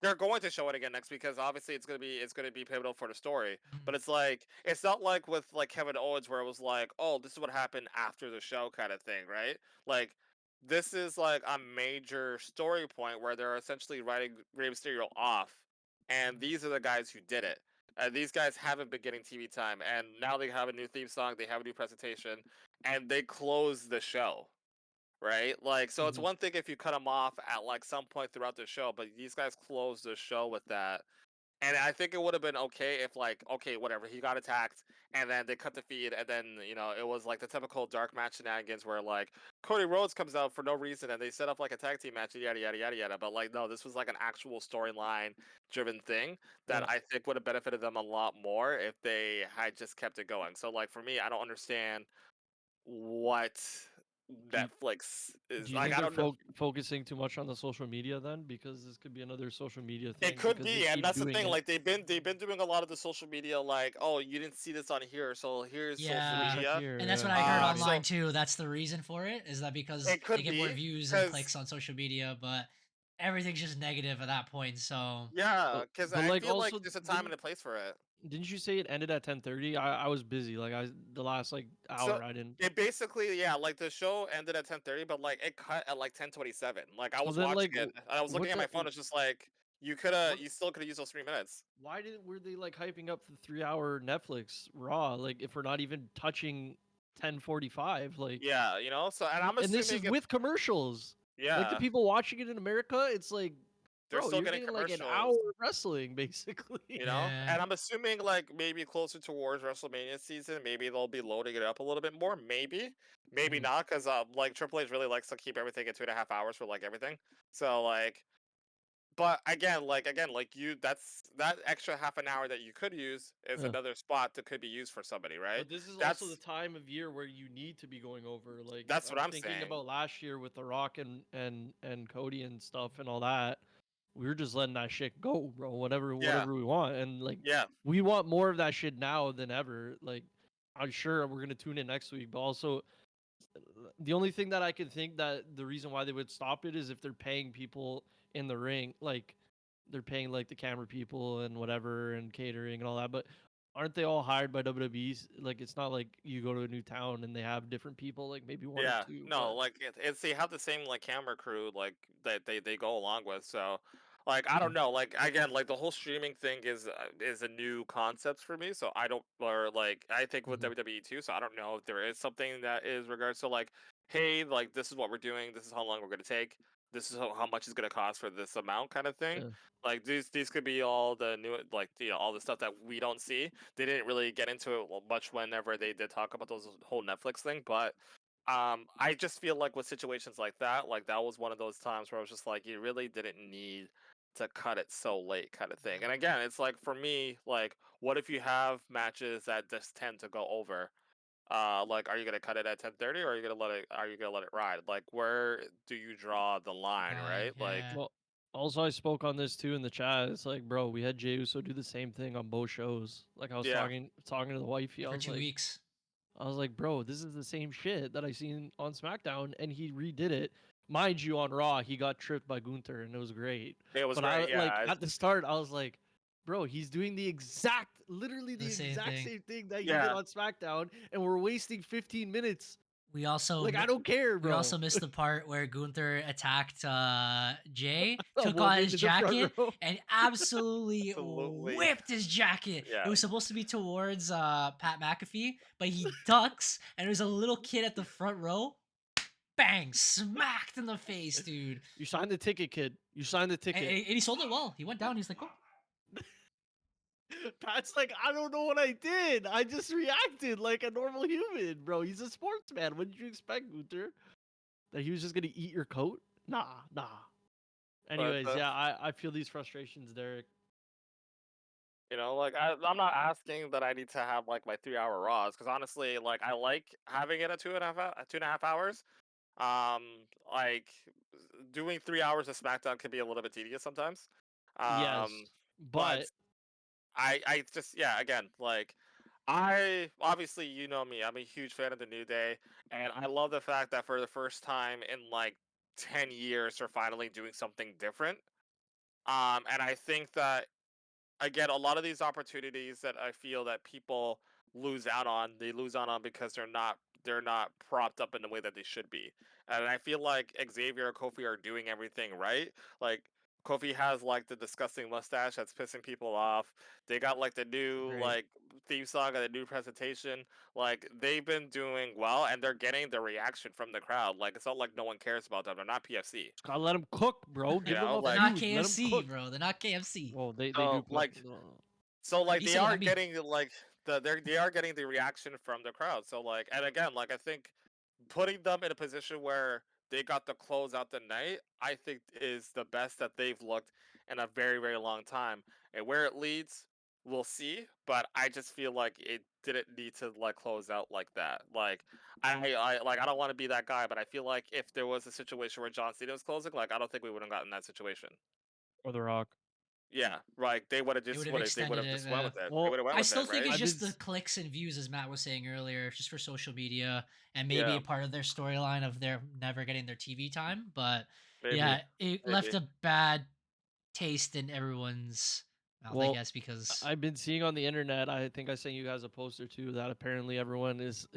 [SPEAKER 3] they're going to show it again next because obviously it's gonna be pivotal for the story.
[SPEAKER 1] Mhm.
[SPEAKER 3] But it's like it's not like with like Kevin Owens where it was like, oh, this is what happened after the show kind of thing, right? Like this is like a major story point where they're essentially writing Rey Mysterio off, and these are the guys who did it. These guys haven't been getting TV time, and now they have a new theme song, they have a new presentation, and they close the show, right? Like, so it's
[SPEAKER 2] Mhm.
[SPEAKER 3] one thing if you cut them off at like some point throughout the show, but these guys close the show with that. And I think it would have been okay if, like, okay, whatever, he got attacked, and then they cut the feed, and then it was like the typical dark match shenanigans where like Cody Rhodes comes out for no reason, and they set up like a tag team match, and yada yada yada yada. But like, no, this was like an actual storyline driven thing that
[SPEAKER 2] Yeah.
[SPEAKER 3] I think would have benefited them a lot more if they had just kept it going. So like for me, I don't understand what
[SPEAKER 2] Do you,
[SPEAKER 3] Netflix is
[SPEAKER 2] do you
[SPEAKER 3] like.
[SPEAKER 2] think
[SPEAKER 3] I
[SPEAKER 2] they're
[SPEAKER 3] don't know.
[SPEAKER 2] focusing too much on the social media then? Because this could be another social media
[SPEAKER 3] It
[SPEAKER 2] thing
[SPEAKER 3] could
[SPEAKER 2] because they
[SPEAKER 3] be, and
[SPEAKER 2] keep
[SPEAKER 3] that's the
[SPEAKER 2] doing
[SPEAKER 3] thing.
[SPEAKER 2] it.
[SPEAKER 3] Like they've been doing a lot of the social media. Like, oh, you didn't see this on here, so here's social
[SPEAKER 2] But
[SPEAKER 1] Yeah.
[SPEAKER 2] check
[SPEAKER 3] media.
[SPEAKER 2] here,
[SPEAKER 1] And that's what
[SPEAKER 2] yeah.
[SPEAKER 1] I heard
[SPEAKER 2] Yeah.
[SPEAKER 3] So
[SPEAKER 1] online too. That's the reason for it, is that because
[SPEAKER 3] it
[SPEAKER 1] they
[SPEAKER 3] could
[SPEAKER 1] get more
[SPEAKER 3] be
[SPEAKER 1] views and
[SPEAKER 3] because
[SPEAKER 1] clicks on social media, but everything's just negative at that point. So
[SPEAKER 3] yeah,
[SPEAKER 2] But,
[SPEAKER 3] because
[SPEAKER 2] but
[SPEAKER 3] I
[SPEAKER 2] like
[SPEAKER 3] feel like
[SPEAKER 2] also
[SPEAKER 3] there's a time and a place for it.
[SPEAKER 2] didn't you say it ended at 10:30? I was busy. Like the last like
[SPEAKER 3] So
[SPEAKER 2] hour I didn't.
[SPEAKER 3] it basically, yeah, like the show ended at 10:30, but like it cut at like 10:27. Like I
[SPEAKER 2] So
[SPEAKER 3] was
[SPEAKER 2] then
[SPEAKER 3] watching
[SPEAKER 2] like
[SPEAKER 3] it, and I was looking
[SPEAKER 2] what
[SPEAKER 3] at my phone. It's just like
[SPEAKER 2] what
[SPEAKER 3] you still could have used those 3 minutes.
[SPEAKER 2] why didn't were they like hyping up the 3 hour Netflix Raw? Like if we're not even touching 10:45, like
[SPEAKER 3] Yeah, So, and I'm
[SPEAKER 2] and this
[SPEAKER 3] assuming
[SPEAKER 2] is
[SPEAKER 3] it's
[SPEAKER 2] with commercials. Like the
[SPEAKER 3] yeah,
[SPEAKER 2] people watching it in America, it's like,
[SPEAKER 3] they're
[SPEAKER 2] bro,
[SPEAKER 3] still
[SPEAKER 2] you're
[SPEAKER 3] getting
[SPEAKER 2] getting like an
[SPEAKER 3] commercials.
[SPEAKER 2] hour of wrestling basically.
[SPEAKER 1] yeah.
[SPEAKER 3] And I'm assuming like maybe closer towards WrestleMania season, maybe they'll be loading it up a little bit more. Maybe
[SPEAKER 2] Mhm.
[SPEAKER 3] not, because like Triple H really likes to keep everything at 2.5 hours for like everything. So like, but again, that extra half an hour that you could use is
[SPEAKER 2] Yeah.
[SPEAKER 3] another spot that could be used for somebody, right?
[SPEAKER 2] But this is also the
[SPEAKER 3] That's
[SPEAKER 2] time of year where you need to be going over. Like
[SPEAKER 3] that's what
[SPEAKER 2] I'm
[SPEAKER 3] I'm
[SPEAKER 2] thinking
[SPEAKER 3] saying.
[SPEAKER 2] about last year with The Rock and Cody and stuff and all that. We were just letting that shit go, bro. Whatever
[SPEAKER 3] Yeah,
[SPEAKER 2] we want, and like
[SPEAKER 3] yeah,
[SPEAKER 2] we want more of that shit now than ever. Like I'm sure we're gonna tune in next week, but also the only thing that I can think that the reason why they would stop it is if they're paying people in the ring, like they're paying like the camera people and whatever and catering and all that. But aren't they all hired by WWE? Like it's not like you go to a new town and they have different people, like maybe one or
[SPEAKER 3] yeah.
[SPEAKER 2] two.
[SPEAKER 3] No,
[SPEAKER 2] But
[SPEAKER 3] like it's they have the same like camera crew like that they go along with. So like I
[SPEAKER 2] yeah,
[SPEAKER 3] don't know. Like again, like the whole streaming thing is a new concept for me. So I don't or like I think with
[SPEAKER 2] mhm,
[SPEAKER 3] WWE too. So I don't know if there is something that is regards to like, hey, like this is what we're doing. This is how long we're gonna take. This is how much it's gonna cost for this amount, kind of thing.
[SPEAKER 2] yeah,
[SPEAKER 3] Like these could be all the new like all the stuff that we don't see. They didn't really get into it much whenever they did talk about those whole Netflix thing, but I just feel like with situations like that was one of those times where I was just like, you really didn't need to cut it so late, kind of thing. And again, it's like for me, like, what if you have matches that just tend to go over? Like, are you gonna cut it at 10:30, or are you gonna let it? Are you gonna let it ride? Like, where do you draw the line, right? Like,
[SPEAKER 1] Yeah.
[SPEAKER 2] well, also I spoke on this too in the chat. It's like, bro, we had Jey Uso do the same thing on both shows. Like I was
[SPEAKER 3] yeah,
[SPEAKER 2] talking to the wifey. I
[SPEAKER 1] For
[SPEAKER 2] was
[SPEAKER 1] 2
[SPEAKER 2] like,
[SPEAKER 1] weeks.
[SPEAKER 2] I was like, bro, this is the same shit that I seen on SmackDown, and he redid it. Mind you, on Raw, he got tripped by Gunther, and it was great.
[SPEAKER 3] It was
[SPEAKER 2] But
[SPEAKER 3] great.
[SPEAKER 2] I like
[SPEAKER 3] Yeah.
[SPEAKER 2] at the start, I was like, bro, he's doing literally the
[SPEAKER 1] The same
[SPEAKER 2] exact
[SPEAKER 1] thing.
[SPEAKER 2] same thing that he
[SPEAKER 3] Yeah.
[SPEAKER 2] did on SmackDown, and we're wasting 15 minutes.
[SPEAKER 1] We also
[SPEAKER 2] Like, I don't care,
[SPEAKER 1] we
[SPEAKER 2] bro.
[SPEAKER 1] also missed the part where Gunther attacked Jay,
[SPEAKER 2] A
[SPEAKER 1] took
[SPEAKER 2] woman
[SPEAKER 1] on his
[SPEAKER 2] in the front
[SPEAKER 1] jacket,
[SPEAKER 2] row.
[SPEAKER 1] and absolutely
[SPEAKER 3] Absolutely.
[SPEAKER 1] whipped his jacket.
[SPEAKER 3] Yeah.
[SPEAKER 1] It was supposed to be towards Pat McAfee, but he ducks, and there's a little kid at the front row. Bang! Smacked in the face, dude.
[SPEAKER 2] You signed the ticket, kid. You signed the
[SPEAKER 1] And,
[SPEAKER 2] ticket.
[SPEAKER 1] and he sold it well. He went down. He's like, oh.
[SPEAKER 2] Pat's like, I don't know what I did. I just reacted like a normal human, bro. He's a sportsman. What did you expect, Gunther? That he was just gonna eat your coat? Nah. Anyways, yeah, I feel these frustrations, Derek.
[SPEAKER 3] You know, like I'm not asking that I need to have like my 3 hour Raws because honestly, like I like having it at 2.5 hours. Um, like doing 3 hours of SmackDown can be a little bit tedious sometimes.
[SPEAKER 2] Yes,
[SPEAKER 3] But
[SPEAKER 2] but
[SPEAKER 3] I just again like I obviously you know me, I'm a huge fan of the New Day, and I love the fact that for the first time in like 10 years they're finally doing something different. And I think that again, a lot of these opportunities that I feel that people lose out on, they lose out on because they're not propped up in the way that they should be. And I feel like Xavier and Kofi are doing everything right. Like Kofi has like the disgusting mustache that's pissing people off. They got like the new
[SPEAKER 2] Great.
[SPEAKER 3] like theme song and the new presentation. Like they've been doing well and they're getting the reaction from the crowd. Like it's not like no one cares about them. They're not PFC.
[SPEAKER 2] just gotta let him cook, bro. Give
[SPEAKER 3] know,
[SPEAKER 2] him a
[SPEAKER 3] like-
[SPEAKER 1] They're not
[SPEAKER 2] food. Let him
[SPEAKER 1] KFC,
[SPEAKER 2] cook.
[SPEAKER 1] bro. They're not KFC.
[SPEAKER 2] Well, they
[SPEAKER 3] So,
[SPEAKER 2] do cook.
[SPEAKER 3] like,
[SPEAKER 2] no.
[SPEAKER 3] So like they
[SPEAKER 1] Decent
[SPEAKER 3] are
[SPEAKER 1] yummy.
[SPEAKER 3] getting like they are getting the reaction from the crowd. So like and again like I think putting them in a position where they got to close out the night, I think is the best that they've looked in a very very long time. And where it leads, we'll see. But I just feel like it didn't need to like close out like that. Like I don't want to be that guy, but I feel like if there was a situation where John Cena was closing, like I don't think we would have gotten that situation.
[SPEAKER 2] Or The Rock.
[SPEAKER 3] Yeah, like they would have
[SPEAKER 1] They
[SPEAKER 3] just
[SPEAKER 1] would've
[SPEAKER 3] they would
[SPEAKER 1] extended
[SPEAKER 3] have
[SPEAKER 1] it,
[SPEAKER 3] just went
[SPEAKER 1] yeah.
[SPEAKER 3] with it.
[SPEAKER 2] Well,
[SPEAKER 3] They would have went
[SPEAKER 1] I
[SPEAKER 3] with
[SPEAKER 1] still
[SPEAKER 3] it,
[SPEAKER 1] think
[SPEAKER 3] right?
[SPEAKER 1] it's
[SPEAKER 2] I've
[SPEAKER 1] just
[SPEAKER 2] been
[SPEAKER 1] the clicks and views, as Matt was saying earlier, just for social media and maybe
[SPEAKER 3] Yeah.
[SPEAKER 1] a part of their storyline of their never getting their TV time. But
[SPEAKER 3] Maybe.
[SPEAKER 1] yeah, it left
[SPEAKER 3] maybe.
[SPEAKER 1] a bad taste in everyone's mouth, I
[SPEAKER 2] Well,
[SPEAKER 1] guess, because
[SPEAKER 2] I've been seeing on the internet. I think I sent you guys a poster too that apparently everyone is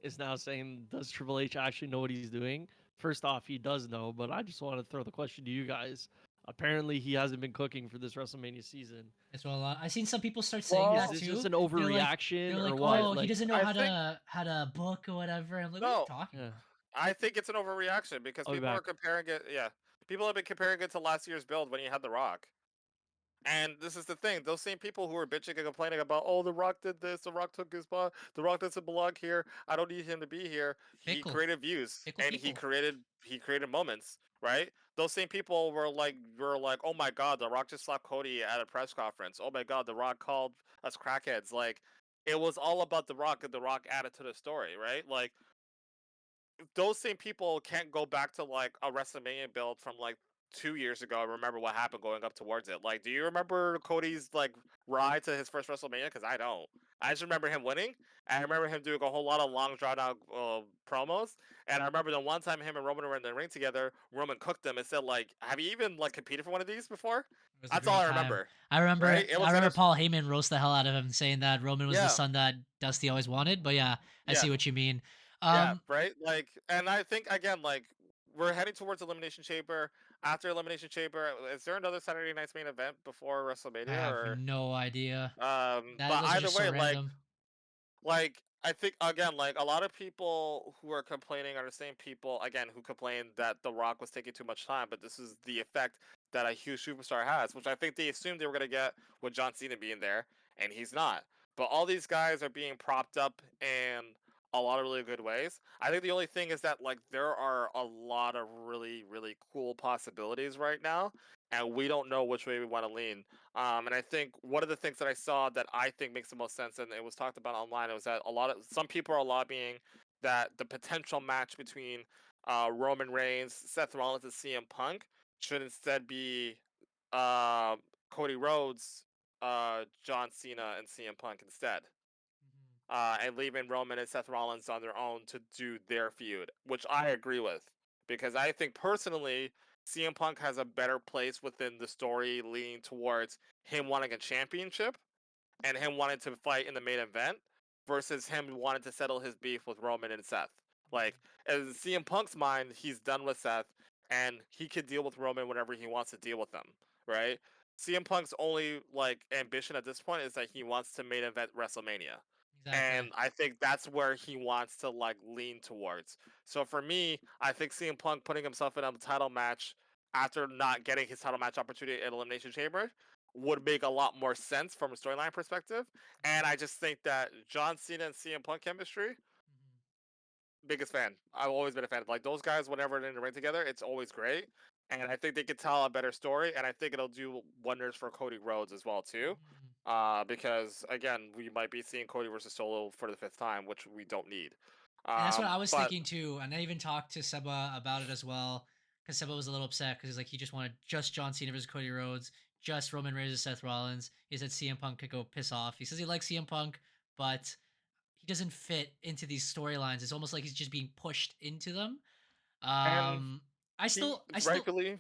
[SPEAKER 2] is now saying, does Triple H actually know what he's doing? First off, he does know, but I just want to throw the question to you guys. Apparently, he hasn't been cooking for this WrestleMania season.
[SPEAKER 1] as well. I've seen some people start saying
[SPEAKER 3] Well,
[SPEAKER 1] that
[SPEAKER 2] Is this
[SPEAKER 1] too.
[SPEAKER 2] just an
[SPEAKER 1] They're like-
[SPEAKER 2] overreaction
[SPEAKER 1] They're
[SPEAKER 2] or
[SPEAKER 1] like,
[SPEAKER 2] what?
[SPEAKER 1] oh, he
[SPEAKER 2] Like,
[SPEAKER 1] doesn't know
[SPEAKER 3] I
[SPEAKER 1] how
[SPEAKER 3] think-
[SPEAKER 1] to book or whatever. I'm like, what are
[SPEAKER 3] No.
[SPEAKER 1] you talking?
[SPEAKER 2] yeah.
[SPEAKER 1] about?
[SPEAKER 3] I think it's an overreaction because
[SPEAKER 2] I'll be
[SPEAKER 3] people are
[SPEAKER 2] back.
[SPEAKER 3] comparing it. Yeah, people have been comparing it to last year's build when you had The Rock. And this is the thing: those same people who were bitching and complaining about, oh, The Rock did this, The Rock took his spot, The Rock doesn't belong here, I don't need him to be here.
[SPEAKER 1] Fickle.
[SPEAKER 3] He created views
[SPEAKER 1] Fickle
[SPEAKER 3] and
[SPEAKER 1] people.
[SPEAKER 3] he created moments, right? Those same people were like, oh my god, The Rock just slapped Cody at a press conference. Oh my god, The Rock called us crackheads. Like, it was all about The Rock and The Rock added to the story, right? Like, those same people can't go back to like a WrestleMania build from like 2 years ago and remember what happened going up towards it. Like, do you remember Cody's like ride to his first WrestleMania? Because I don't. I just remember him winning. And I remember him doing a whole lot of long drawn out promos. And I remember the one time him and Roman were in the ring together, Roman cooked him and said like, "Have you even like competed for one of these before?"
[SPEAKER 1] It was a
[SPEAKER 3] That's
[SPEAKER 1] great
[SPEAKER 3] all I
[SPEAKER 1] time.
[SPEAKER 3] remember.
[SPEAKER 1] I remember.
[SPEAKER 3] Right? It was
[SPEAKER 1] I remember
[SPEAKER 3] inter-
[SPEAKER 1] Paul Heyman roast the hell out of him, saying that Roman was
[SPEAKER 3] Yeah.
[SPEAKER 1] the son that Dusty always wanted. But yeah, I see
[SPEAKER 3] Yeah.
[SPEAKER 1] what you mean.
[SPEAKER 3] Yeah, right. Like, and I think again, like we're heading towards Elimination Chamber. After Elimination Chamber, is there another Saturday night's main event before
[SPEAKER 1] I
[SPEAKER 3] WrestleMania?
[SPEAKER 1] have
[SPEAKER 3] Or
[SPEAKER 1] no idea.
[SPEAKER 3] but
[SPEAKER 1] That was
[SPEAKER 3] either
[SPEAKER 1] just
[SPEAKER 3] way,
[SPEAKER 1] so random.
[SPEAKER 3] like I think again, like a lot of people who are complaining are the same people again who complained that The Rock was taking too much time. But this is the effect that a huge superstar has, which I think they assumed they were gonna get with John Cena being there, and he's not. But all these guys are being propped up in a lot of really good ways. I think the only thing is that like there are a lot of really really cool possibilities right now, and we don't know which way we want to lean. And I think one of the things that I saw that I think makes the most sense, and it was talked about online, was that some people are lobbying that the potential match between Roman Reigns, Seth Rollins, and CM Punk should instead be Cody Rhodes, John Cena, and CM Punk instead. and leaving Roman and Seth Rollins on their own to do their feud, which I agree with because I think personally CM Punk has a better place within the story leaning towards him wanting a championship and him wanting to fight in the main event versus him wanting to settle his beef with Roman and Seth. Like, in CM Punk's mind, he's done with Seth and he could deal with Roman whenever he wants to deal with them, right? CM Punk's only like ambition at this point is that he wants to main event WrestleMania.
[SPEAKER 1] Exactly.
[SPEAKER 3] And I think that's where he wants to like lean towards. So for me, I think CM Punk putting himself in a title match after not getting his title match opportunity at Elimination Chamber would make a lot more sense from a storyline perspective. And I just think that John Cena and CM Punk chemistry, biggest fan. I've always been a fan. Like those guys, whenever they're in the ring together, it's always great. And I think they could tell a better story, and I think it'll do wonders for Cody Rhodes as well too. Because again, we might be seeing Cody versus Solo for the 5th time, which we don't need.
[SPEAKER 1] And that's what I was
[SPEAKER 3] But
[SPEAKER 1] thinking too. And I even talked to Seba about it as well, because Seba was a little upset because like he just wanted just John Cena versus Cody Rhodes, just Roman Reigns versus Seth Rollins. He said CM Punk could go piss off. He says he likes CM Punk, but he doesn't fit into these storylines. It's almost like he's just being pushed into them.
[SPEAKER 3] and
[SPEAKER 1] I
[SPEAKER 3] he
[SPEAKER 1] still
[SPEAKER 3] rightfully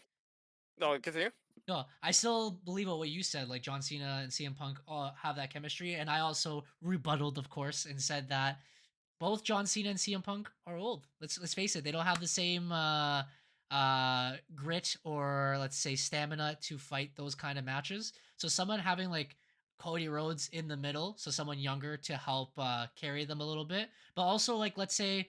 [SPEAKER 3] no, continue.
[SPEAKER 1] no, I still believe in what you said. Like John Cena and CM Punk all have that chemistry, and I also rebutted, of course, and said that both John Cena and CM Punk are old. Let's face it, they don't have the same grit or let's say stamina to fight those kind of matches. So someone having like Cody Rhodes in the middle, so someone younger to help carry them a little bit, but also like let's say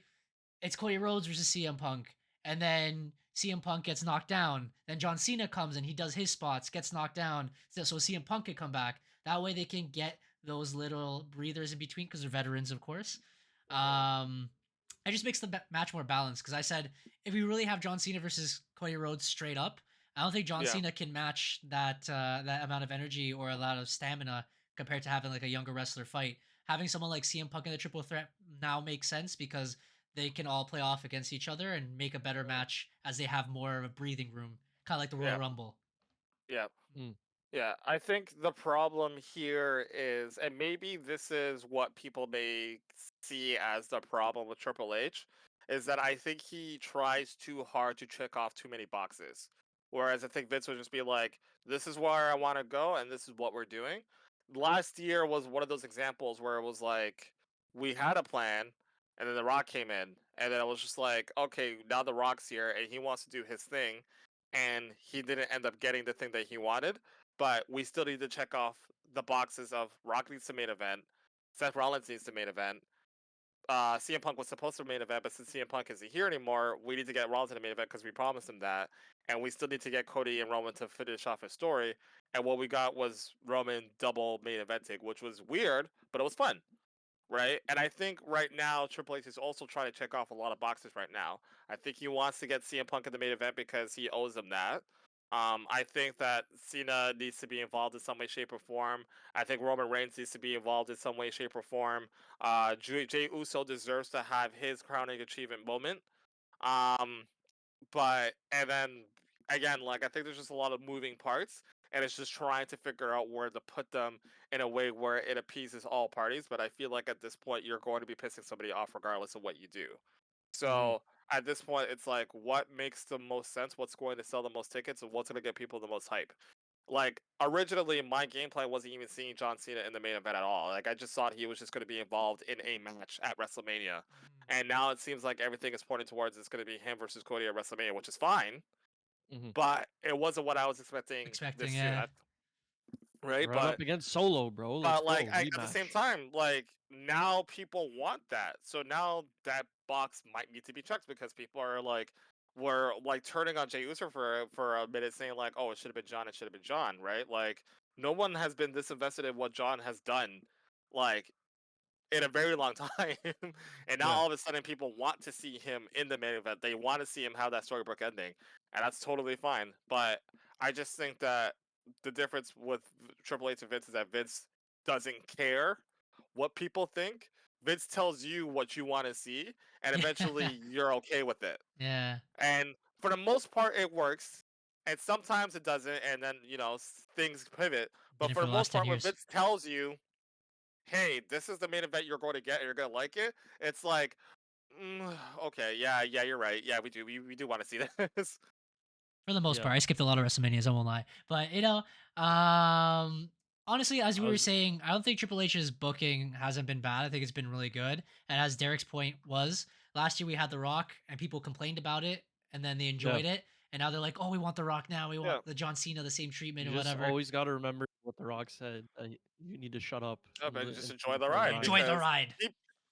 [SPEAKER 1] it's Cody Rhodes versus CM Punk, and then CM Punk gets knocked down. Then John Cena comes and he does his spots, gets knocked down, so CM Punk can come back. That way they can get those little breathers in between because they're veterans, of course. It just makes the match more balanced because I said if we really have John Cena versus Cody Rhodes straight up, I don't think John
[SPEAKER 3] Yeah.
[SPEAKER 1] Cena can match that amount of energy or a lot of stamina compared to having like a younger wrestler fight. Having someone like CM Punk in the triple threat now makes sense because they can all play off against each other and make a better match as they have more of a breathing room, kind of like the Royal
[SPEAKER 3] Yeah.
[SPEAKER 1] Rumble.
[SPEAKER 3] Yeah.
[SPEAKER 2] Mm.
[SPEAKER 3] Yeah, I think the problem here is, and maybe this is what people may see as the problem with Triple H, is that I think he tries too hard to check off too many boxes. Whereas I think Vince would just be like, this is where I want to go, and this is what we're doing. Last year was one of those examples where it was like, we had a plan, and then The Rock came in, and then it was just like, okay, now The Rock's here, and he wants to do his thing, and he didn't end up getting the thing that he wanted, but we still need to check off the boxes of Rock needs to main event, Seth Rollins needs to main event. CM Punk was supposed to main event, but since CM Punk isn't here anymore, we need to get Rollins in the main event because we promised him that, and we still need to get Cody and Roman to finish off his story. And what we got was Roman double main eventing, which was weird, but it was fun, right? And I think right now Triple H is also trying to check off a lot of boxes right now. I think he wants to get CM Punk in the main event because he owes him that. I think that Cena needs to be involved in some way, shape, or form. I think Roman Reigns needs to be involved in some way, shape, or form. Jey Uso deserves to have his crowning achievement moment. Um, and then again, like I think there's just a lot of moving parts, and it's just trying to figure out where to put them in a way where it appeases all parties. But I feel like at this point, you're going to be pissing somebody off regardless of what you do. So at this point, it's like, what makes the most sense? What's going to sell the most tickets? And what's going to get people the most hype? Like, originally, my game plan wasn't even seeing John Cena in the main event at all. Like, I just thought he was just going to be involved in a match at WrestleMania. And now it seems like everything is pointing towards it's going to be him versus Cody at WrestleMania, which is fine.
[SPEAKER 2] Mhm.
[SPEAKER 3] But it wasn't what I was expecting this year.
[SPEAKER 1] Yeah.
[SPEAKER 3] Right?
[SPEAKER 2] Run up against Solo, bro. Let's
[SPEAKER 3] But like
[SPEAKER 2] go.
[SPEAKER 3] at the same
[SPEAKER 2] Rematch.
[SPEAKER 3] time, like now people want that. So now that box might need to be checked because people are like were like turning on Jey Uso for a minute saying like, oh, it should have been John, it should have been John, right? Like no one has been this invested in what John has done like in a very long time. And now
[SPEAKER 2] Yeah.
[SPEAKER 3] all of a sudden people want to see him in the main event. They want to see him have that storybook ending. And that's totally fine. But I just think that the difference with Triple H and Vince is that Vince doesn't care what people think. Vince tells you what you want to see, and eventually you're okay with it.
[SPEAKER 1] Yeah.
[SPEAKER 3] And for the most part, it works. And sometimes it doesn't, and then things pivot. But
[SPEAKER 1] Did it
[SPEAKER 3] for
[SPEAKER 1] for
[SPEAKER 3] the
[SPEAKER 1] the last
[SPEAKER 3] most
[SPEAKER 1] 10
[SPEAKER 3] part, when
[SPEAKER 1] years.
[SPEAKER 3] Vince tells you, hey, this is the main event you're going to get, and you're going to like it, it's like, okay, yeah, you're right. Yeah, we do want to see this.
[SPEAKER 1] For the most
[SPEAKER 2] Yeah.
[SPEAKER 1] part. I skipped a lot of WrestleManias, I won't lie. But honestly, as we were saying, I don't think Triple H's booking hasn't been bad. I think it's been really good. And as Derek's point was, last year we had The Rock and people complained about it and then they enjoyed it. And now they're like, oh, we want The Rock now. We want
[SPEAKER 3] Yeah.
[SPEAKER 1] the John Cena, the same treatment
[SPEAKER 2] You
[SPEAKER 1] or
[SPEAKER 2] just
[SPEAKER 1] whatever.
[SPEAKER 2] always got to remember what The Rock said. You need to shut up.
[SPEAKER 3] Oh,
[SPEAKER 2] and
[SPEAKER 3] but
[SPEAKER 2] li-
[SPEAKER 3] just
[SPEAKER 2] and
[SPEAKER 3] enjoy the ride.
[SPEAKER 1] Enjoy the
[SPEAKER 3] because
[SPEAKER 1] ride.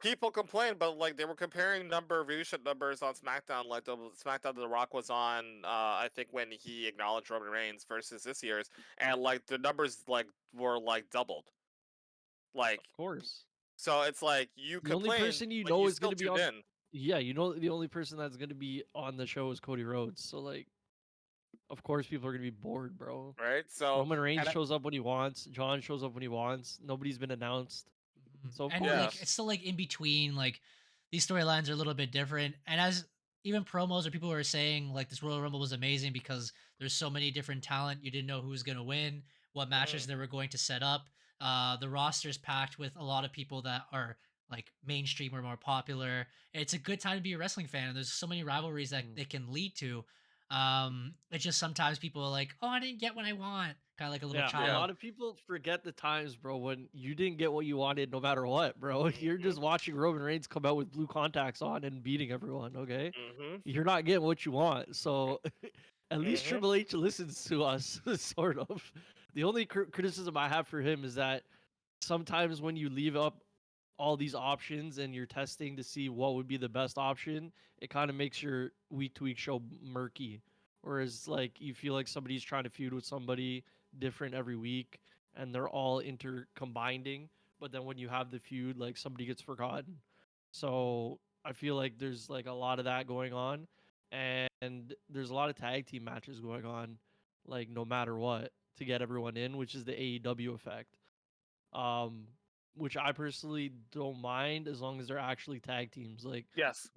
[SPEAKER 3] People complain, but like they were comparing number of viewership numbers on SmackDown. Like the SmackDown that The Rock was on, I think when he acknowledged Roman Reigns versus this year's, and like the numbers like were like doubled. Like,
[SPEAKER 2] Of course.
[SPEAKER 3] so it's like you
[SPEAKER 2] The only
[SPEAKER 3] complain,
[SPEAKER 2] person you
[SPEAKER 3] but
[SPEAKER 2] know
[SPEAKER 3] you
[SPEAKER 2] is going
[SPEAKER 3] still
[SPEAKER 2] to be
[SPEAKER 3] tuned
[SPEAKER 2] on.
[SPEAKER 3] in,
[SPEAKER 2] Yeah, you know the only person that's going to be on the show is Cody Rhodes. So like, of course people are going to be bored, bro.
[SPEAKER 3] right? So
[SPEAKER 2] Roman Reigns
[SPEAKER 3] and I-
[SPEAKER 2] shows up when he wants. John shows up when he wants. Nobody's been announced. So of
[SPEAKER 1] And
[SPEAKER 2] course.
[SPEAKER 1] like it's still like in between, like these storylines are a little bit different. And as even promos or people were saying, like this Royal Rumble was amazing because there's so many different talent. You didn't know who was gonna win, what matches they were going to set up. The roster's packed with a lot of people that are like mainstream or more popular. It's a good time to be a wrestling fan, and there's so many rivalries that it can lead to. It's just sometimes people are like, "Oh, I didn't get what I want," kind of like a little
[SPEAKER 2] Yeah, a
[SPEAKER 1] child.
[SPEAKER 2] lot of people forget the times, bro, when you didn't get what you wanted no matter what, bro. You're just watching Roman Reigns come out with blue contacts on and beating everyone, okay? You're not getting what you want. So at least Triple H listens to us, sort of. The only criticism I have for him is that sometimes when you leave up all these options and you're testing to see what would be the best option, it kind of makes your week to week show murky. Whereas like you feel like somebody's trying to feud with somebody different every week and they're all intercombining, but then when you have the feud, like somebody gets forgotten. So I feel like there's like a lot of that going on, and there's a lot of tag team matches going on, like no matter what, to get everyone in, which is the AEW effect. Um, which I personally don't mind as long as they're actually tag teams. Like
[SPEAKER 3] yes,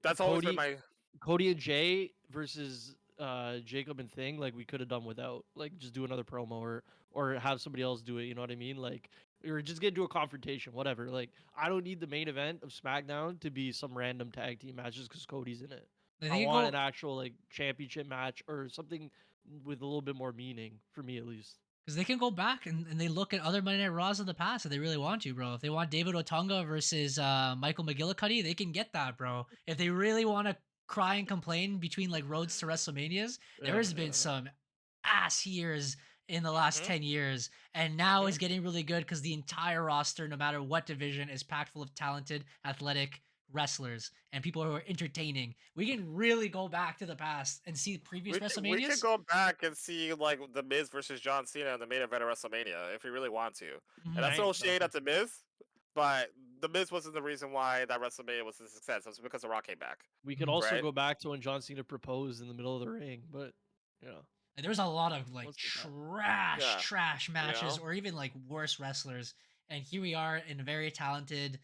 [SPEAKER 3] that's always been
[SPEAKER 2] Cody,
[SPEAKER 3] my
[SPEAKER 2] Cody and Jay versus Jacob and Thing. Like we could have done without. Like just do another promo or have somebody else do it. You know what I mean? Like or just get into a confrontation, whatever. Like I don't need the main event of SmackDown to be some random tag team match just because Cody's in it.
[SPEAKER 1] They
[SPEAKER 2] I
[SPEAKER 1] think
[SPEAKER 2] want an actual like championship match or something with a little bit more meaning for me at least.
[SPEAKER 1] because they can go back and they look at other Monday Night Raws of the past if they really want to, bro. If they want David Otunga versus Michael McGillicuddy, they can get that, bro. If they really want to cry and complain between like roads to WrestleManias, there has been some ass years in the last 10 years, and now is getting really good because the entire roster, no matter what division, is packed full of talented, athletic wrestlers and people who are entertaining. We can really go back to the past and see previous
[SPEAKER 3] we
[SPEAKER 1] WrestleManias.
[SPEAKER 3] could go back and see like the Miz versus John Cena in the main event of WrestleMania if we really want to. And that's no
[SPEAKER 2] Right.
[SPEAKER 3] shade at the Miz, but the Miz wasn't the reason why that WrestleMania was a success. It was because The Rock came back.
[SPEAKER 2] We could also
[SPEAKER 3] Right.
[SPEAKER 2] go back to when John Cena proposed in the middle of the ring, but you know.
[SPEAKER 1] And there was a lot of like
[SPEAKER 2] Let's get
[SPEAKER 3] Yeah.
[SPEAKER 1] trash matches
[SPEAKER 3] know?
[SPEAKER 1] or even like worse wrestlers. And here we are in a very talented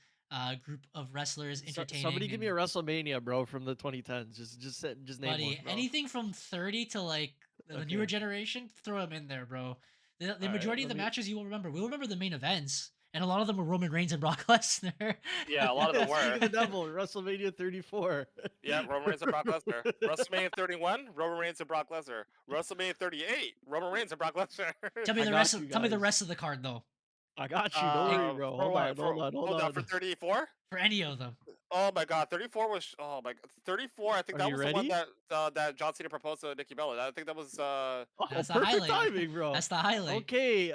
[SPEAKER 1] group of wrestlers entertaining.
[SPEAKER 2] Somebody give me a
[SPEAKER 1] and-
[SPEAKER 2] WrestleMania, bro, from the 2010s. Just name
[SPEAKER 1] buddy,
[SPEAKER 2] one, bro.
[SPEAKER 1] anything from 30 to like the
[SPEAKER 2] Okay.
[SPEAKER 1] newer generation, throw them in there, bro. The
[SPEAKER 2] Alright,
[SPEAKER 1] majority of the
[SPEAKER 2] let me-
[SPEAKER 1] matches you will remember. We'll remember the main events. And a lot of them were Roman Reigns and Brock Lesnar.
[SPEAKER 3] Yeah, a lot of them
[SPEAKER 2] Speak
[SPEAKER 3] were.
[SPEAKER 2] of the devil, WrestleMania 34.
[SPEAKER 3] Yeah, Roman Reigns and Brock Lesnar. WrestleMania 31, Roman Reigns and Brock Lesnar. WrestleMania 38, Roman Reigns and Brock Lesnar.
[SPEAKER 1] Tell me
[SPEAKER 2] I
[SPEAKER 1] the
[SPEAKER 2] got
[SPEAKER 1] rest.
[SPEAKER 2] you
[SPEAKER 1] Tell me the
[SPEAKER 2] guys.
[SPEAKER 1] rest of the card though.
[SPEAKER 2] I got you. Don't worry, bro.
[SPEAKER 3] For
[SPEAKER 2] Hold
[SPEAKER 3] what?
[SPEAKER 2] on,
[SPEAKER 3] For-
[SPEAKER 2] hold on.
[SPEAKER 3] for 34.
[SPEAKER 1] For any of them.
[SPEAKER 3] Oh my God, 34 was. Oh my God, 34. I think
[SPEAKER 2] Are
[SPEAKER 3] that
[SPEAKER 2] you
[SPEAKER 3] was the one
[SPEAKER 2] ready?
[SPEAKER 3] that John Cena proposed to Nikki Bella. I think that was.
[SPEAKER 2] Oh,
[SPEAKER 1] That's the
[SPEAKER 2] perfect
[SPEAKER 1] highlight.
[SPEAKER 2] timing, bro.
[SPEAKER 1] That's the highlight.
[SPEAKER 2] Okay,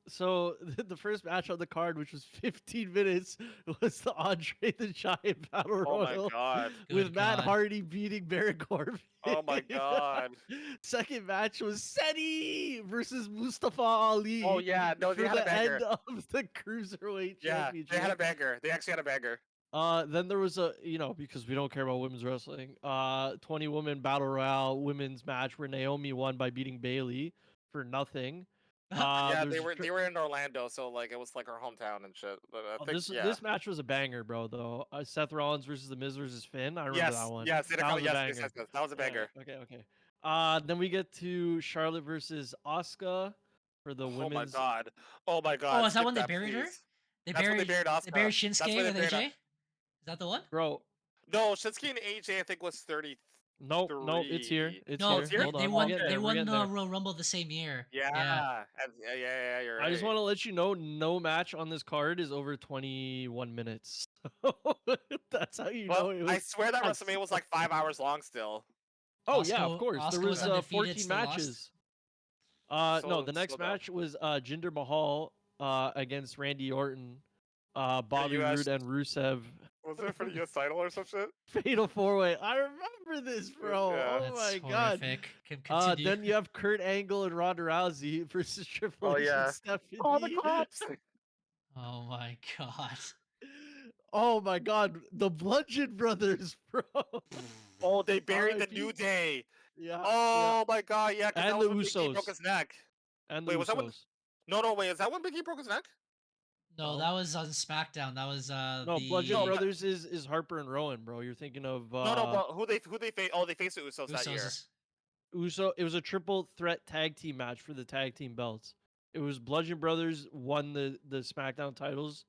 [SPEAKER 2] so the first match on the card, which was 15 minutes, was the Andre the Giant Battle
[SPEAKER 3] Oh my
[SPEAKER 2] Royal
[SPEAKER 3] God.
[SPEAKER 2] with
[SPEAKER 1] Good
[SPEAKER 2] Matt
[SPEAKER 1] God.
[SPEAKER 2] Hardy beating Baron Corbin.
[SPEAKER 3] Oh my God.
[SPEAKER 2] Second match was Seti versus Mustafa Ali.
[SPEAKER 3] Oh yeah, no, they
[SPEAKER 2] for
[SPEAKER 3] had a
[SPEAKER 2] the
[SPEAKER 3] banger.
[SPEAKER 2] end of the Cruiserweight
[SPEAKER 3] Yeah,
[SPEAKER 2] Championship.
[SPEAKER 3] they had a banger. They actually had a banger.
[SPEAKER 2] Then there was a, because we don't care about women's wrestling, 20 woman battle royale women's match where Naomi won by beating Bailey for nothing.
[SPEAKER 3] Yeah,
[SPEAKER 2] there's
[SPEAKER 3] they were in Orlando, so like it was like her hometown and shit. But I think
[SPEAKER 2] this match was a banger, bro. Though Seth Rollins versus The Miz versus Finn. I remember that one.
[SPEAKER 3] yes,
[SPEAKER 2] that was a
[SPEAKER 3] yes,
[SPEAKER 2] banger.
[SPEAKER 3] that was a banger.
[SPEAKER 2] Okay. Then we get to Charlotte versus Asuka for the
[SPEAKER 3] Oh my
[SPEAKER 2] women's.
[SPEAKER 3] god. Oh my
[SPEAKER 1] Oh,
[SPEAKER 3] god.
[SPEAKER 1] is that
[SPEAKER 3] Skip
[SPEAKER 1] when they
[SPEAKER 3] that,
[SPEAKER 1] buried her?
[SPEAKER 3] please.
[SPEAKER 1] They
[SPEAKER 3] That's when they
[SPEAKER 1] buried
[SPEAKER 3] buried
[SPEAKER 1] they buried
[SPEAKER 3] Asuka. That's
[SPEAKER 1] Shinsuke
[SPEAKER 3] when they
[SPEAKER 1] with
[SPEAKER 3] buried.
[SPEAKER 1] AJ. Is that the one?
[SPEAKER 2] Bro,
[SPEAKER 3] No, Shinsuke and AJ I think was 33.
[SPEAKER 2] nope, it's here. It's
[SPEAKER 1] No,
[SPEAKER 3] Oh,
[SPEAKER 2] here.
[SPEAKER 3] it's here?
[SPEAKER 2] Hold
[SPEAKER 1] they
[SPEAKER 2] on.
[SPEAKER 1] won.
[SPEAKER 2] We're getting
[SPEAKER 1] They
[SPEAKER 2] there. We're
[SPEAKER 1] won
[SPEAKER 2] getting
[SPEAKER 1] the
[SPEAKER 2] there.
[SPEAKER 1] Royal Rumble the same year.
[SPEAKER 3] Yeah.
[SPEAKER 1] Yeah.
[SPEAKER 3] Yeah, you're right.
[SPEAKER 2] I just want to let you know, no match on this card is over 21 minutes. That's how you know
[SPEAKER 3] Well,
[SPEAKER 2] it
[SPEAKER 3] I
[SPEAKER 2] was.
[SPEAKER 3] swear that
[SPEAKER 2] on
[SPEAKER 3] WrestleMania was like 5 hours long still.
[SPEAKER 2] Oh yeah, of course. There
[SPEAKER 1] Asuka
[SPEAKER 2] was
[SPEAKER 1] was undefeated,
[SPEAKER 2] 14
[SPEAKER 1] still lost.
[SPEAKER 2] matches. No, the next
[SPEAKER 3] So dumb.
[SPEAKER 2] match was Jinder Mahal against Randy Orton, Bobby
[SPEAKER 3] US
[SPEAKER 2] Roode, and Rusev.
[SPEAKER 3] Was it for the US title or some shit?
[SPEAKER 2] Fatal 4-way. I remember this, bro.
[SPEAKER 3] Yeah.
[SPEAKER 2] Oh
[SPEAKER 1] That's
[SPEAKER 2] my god.
[SPEAKER 1] horrific. Continue.
[SPEAKER 2] Then you have Kurt Angle and Ronda Rousey versus Triple
[SPEAKER 3] Oh,
[SPEAKER 2] H
[SPEAKER 3] yeah.
[SPEAKER 2] and Stephanie.
[SPEAKER 3] Oh, the cops!
[SPEAKER 1] Oh my god.
[SPEAKER 2] Oh my god, the Bludgeon Brothers, bro.
[SPEAKER 3] Oh, they buried the
[SPEAKER 2] RIP.
[SPEAKER 3] New Day.
[SPEAKER 2] Yeah.
[SPEAKER 3] Oh my god, yeah, because
[SPEAKER 2] And
[SPEAKER 3] that was
[SPEAKER 2] the
[SPEAKER 3] when Big E broke
[SPEAKER 2] Usos.
[SPEAKER 3] his neck.
[SPEAKER 2] And the
[SPEAKER 3] Wait, was that when?
[SPEAKER 2] Usos.
[SPEAKER 3] No, wait, is that when Big E broke his neck?
[SPEAKER 1] No,
[SPEAKER 2] No.
[SPEAKER 1] that was on SmackDown. That was
[SPEAKER 2] No,
[SPEAKER 1] the
[SPEAKER 2] Bludgeon
[SPEAKER 3] No, but-
[SPEAKER 2] Brothers is Harper and Rowan, bro. You're thinking of
[SPEAKER 3] No, but who they face? Oh, they faced the Usos that year.
[SPEAKER 1] Usos.
[SPEAKER 2] It was a triple threat tag team match for the tag team belts. It was Bludgeon Brothers won the SmackDown titles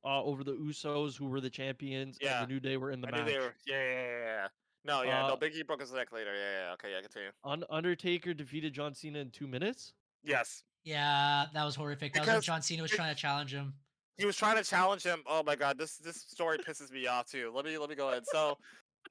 [SPEAKER 2] over the Usos, who were the champions,
[SPEAKER 3] Yeah.
[SPEAKER 2] and the New Day were in the
[SPEAKER 3] I
[SPEAKER 2] match.
[SPEAKER 3] knew they were. Yeah. No,
[SPEAKER 2] Uh,
[SPEAKER 3] Big E broke his neck later. Yeah. Okay, yeah, continue.
[SPEAKER 2] Undertaker defeated John Cena in 2 minutes.
[SPEAKER 3] Yes,
[SPEAKER 1] Yeah, that was horrific. That was when
[SPEAKER 3] Because
[SPEAKER 1] John Cena was
[SPEAKER 3] it-
[SPEAKER 1] trying to challenge him.
[SPEAKER 3] he was trying to challenge him. Oh my god, this story pisses me off too. Let me go ahead. So,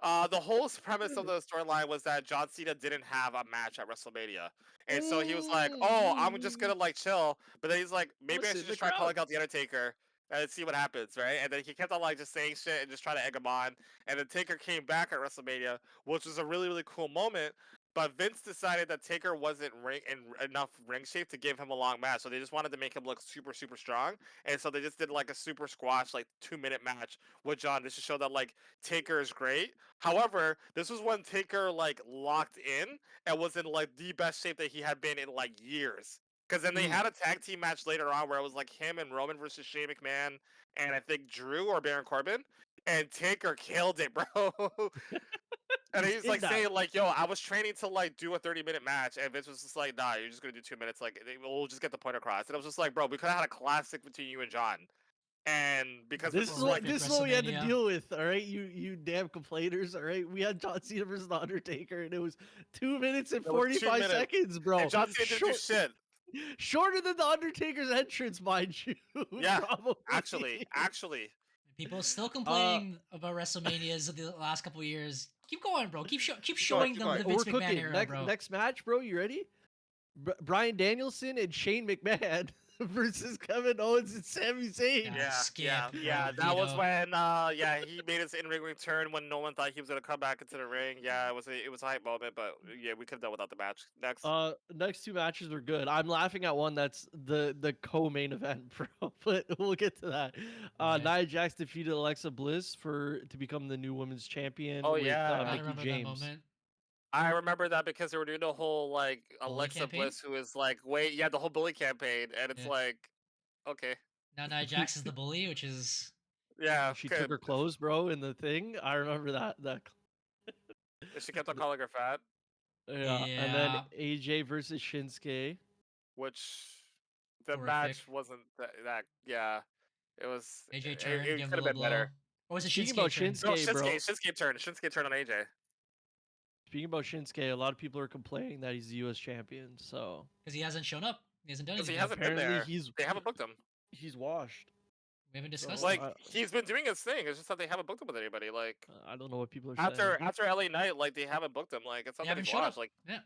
[SPEAKER 3] the whole premise of the storyline was that John Cena didn't have a match at WrestleMania, and so he was like, "Oh, I'm just gonna like chill." But then he's like, "Maybe I
[SPEAKER 2] Listen,
[SPEAKER 3] should
[SPEAKER 2] the
[SPEAKER 3] just try
[SPEAKER 2] crowd-
[SPEAKER 3] calling out the Undertaker and see what happens, right?" And then he kept on like just saying shit and just trying to egg him on. And then Taker came back at WrestleMania, which was a really really cool moment. But Vince decided that Taker wasn't in enough ring shape to give him a long match, so they just wanted to make him look super super strong. And so they just did like a super squash, like 2 minute match with John just to show that like Taker is great. However, this was when Taker like locked in and was in like the best shape that he had been in like years. Because then they had a tag team match later on where it was like him and Roman versus Shane McMahon and I think Drew or Baron Corbin, and Taker killed it, bro. And he's like
[SPEAKER 2] that.
[SPEAKER 3] saying like, "Yo, I was training to like do a 30-minute match," and Vince was just like, "Nah, you're just gonna do 2 minutes. Like, we'll just get the point across." And I was just like, "Bro, we could have had a classic between you and John." And because
[SPEAKER 2] This
[SPEAKER 3] Vince
[SPEAKER 2] is
[SPEAKER 3] was
[SPEAKER 2] what
[SPEAKER 3] like,
[SPEAKER 1] Horrific
[SPEAKER 2] we had to
[SPEAKER 1] WrestleMania.
[SPEAKER 2] deal with, all right? You damn complainers, all right? We had John Cena versus the Undertaker, and it was 2 minutes and
[SPEAKER 3] It was 2
[SPEAKER 2] 45
[SPEAKER 3] minutes.
[SPEAKER 2] seconds, bro.
[SPEAKER 3] and John Cena didn't do shit.
[SPEAKER 2] Shorter than the Undertaker's entrance, mind you.
[SPEAKER 3] Yeah,
[SPEAKER 2] probably.
[SPEAKER 3] Actually,
[SPEAKER 1] People still complaining about WrestleManias of the last couple of years. Keep going, bro. Keep showing them the
[SPEAKER 3] going.
[SPEAKER 1] Vince
[SPEAKER 2] We're
[SPEAKER 1] McMahon
[SPEAKER 2] cooking.
[SPEAKER 1] era, bro.
[SPEAKER 2] Next match, bro. You ready? Bryan Danielson and Shane McMahon versus Kevin Owens and Sami Zayn.
[SPEAKER 1] Yeah. Skip,
[SPEAKER 3] yeah.
[SPEAKER 1] bro,
[SPEAKER 3] That was
[SPEAKER 1] Vito.
[SPEAKER 3] when he made his in-ring return when no one thought he was gonna come back into the ring. Yeah, it was a hype moment, but yeah, we could have done without the match. Next,
[SPEAKER 2] Next 2 matches were good. I'm laughing at one that's the co-main event, bro. But we'll get to that.
[SPEAKER 1] Okay.
[SPEAKER 2] Nia Jax defeated Alexa Bliss to become the new women's champion.
[SPEAKER 3] Oh,
[SPEAKER 2] with,
[SPEAKER 3] yeah.
[SPEAKER 1] I
[SPEAKER 2] Mickey
[SPEAKER 1] remember
[SPEAKER 2] James.
[SPEAKER 1] that moment.
[SPEAKER 3] I remember that because they were doing the whole like
[SPEAKER 1] Bully
[SPEAKER 3] Alexa
[SPEAKER 1] campaign?
[SPEAKER 3] Bliss, who is like, wait, yeah, the whole bully campaign, and it's
[SPEAKER 1] Yeah.
[SPEAKER 3] like, okay,
[SPEAKER 1] Now Nia Jax is the bully, which is
[SPEAKER 3] yeah,
[SPEAKER 2] She
[SPEAKER 3] okay.
[SPEAKER 2] took her clothes, bro, in the thing. I remember that.
[SPEAKER 3] She kept on calling her fat,
[SPEAKER 2] Yeah. And then
[SPEAKER 1] Yeah.
[SPEAKER 2] AJ versus Shinsuke.
[SPEAKER 3] which the
[SPEAKER 1] Horrific.
[SPEAKER 3] match wasn't that. Yeah, it was.
[SPEAKER 1] AJ
[SPEAKER 3] It,
[SPEAKER 1] turned,
[SPEAKER 3] it
[SPEAKER 1] gave him
[SPEAKER 3] could
[SPEAKER 1] a
[SPEAKER 3] have been
[SPEAKER 1] low blow.
[SPEAKER 3] better.
[SPEAKER 1] Or was it
[SPEAKER 2] Speaking
[SPEAKER 1] Shinsuke
[SPEAKER 2] about
[SPEAKER 1] turn?
[SPEAKER 2] Shinsuke-
[SPEAKER 3] No,
[SPEAKER 2] Okay, bro.
[SPEAKER 3] Shinsuke turned on AJ.
[SPEAKER 2] Speaking about Shinsuke, a lot of people are complaining that he's the U.S. champion. So
[SPEAKER 1] Because he hasn't shown up. He hasn't done
[SPEAKER 3] 'Cause he
[SPEAKER 1] anything.
[SPEAKER 3] hasn't been
[SPEAKER 2] apparently
[SPEAKER 3] there. They haven't booked him.
[SPEAKER 2] he's washed.
[SPEAKER 1] We haven't discussed
[SPEAKER 2] Well,
[SPEAKER 1] it.
[SPEAKER 3] Like he's been doing his thing. It's just that they haven't booked him with anybody. Like
[SPEAKER 2] I don't know what people are
[SPEAKER 3] after
[SPEAKER 2] saying.
[SPEAKER 3] LA Knight, like they haven't booked him. Like it's
[SPEAKER 1] They
[SPEAKER 3] not that
[SPEAKER 1] haven't
[SPEAKER 3] he's
[SPEAKER 1] shown
[SPEAKER 3] washed.
[SPEAKER 1] up.
[SPEAKER 3] Like,
[SPEAKER 1] Yeah.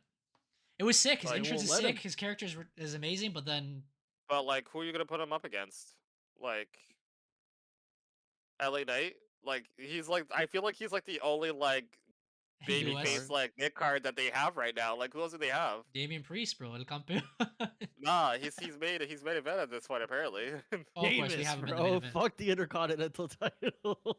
[SPEAKER 1] It was sick. His
[SPEAKER 3] Like,
[SPEAKER 1] entrance
[SPEAKER 2] won't
[SPEAKER 1] is
[SPEAKER 2] let
[SPEAKER 1] sick.
[SPEAKER 2] him.
[SPEAKER 1] His character is amazing, but then
[SPEAKER 3] but like, who are you gonna put him up against? Like LA Knight. Like he's like, I feel like he's like the only like baby
[SPEAKER 1] US
[SPEAKER 3] face like Nick card that they have right now. Like who else do they have?
[SPEAKER 1] Damian Priest, bro. El Campeón.
[SPEAKER 3] Nah, he's made event at this point apparently.
[SPEAKER 1] Oh, of course, we
[SPEAKER 2] Davis,
[SPEAKER 1] haven't been the main
[SPEAKER 2] bro.
[SPEAKER 1] event.
[SPEAKER 2] Fuck the Intercontinental title.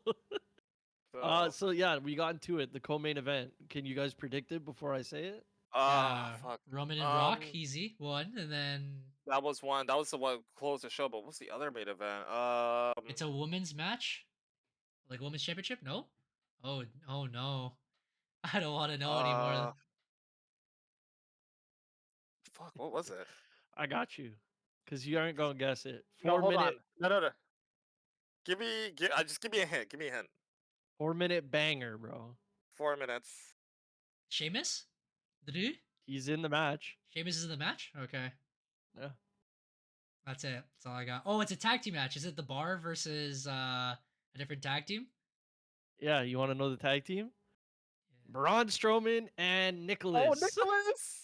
[SPEAKER 3] So,
[SPEAKER 2] So yeah, we got into it. The co-main event. Can you guys predict it before I say it?
[SPEAKER 3] fuck.
[SPEAKER 1] Roman and Rock,
[SPEAKER 3] Um,
[SPEAKER 1] easy one, and then
[SPEAKER 3] That was one. That was the one closed the show. But what's the other main event?
[SPEAKER 1] it's a women's match, like women's championship. No, oh no, I don't want to know anymore.
[SPEAKER 3] Fuck. What was it?
[SPEAKER 2] I got you. because you aren't gonna guess it.
[SPEAKER 3] No,
[SPEAKER 2] 4
[SPEAKER 3] hold on.
[SPEAKER 2] minute,
[SPEAKER 3] No. Just give me a hint. Give me a hint.
[SPEAKER 2] 4 minute banger, bro.
[SPEAKER 3] 4 minutes.
[SPEAKER 1] Sheamus? The dude?
[SPEAKER 2] He's in the match.
[SPEAKER 1] Sheamus is in the match? Okay.
[SPEAKER 2] Yeah.
[SPEAKER 1] That's it. That's all I got. Oh, it's a tag team match. Is it the Bar versus a different tag team?
[SPEAKER 2] Yeah, you want to know the tag team?
[SPEAKER 1] Yeah.
[SPEAKER 2] Braun Strowman and Nicholas.
[SPEAKER 3] Oh, Nicholas!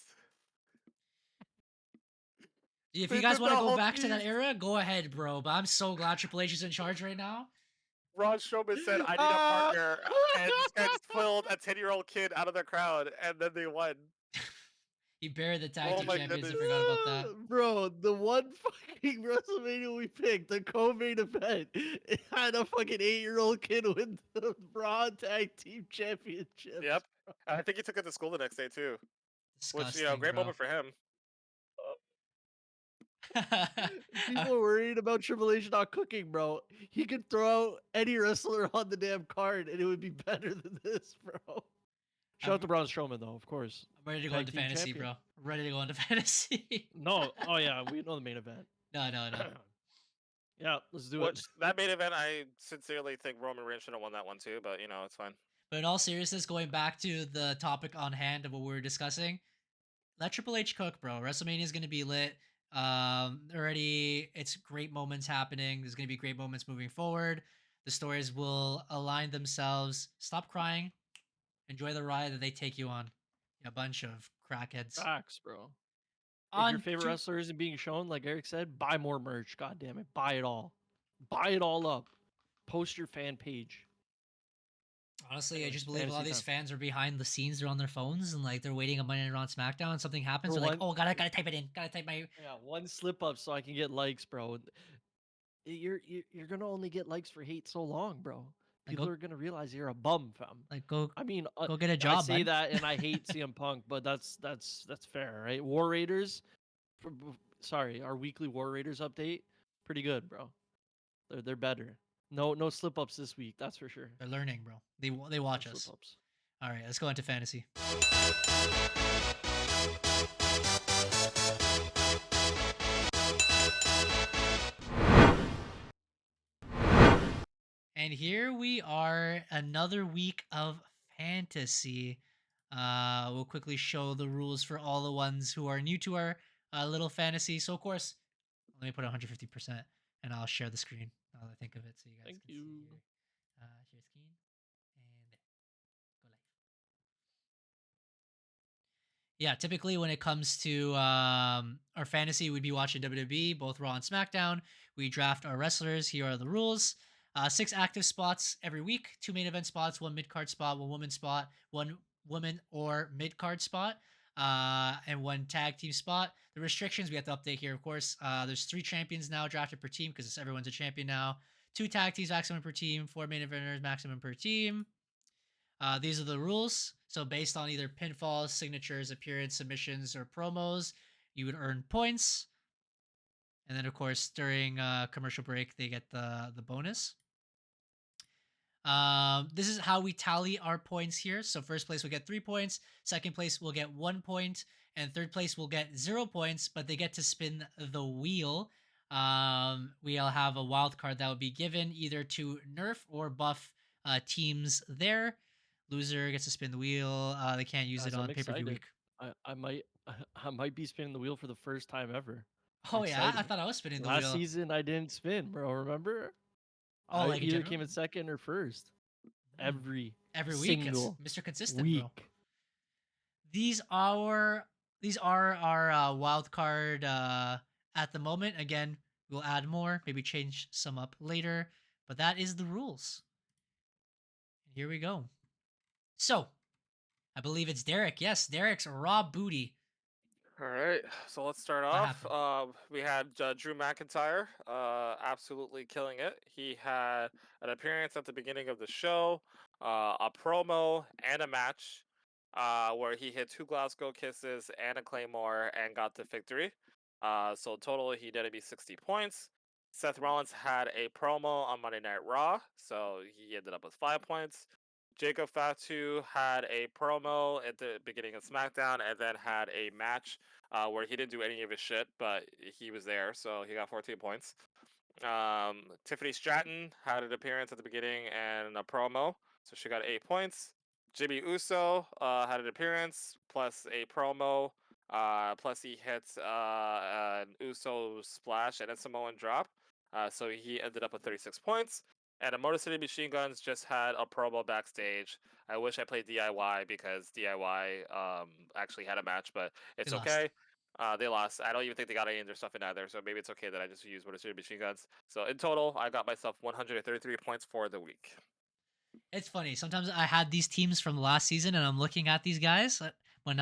[SPEAKER 1] If
[SPEAKER 3] They
[SPEAKER 1] you guys
[SPEAKER 3] did
[SPEAKER 1] want to
[SPEAKER 3] the
[SPEAKER 1] go
[SPEAKER 3] whole
[SPEAKER 1] back to that
[SPEAKER 3] piece.
[SPEAKER 1] era, go ahead, bro. But I'm so glad Triple H is in charge right now.
[SPEAKER 3] Ron Strowman said, "I need a partner," and pulled a 10-year-old kid out of the crowd, and then they won.
[SPEAKER 1] He buried the tag
[SPEAKER 3] Oh
[SPEAKER 1] team
[SPEAKER 3] my
[SPEAKER 1] champions. I
[SPEAKER 3] goodness.
[SPEAKER 1] forgot about that.
[SPEAKER 2] Bro, the one fucking WrestleMania we picked, the co-main event, it had a fucking 8-year-old kid win the Raw Tag Team Championship.
[SPEAKER 3] Yep. And I think he took it to school the next day too, which
[SPEAKER 1] Disgusting,
[SPEAKER 3] great
[SPEAKER 1] bro.
[SPEAKER 3] moment for him.
[SPEAKER 2] People are worried about Triple H not cooking, bro. He could throw out any wrestler on the damn card and it would be better than this, bro. Shout out to Braun Strowman, though, of course.
[SPEAKER 1] I'm ready to go
[SPEAKER 2] Tag
[SPEAKER 1] into
[SPEAKER 2] team
[SPEAKER 1] fantasy,
[SPEAKER 2] champion.
[SPEAKER 1] bro. I'm ready to go into fantasy.
[SPEAKER 2] No, oh yeah, we know the main event.
[SPEAKER 1] No.
[SPEAKER 2] Yeah, let's do
[SPEAKER 3] Which
[SPEAKER 2] it.
[SPEAKER 3] that main event, I sincerely think Roman Reigns should have won that one too, but it's fine.
[SPEAKER 1] But in all seriousness, going back to the topic on hand of what we were discussing, let Triple H cook, bro. WrestleMania is going to be lit. Already, it's great moments happening. There's going to be great moments moving forward. The stories will align themselves. Stop crying. Enjoy the ride that they take you on. A bunch of crackheads.
[SPEAKER 2] Facts, bro. If
[SPEAKER 1] On
[SPEAKER 2] your favorite
[SPEAKER 1] to-
[SPEAKER 2] wrestler isn't being shown, like Eric said, buy more merch. God damn it, buy it all. Buy it all up. Post your fan page.
[SPEAKER 1] Honestly, I
[SPEAKER 2] Anyways,
[SPEAKER 1] just believe a lot of
[SPEAKER 2] fantasy
[SPEAKER 1] these
[SPEAKER 2] time.
[SPEAKER 1] fans are behind the scenes. They're on their phones and like they're waiting on Monday Night Raw and SmackDown. And something happens.
[SPEAKER 2] For
[SPEAKER 1] They're like,
[SPEAKER 2] one-
[SPEAKER 1] oh, gotta type it in. Gotta type my.
[SPEAKER 2] Yeah, one slip up so I can get likes, bro. You're gonna only get likes for hate so long, bro.
[SPEAKER 1] Like,
[SPEAKER 2] People
[SPEAKER 1] go-
[SPEAKER 2] are gonna realize you're a bum, fam.
[SPEAKER 1] Like go
[SPEAKER 2] I mean,
[SPEAKER 1] go get a
[SPEAKER 2] I
[SPEAKER 1] job,
[SPEAKER 2] say
[SPEAKER 1] bud.
[SPEAKER 2] that and I hate CM Punk, but that's fair, right? War Raiders, sorry, our weekly War Raiders update, pretty good, bro. They're better. No slip ups this week, that's for sure.
[SPEAKER 1] They're learning, bro. They watch
[SPEAKER 2] No
[SPEAKER 1] us.
[SPEAKER 2] slip-ups.
[SPEAKER 1] All right, let's go into fantasy. And here we are, another week of fantasy. We'll quickly show the rules for all the ones who are new to our little fantasy. So, of course, let me put 150%, and I'll share the screen now that I think of it, so you guys
[SPEAKER 2] Thank
[SPEAKER 1] can
[SPEAKER 2] you.
[SPEAKER 1] see here. Share screen, and there. Go live. Yeah, typically when it comes to our fantasy, we'd be watching WWE, both Raw and SmackDown. We draft our wrestlers. Here are the rules. 6 active spots every week, 2 main event spots, 1 mid-card spot, 1 woman spot, 1 woman or mid-card spot, and 1 tag team spot. The restrictions we have to update here, of course. There's 3 champions now drafted per team because everyone's a champion now. 2 tag teams maximum per team, 4 main eventers maximum per team. These are the rules. So based on either pinfalls, signatures, appearance, submissions, or promos, you would earn points. And then, of course, during commercial break, they get the bonus. This is how we tally our points here. So first place will get 3 points, second place will get 1 point, and third place will get 0 points, but they get to spin the wheel. We'll have a wild card that will be given either to nerf or buff teams there. Loser gets to spin the wheel. They can't use
[SPEAKER 2] Guys,
[SPEAKER 1] it on
[SPEAKER 2] I'm
[SPEAKER 1] pay-per-view
[SPEAKER 2] excited.
[SPEAKER 1] week.
[SPEAKER 2] I might be spinning the wheel for the first time ever.
[SPEAKER 1] Oh yeah, I
[SPEAKER 2] excited.
[SPEAKER 1] thought I was spinning the
[SPEAKER 2] Last
[SPEAKER 1] wheel.
[SPEAKER 2] season I didn't spin, bro. Remember?
[SPEAKER 1] Oh,
[SPEAKER 2] I
[SPEAKER 1] like in
[SPEAKER 2] either
[SPEAKER 1] general?
[SPEAKER 2] came in second or first every
[SPEAKER 1] Every week, it's
[SPEAKER 2] single
[SPEAKER 1] Mr. Consistent,
[SPEAKER 2] week.
[SPEAKER 1] bro. These are our wild card at the moment. Again, we'll add more, maybe change some up later, but that is the rules. Here we go. So, I believe it's Derek. Yes, Derek's raw booty.
[SPEAKER 3] All right, so let's start
[SPEAKER 1] What
[SPEAKER 3] off. We had Drew McIntyre, absolutely killing it. He had an appearance at the beginning of the show, a promo, and a match, where he hit 2 Glasgow kisses and a Claymore and got the victory. So total he did it be 60 points. Seth Rollins had a promo on Monday Night Raw, so he ended up with 5 points. Jacob Fatu had a promo at the beginning of SmackDown, and then had a match where he didn't do any of his shit, but he was there, so he got 14 points. Tiffany Stratton had an appearance at the beginning and a promo, so she got 8 points. Jimmy Uso had an appearance plus a promo, plus he hit an Uso splash and a Samoan drop, so he ended up with 36 points. And the Motor City Machine Guns just had a promo backstage. I wish I played DIY because DIY actually had a match, but it's
[SPEAKER 1] They lost.
[SPEAKER 3] okay. They lost. I don't even think they got any of their stuff in either, so maybe it's okay that I just use Motor City Machine Guns. So in total, I got myself 133 points for the week.
[SPEAKER 1] It's funny. Sometimes I had these teams from last season, and I'm looking at these guys when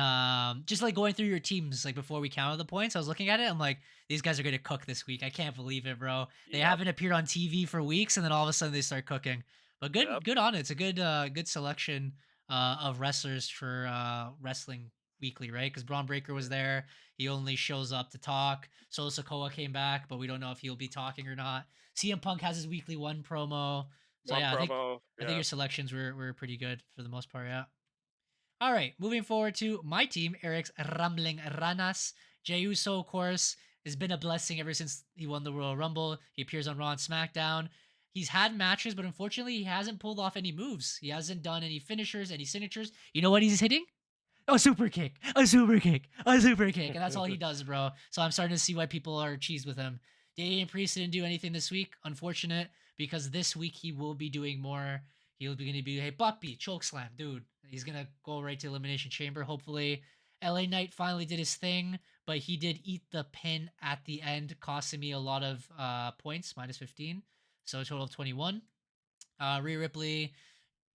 [SPEAKER 1] just like going through your teams like before we counted the points. I was looking at it. I'm like, these guys are gonna cook this week. I can't believe it, bro. They
[SPEAKER 3] Yep.
[SPEAKER 1] haven't appeared on TV for weeks, and then all of a sudden they start cooking. But good,
[SPEAKER 3] Yep.
[SPEAKER 1] good on it. It's a good selection of wrestlers for wrestling weekly, right? Because Braun Breaker was there. He only shows up to talk. Solo Sikoa came back, but we don't know if he'll be talking or not. CM Punk has his weekly one promo. So
[SPEAKER 3] One
[SPEAKER 1] yeah,
[SPEAKER 3] promo.
[SPEAKER 1] I think
[SPEAKER 3] Yeah.
[SPEAKER 1] your selections were pretty good for the most part, yeah. All right, moving forward to my team, Eric's Rambling Ranas. Jey Uso, of course, has been a blessing ever since he won the Royal Rumble. He appears on Raw and SmackDown. He's had matches, but unfortunately, he hasn't pulled off any moves. He hasn't done any finishers, any signatures. You know what he's hitting? A super kick, a super kick, a super kick. And that's all he does, bro. So I'm starting to see why people are cheesed with him. Damian Priest didn't do anything this week. Unfortunate, because this week he will be doing more. He'll be going to be, hey, Puppy, chokeslam, dude. He's going to go right to Elimination Chamber, hopefully. LA Knight finally did his thing, but he did eat the pin at the end, costing me a lot of points, minus 15. So a total of 21. Rhea Ripley,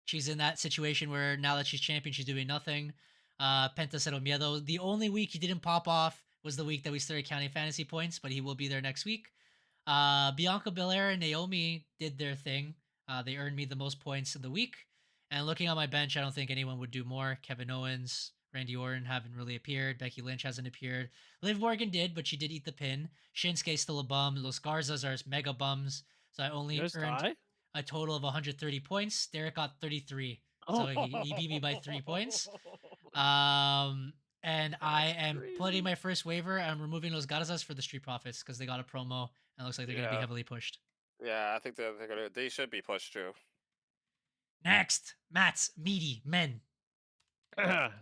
[SPEAKER 1] she's in that situation where now that she's champion, she's doing nothing. Penta Cero Miedo, the only week he didn't pop off was the week that we started counting fantasy points, but he will be there next week. Bianca Belair and Naomi did their thing. They earned me the most points of the week. And looking on my bench, I don't think anyone would do more. Kevin Owens, Randy Orton haven't really appeared. Becky Lynch hasn't appeared. Liv Morgan did, but she did eat the pin. Shinsuke's still a bum. Los Garzas are mega bums. So I only
[SPEAKER 2] You guys
[SPEAKER 1] earned
[SPEAKER 2] tie?
[SPEAKER 1] a total of 130 points. Derek got 33. So he beat me by 3 points. And I am
[SPEAKER 2] crazy.
[SPEAKER 1] putting my first waiver. I'm removing Los Garzas for the Street Profits because they got a promo and it looks like they're going to be
[SPEAKER 3] Yeah.
[SPEAKER 1] heavily pushed.
[SPEAKER 3] Yeah, I think they should be pushed too.
[SPEAKER 1] Next, Matt's Meaty Men.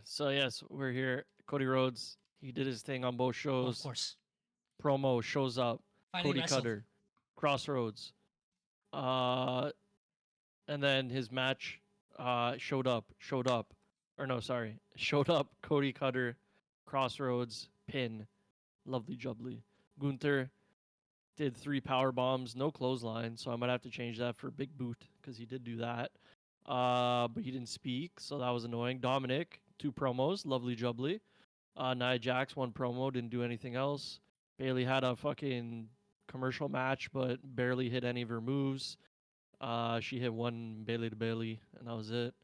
[SPEAKER 2] So yes, we're here. Cody Rhodes, he did his thing on both
[SPEAKER 1] Oh, of
[SPEAKER 2] shows.
[SPEAKER 1] course.
[SPEAKER 2] Promo shows up.
[SPEAKER 1] Finally
[SPEAKER 2] Cody
[SPEAKER 1] wrestled.
[SPEAKER 2] Cutter, Crossroads. And then his match showed up. Showed up. Cody Cutter, Crossroads, pin. Lovely jubbly. Gunther did 3 power bombs, no clothesline, so I might have to change that for Big Boot because he did do that. But he didn't speak, so that was annoying. Dominic, 2 promos, lovely jubbly. Nia Jax, 1 promo, didn't do anything else. Bailey had a fucking commercial match, but barely hit any of her moves. She hit 1 Bailey to Bailey, and that was it.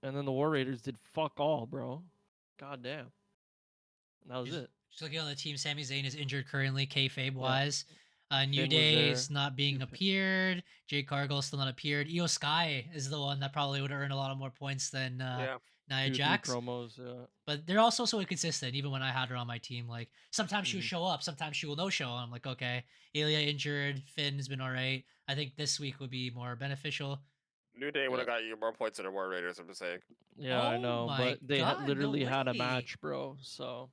[SPEAKER 2] And then the War Raiders did fuck all, bro. God damn. And that was it.
[SPEAKER 1] Just looking on the team, Sami Zayn is injured currently, kayfabe wise. New
[SPEAKER 2] Finn was
[SPEAKER 1] Day is
[SPEAKER 2] there.
[SPEAKER 1] not being
[SPEAKER 2] Finn-
[SPEAKER 1] appeared. Jade Cargill still not appeared. Io Sky is the one that probably would earn a lot of more points than
[SPEAKER 3] Yeah.
[SPEAKER 1] Nia
[SPEAKER 2] 2, 3
[SPEAKER 1] Jax.
[SPEAKER 2] promos, yeah.
[SPEAKER 1] But they're also so inconsistent, even when I had her on my team. Like, sometimes she'll
[SPEAKER 2] Mhm.
[SPEAKER 1] show up, sometimes she will no show. And I'm like, okay, Ilya injured, Finn has been all right. I think this week would be more beneficial.
[SPEAKER 3] New Day would have got you more points than the War Raiders, I'm just saying.
[SPEAKER 2] Yeah, I
[SPEAKER 1] Oh
[SPEAKER 2] know,
[SPEAKER 1] my
[SPEAKER 2] but they
[SPEAKER 1] God, no
[SPEAKER 2] literally had a
[SPEAKER 1] way.
[SPEAKER 2] match, bro. So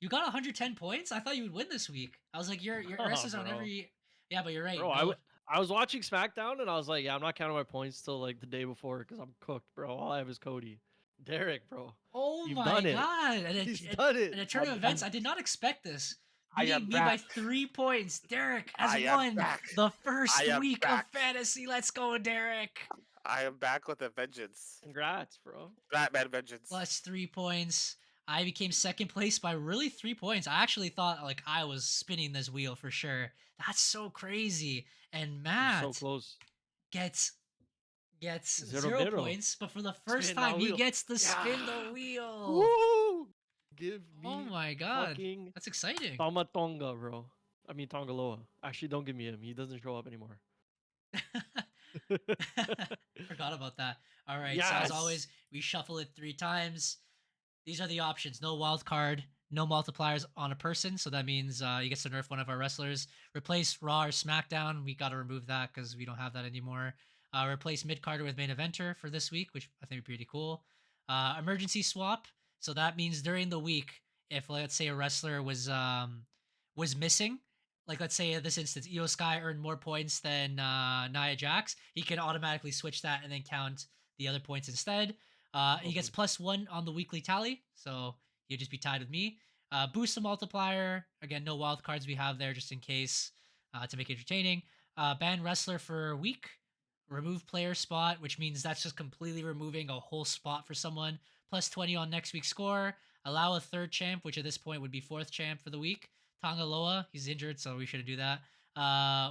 [SPEAKER 1] You got 110 points? I thought you would win this week. I was like, your
[SPEAKER 2] Nah,
[SPEAKER 1] RS is on
[SPEAKER 2] bro.
[SPEAKER 1] every. Yeah, but you're right.
[SPEAKER 2] bro,
[SPEAKER 1] no-
[SPEAKER 2] I was watching SmackDown and I was like, yeah, I'm not counting my points till like the day before because I'm cooked, bro. All I have is Cody, Derek, bro.
[SPEAKER 1] Oh
[SPEAKER 2] You've
[SPEAKER 1] my
[SPEAKER 2] done it.
[SPEAKER 1] God. And
[SPEAKER 2] He's done it.
[SPEAKER 1] in a turn of
[SPEAKER 3] I'm-
[SPEAKER 1] events, I did not expect this.
[SPEAKER 3] I
[SPEAKER 1] Beating
[SPEAKER 3] am
[SPEAKER 1] me by
[SPEAKER 3] back.
[SPEAKER 1] 3 points. Derek has
[SPEAKER 3] I am
[SPEAKER 1] won
[SPEAKER 3] back.
[SPEAKER 1] the first
[SPEAKER 3] I am
[SPEAKER 1] week
[SPEAKER 3] back.
[SPEAKER 1] of fantasy. Let's go, Derek.
[SPEAKER 3] I am back with a vengeance.
[SPEAKER 2] Congrats, bro.
[SPEAKER 3] Batman vengeance.
[SPEAKER 1] Plus 3 points. I became second place by really 3 points. I actually thought like I was spinning this wheel for sure. That's so crazy. And
[SPEAKER 2] You're
[SPEAKER 1] Matt
[SPEAKER 2] so close.
[SPEAKER 1] gets
[SPEAKER 2] Zero
[SPEAKER 1] 0
[SPEAKER 2] mero.
[SPEAKER 1] points, but for the first
[SPEAKER 2] Spin the
[SPEAKER 1] time he
[SPEAKER 2] wheel.
[SPEAKER 1] gets to spin
[SPEAKER 2] Yeah.
[SPEAKER 1] the wheel.
[SPEAKER 2] Woo! Give me
[SPEAKER 1] Oh my God.
[SPEAKER 2] fucking
[SPEAKER 1] That's exciting.
[SPEAKER 2] Tama Tonga, bro. I mean Tongaloa. Actually, don't give me him. He doesn't show up anymore.
[SPEAKER 1] Forgot about that. All right. So as
[SPEAKER 2] Yes.
[SPEAKER 1] always, we shuffle it 3 times. These are the options: no wild card, no multipliers on a person. So that means you get to nerf one of our wrestlers. Replace Raw or SmackDown. We got to remove that because we don't have that anymore. Replace mid carder with main eventer for this week, which I think would be pretty cool. Emergency swap. So that means during the week, if let's say a wrestler was missing, like let's say in this instance, Io Sky earned more points than Nia Jax, he can automatically switch that and then count the other points instead. He gets +1 on the weekly tally, so he'll just be tied with me. Boost the multiplier. Again, no wild cards we have there just in case to make it entertaining. Ban wrestler for a week. Remove player spot, which means that's just completely removing a whole spot for someone. +20 on next week's score. Allow a third champ, which at this point would be 4th champ for the week. Tangaloa, he's injured, so we shouldn't do that.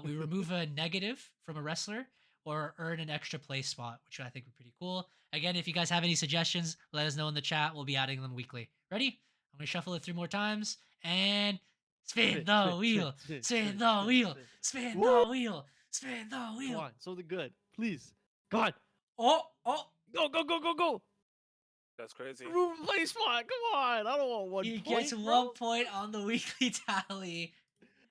[SPEAKER 1] We remove a negative from a wrestler or earn an extra place spot, which I think would be pretty cool. Again, if you guys have any suggestions, let us know in the chat. We'll be adding them weekly. Ready? I'm going to shuffle it 3 more times and spin the wheel, spin the wheel, spin the wheel, spin the
[SPEAKER 2] Come
[SPEAKER 1] wheel.
[SPEAKER 2] on, something good, please. Come on,
[SPEAKER 1] Oh,
[SPEAKER 2] go, go, go, go, go.
[SPEAKER 3] That's crazy.
[SPEAKER 2] Room play spot. Come on, I don't want 1
[SPEAKER 1] he
[SPEAKER 2] point.
[SPEAKER 1] gets
[SPEAKER 2] bro.
[SPEAKER 1] 1 point on the weekly tally.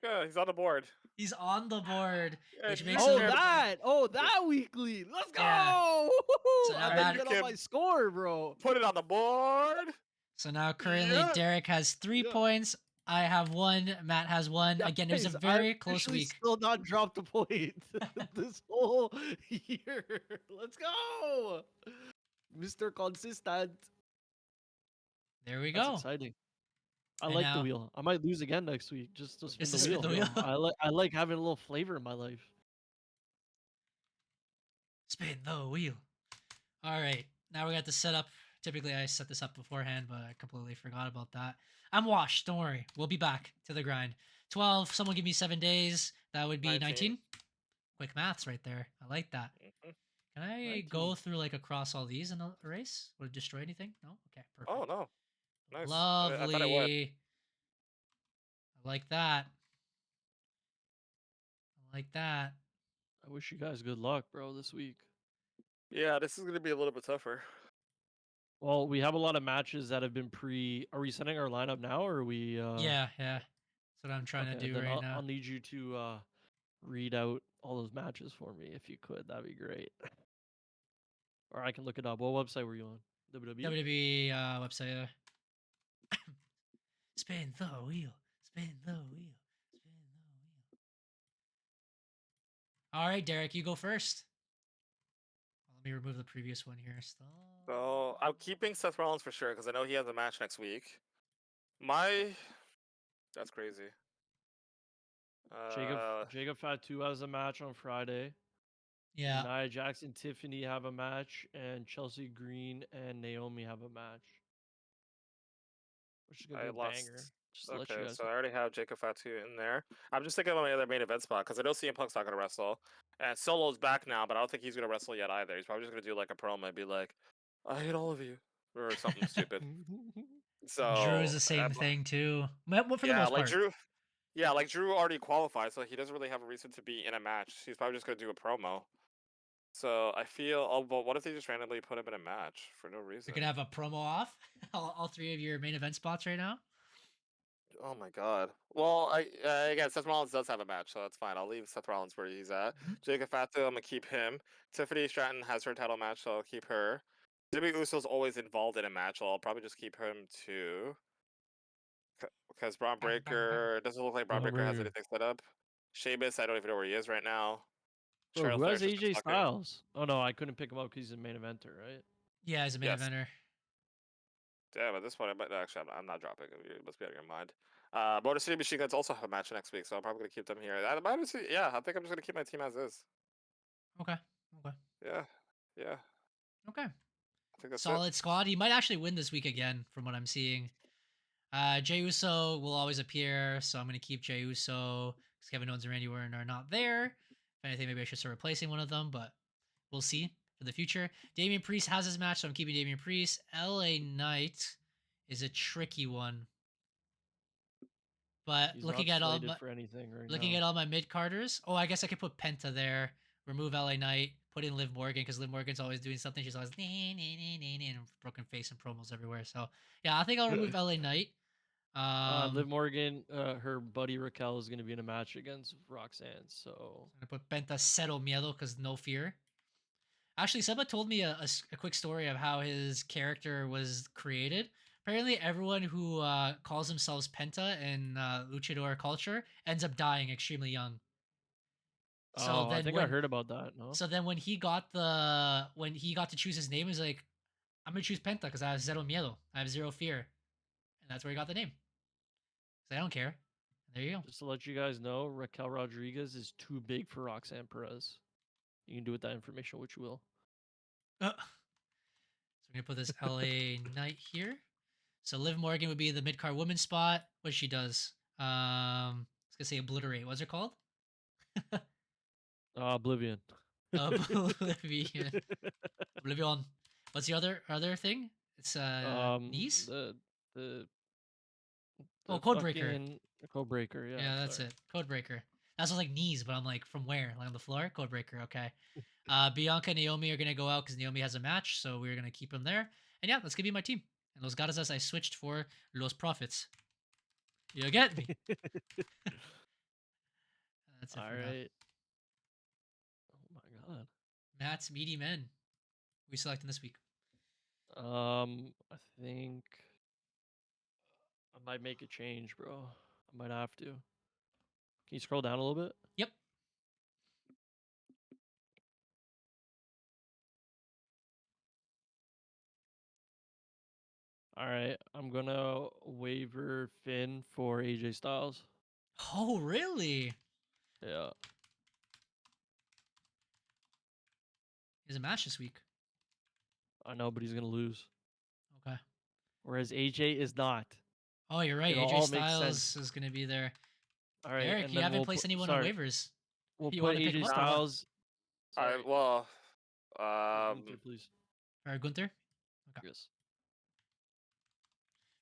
[SPEAKER 3] Yeah, he's on the board.
[SPEAKER 1] He's on the board,
[SPEAKER 3] Yeah,
[SPEAKER 1] which
[SPEAKER 3] you
[SPEAKER 1] makes
[SPEAKER 2] Oh,
[SPEAKER 1] him
[SPEAKER 2] that weekly. Let's go.
[SPEAKER 1] Yeah. So now
[SPEAKER 2] I
[SPEAKER 1] that-
[SPEAKER 2] didn't get on my score, bro.
[SPEAKER 3] Put it on the board.
[SPEAKER 1] So now currently
[SPEAKER 3] Yeah.
[SPEAKER 1] Derek has 3
[SPEAKER 2] Yeah.
[SPEAKER 1] points. I have 1. Matt has 1. Again, it was a
[SPEAKER 2] Guys,
[SPEAKER 1] very
[SPEAKER 2] I've
[SPEAKER 1] close
[SPEAKER 2] actually
[SPEAKER 1] week.
[SPEAKER 2] Still not dropped a point this whole year. Let's go, Mr. Consistent.
[SPEAKER 1] There we
[SPEAKER 2] That's
[SPEAKER 1] go.
[SPEAKER 2] exciting. I
[SPEAKER 1] And
[SPEAKER 2] like the
[SPEAKER 1] now-
[SPEAKER 2] wheel. I might lose again next week just to spin
[SPEAKER 1] Just to
[SPEAKER 2] the
[SPEAKER 1] spin
[SPEAKER 2] wheel.
[SPEAKER 1] the
[SPEAKER 2] you know?
[SPEAKER 1] wheel.
[SPEAKER 2] I like having a little flavor in my life.
[SPEAKER 1] Spin the wheel. All right. Now we got the setup. Typically, I set this up beforehand, but I completely forgot about that. I'm washed. Don't worry. We'll be back to the grind. 12. Someone give me 7 days. That would be 19.
[SPEAKER 3] 19.
[SPEAKER 1] Quick maths right there. I like that.
[SPEAKER 3] Mhm.
[SPEAKER 1] Can I
[SPEAKER 2] 19.
[SPEAKER 1] go through like across all these in a race? Would it destroy anything? No? Okay, perfect.
[SPEAKER 3] Oh no, nice.
[SPEAKER 1] Lovely.
[SPEAKER 3] I thought it would.
[SPEAKER 1] I like that. I like that.
[SPEAKER 2] I wish you guys good luck, bro, this week.
[SPEAKER 3] Yeah, this is gonna be a little bit tougher.
[SPEAKER 2] Well, we have a lot of matches that have been Are we setting our lineup now, or are we?
[SPEAKER 1] Yeah. That's what I'm trying to
[SPEAKER 2] okay,
[SPEAKER 1] do
[SPEAKER 2] then
[SPEAKER 1] right
[SPEAKER 2] I'll,
[SPEAKER 1] now.
[SPEAKER 2] I'll need you to read out all those matches for me if you could. That'd be great. Or I can look it up. What website were you on? WWE.
[SPEAKER 1] WWE website. Spin the wheel. Spin the wheel. Spin the wheel. All right, Derek, you go first. Let me remove the previous one here. Stop.
[SPEAKER 3] So I'm keeping Seth Rollins for sure because I know he has a match next week. That's crazy.
[SPEAKER 2] Jacob Fatu has a match on Friday.
[SPEAKER 1] Yeah.
[SPEAKER 2] Nia Jax and Tiffany have a match, and Chelsea Green and Naomi have a match. Which is gonna be
[SPEAKER 3] I
[SPEAKER 2] a
[SPEAKER 3] lost.
[SPEAKER 2] banger. Just to let you
[SPEAKER 3] Okay,
[SPEAKER 2] guys
[SPEAKER 3] so
[SPEAKER 2] know.
[SPEAKER 3] I already have Jacob Fatu in there. I'm just thinking of my other main event spot because I know CM Punk's not gonna wrestle, and Solo's back now, but I don't think he's gonna wrestle yet either. He's probably just gonna do like a promo and be like, "I hate all of you," or something stupid. So
[SPEAKER 1] Drew is the same thing too. Well, for the
[SPEAKER 3] yeah,
[SPEAKER 1] most
[SPEAKER 3] like
[SPEAKER 1] part.
[SPEAKER 3] Drew. Yeah, like Drew already qualified, so he doesn't really have a reason to be in a match. He's probably just gonna do a promo. So I feel, oh, but what if they just randomly put him in a match for no reason?
[SPEAKER 1] You're gonna have a promo off all 3 of your main event spots right now.
[SPEAKER 3] Oh my god. Well, again, Seth Rollins does have a match, so that's fine. I'll leave Seth Rollins where he's at.
[SPEAKER 1] Mhm.
[SPEAKER 3] Jacob Fatu, I'm gonna keep him. Tiffany Stratton has her title match, so I'll keep her. Jimmy Uso's always involved in a match, so I'll probably just keep him too. Because Braun
[SPEAKER 1] Bang, bang, bang.
[SPEAKER 3] Breaker doesn't look like Braun
[SPEAKER 2] Braun
[SPEAKER 3] Breaker has
[SPEAKER 2] Breaker.
[SPEAKER 3] anything set up. Sheamus, I don't even know where he is right now.
[SPEAKER 2] Bro,
[SPEAKER 3] Charlotte
[SPEAKER 2] who has
[SPEAKER 3] Flair's just
[SPEAKER 2] AJ
[SPEAKER 3] fucking-
[SPEAKER 2] Styles? Oh no, I couldn't pick him up because he's a main eventer, right?
[SPEAKER 1] Yeah, as a main
[SPEAKER 3] Yes.
[SPEAKER 1] eventer.
[SPEAKER 3] Damn, at this point, I might actually. I'm not dropping it. You must be out of your mind. Motor City Machine Guns also have a match next week, so I'm probably gonna keep them here. I think I'm just gonna keep my team as is.
[SPEAKER 1] Okay.
[SPEAKER 3] Yeah.
[SPEAKER 1] Okay.
[SPEAKER 3] I think that's it.
[SPEAKER 1] Solid squad. He might actually win this week again, from what I'm seeing. Jey Uso will always appear, so I'm going to keep Jey Uso because Kevin Owens and Randy Orton are not there. If anything, maybe I should start replacing one of them, but we'll see for the future. Damian Priest has his match, so I'm keeping Damian Priest. LA Knight is a tricky one. But
[SPEAKER 2] He's
[SPEAKER 1] looking
[SPEAKER 2] not
[SPEAKER 1] at all
[SPEAKER 2] slated
[SPEAKER 1] my
[SPEAKER 2] for anything right
[SPEAKER 1] looking
[SPEAKER 2] now.
[SPEAKER 1] at all my mid carders, I guess I could put Penta there. remove LA Knight, put in Liv Morgan because Liv Morgan's always doing something. She's always and broken face and promos everywhere. So yeah, I think I'll remove LA Knight.
[SPEAKER 2] Liv Morgan, her buddy Raquel is going to be in a match against Roxanne. So
[SPEAKER 1] I'm gonna put Penta Cero Miedo because no fear. Actually, Seba told me a quick story of how his character was created. Apparently, everyone who calls themselves Penta in luchador culture ends up dying extremely young. So
[SPEAKER 2] I
[SPEAKER 1] then
[SPEAKER 2] think I heard about that. No,
[SPEAKER 1] so then when he got to choose his name, he's like, I'm gonna choose Penta because I have zero miedo, I have zero fear, and that's where he got the name. 'Cause I don't care. And there you go.
[SPEAKER 2] just to let you guys know, Raquel Rodriguez is too big for Roxanne Perez. You can do with that information what you will.
[SPEAKER 1] So we're gonna put this LA Knight here. So Liv Morgan would be the mid card woman spot. What she does? I was gonna say obliterate. What's it called?
[SPEAKER 2] Oblivion.
[SPEAKER 1] Oblivion. Oblivion. What's the other thing? It's knees.
[SPEAKER 2] The
[SPEAKER 1] Codebreaker.
[SPEAKER 2] Codebreaker. Yeah.
[SPEAKER 1] Yeah, that's
[SPEAKER 2] sorry.
[SPEAKER 1] it. Codebreaker. That sounds like knees, but I'm like, from where? Like on the floor? Codebreaker. Okay. Bianca and Naomi are gonna go out because Naomi has a match, so we're gonna keep them there. And yeah, that's gonna be my team. And Los Garzas I switched for Los Profits. You get me? That's it.
[SPEAKER 2] All
[SPEAKER 1] for now.
[SPEAKER 2] right. Oh my god.
[SPEAKER 1] Matt's meaty men. We selecting this week.
[SPEAKER 2] I think I might make a change, bro. I might have to. Can you scroll down a little bit?
[SPEAKER 1] Yep.
[SPEAKER 2] All right. I'm gonna waiver Finn for AJ Styles.
[SPEAKER 1] Oh, really?
[SPEAKER 2] Yeah.
[SPEAKER 1] He has a match this week.
[SPEAKER 2] I know, but he's gonna lose.
[SPEAKER 1] Okay.
[SPEAKER 2] Whereas AJ is not.
[SPEAKER 1] Oh, you're right.
[SPEAKER 2] It all
[SPEAKER 1] AJ
[SPEAKER 2] makes
[SPEAKER 1] Styles
[SPEAKER 2] sense.
[SPEAKER 1] is going to be there.
[SPEAKER 2] All right.
[SPEAKER 1] Eric,
[SPEAKER 2] and
[SPEAKER 1] you
[SPEAKER 2] then
[SPEAKER 1] haven't
[SPEAKER 2] we'll
[SPEAKER 1] placed
[SPEAKER 2] put-
[SPEAKER 1] anyone
[SPEAKER 2] sorry,
[SPEAKER 1] on waivers.
[SPEAKER 2] We'll
[SPEAKER 1] You
[SPEAKER 2] put
[SPEAKER 1] wanna pick
[SPEAKER 2] AJ
[SPEAKER 1] him up?
[SPEAKER 2] Styles.
[SPEAKER 3] All
[SPEAKER 2] Sorry,
[SPEAKER 3] right. Well,
[SPEAKER 2] Gunther, please.
[SPEAKER 1] Or Gunther?
[SPEAKER 2] Yes.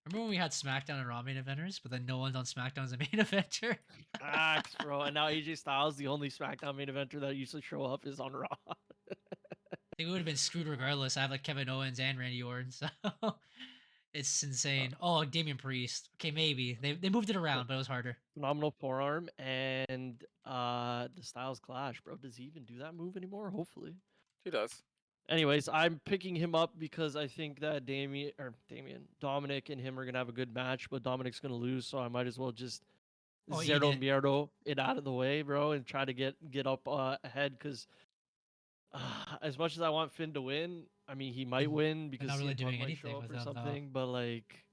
[SPEAKER 1] Remember when we had SmackDown and Raw main eventers, but then no one's on SmackDown as a main eventer?
[SPEAKER 2] Facts, bro. And now AJ Styles, the only SmackDown main eventer that used to show up, is on Raw.
[SPEAKER 1] I think we would have been screwed regardless. I have like Kevin Owens and Randy Orton, so it's insane. Oh, Damian Priest. Okay, maybe. They moved it around, but it was harder.
[SPEAKER 2] Phenomenal forearm and the Styles Clash, bro. Does he even do that move anymore? Hopefully.
[SPEAKER 3] he does.
[SPEAKER 2] Anyways, I'm picking him up because I think that Dominic and him are gonna have a good match, but Dominic's gonna lose, so I might as well just
[SPEAKER 1] Oh, eat
[SPEAKER 2] zero
[SPEAKER 1] it.
[SPEAKER 2] mierdo it out of the way, bro, and try to get up ahead. Because as much as I want Finn to win, I mean he might win because
[SPEAKER 1] not really
[SPEAKER 2] CM Punk
[SPEAKER 1] doing
[SPEAKER 2] might
[SPEAKER 1] anything
[SPEAKER 2] show up
[SPEAKER 1] with
[SPEAKER 2] or
[SPEAKER 1] them, though.
[SPEAKER 2] something. But like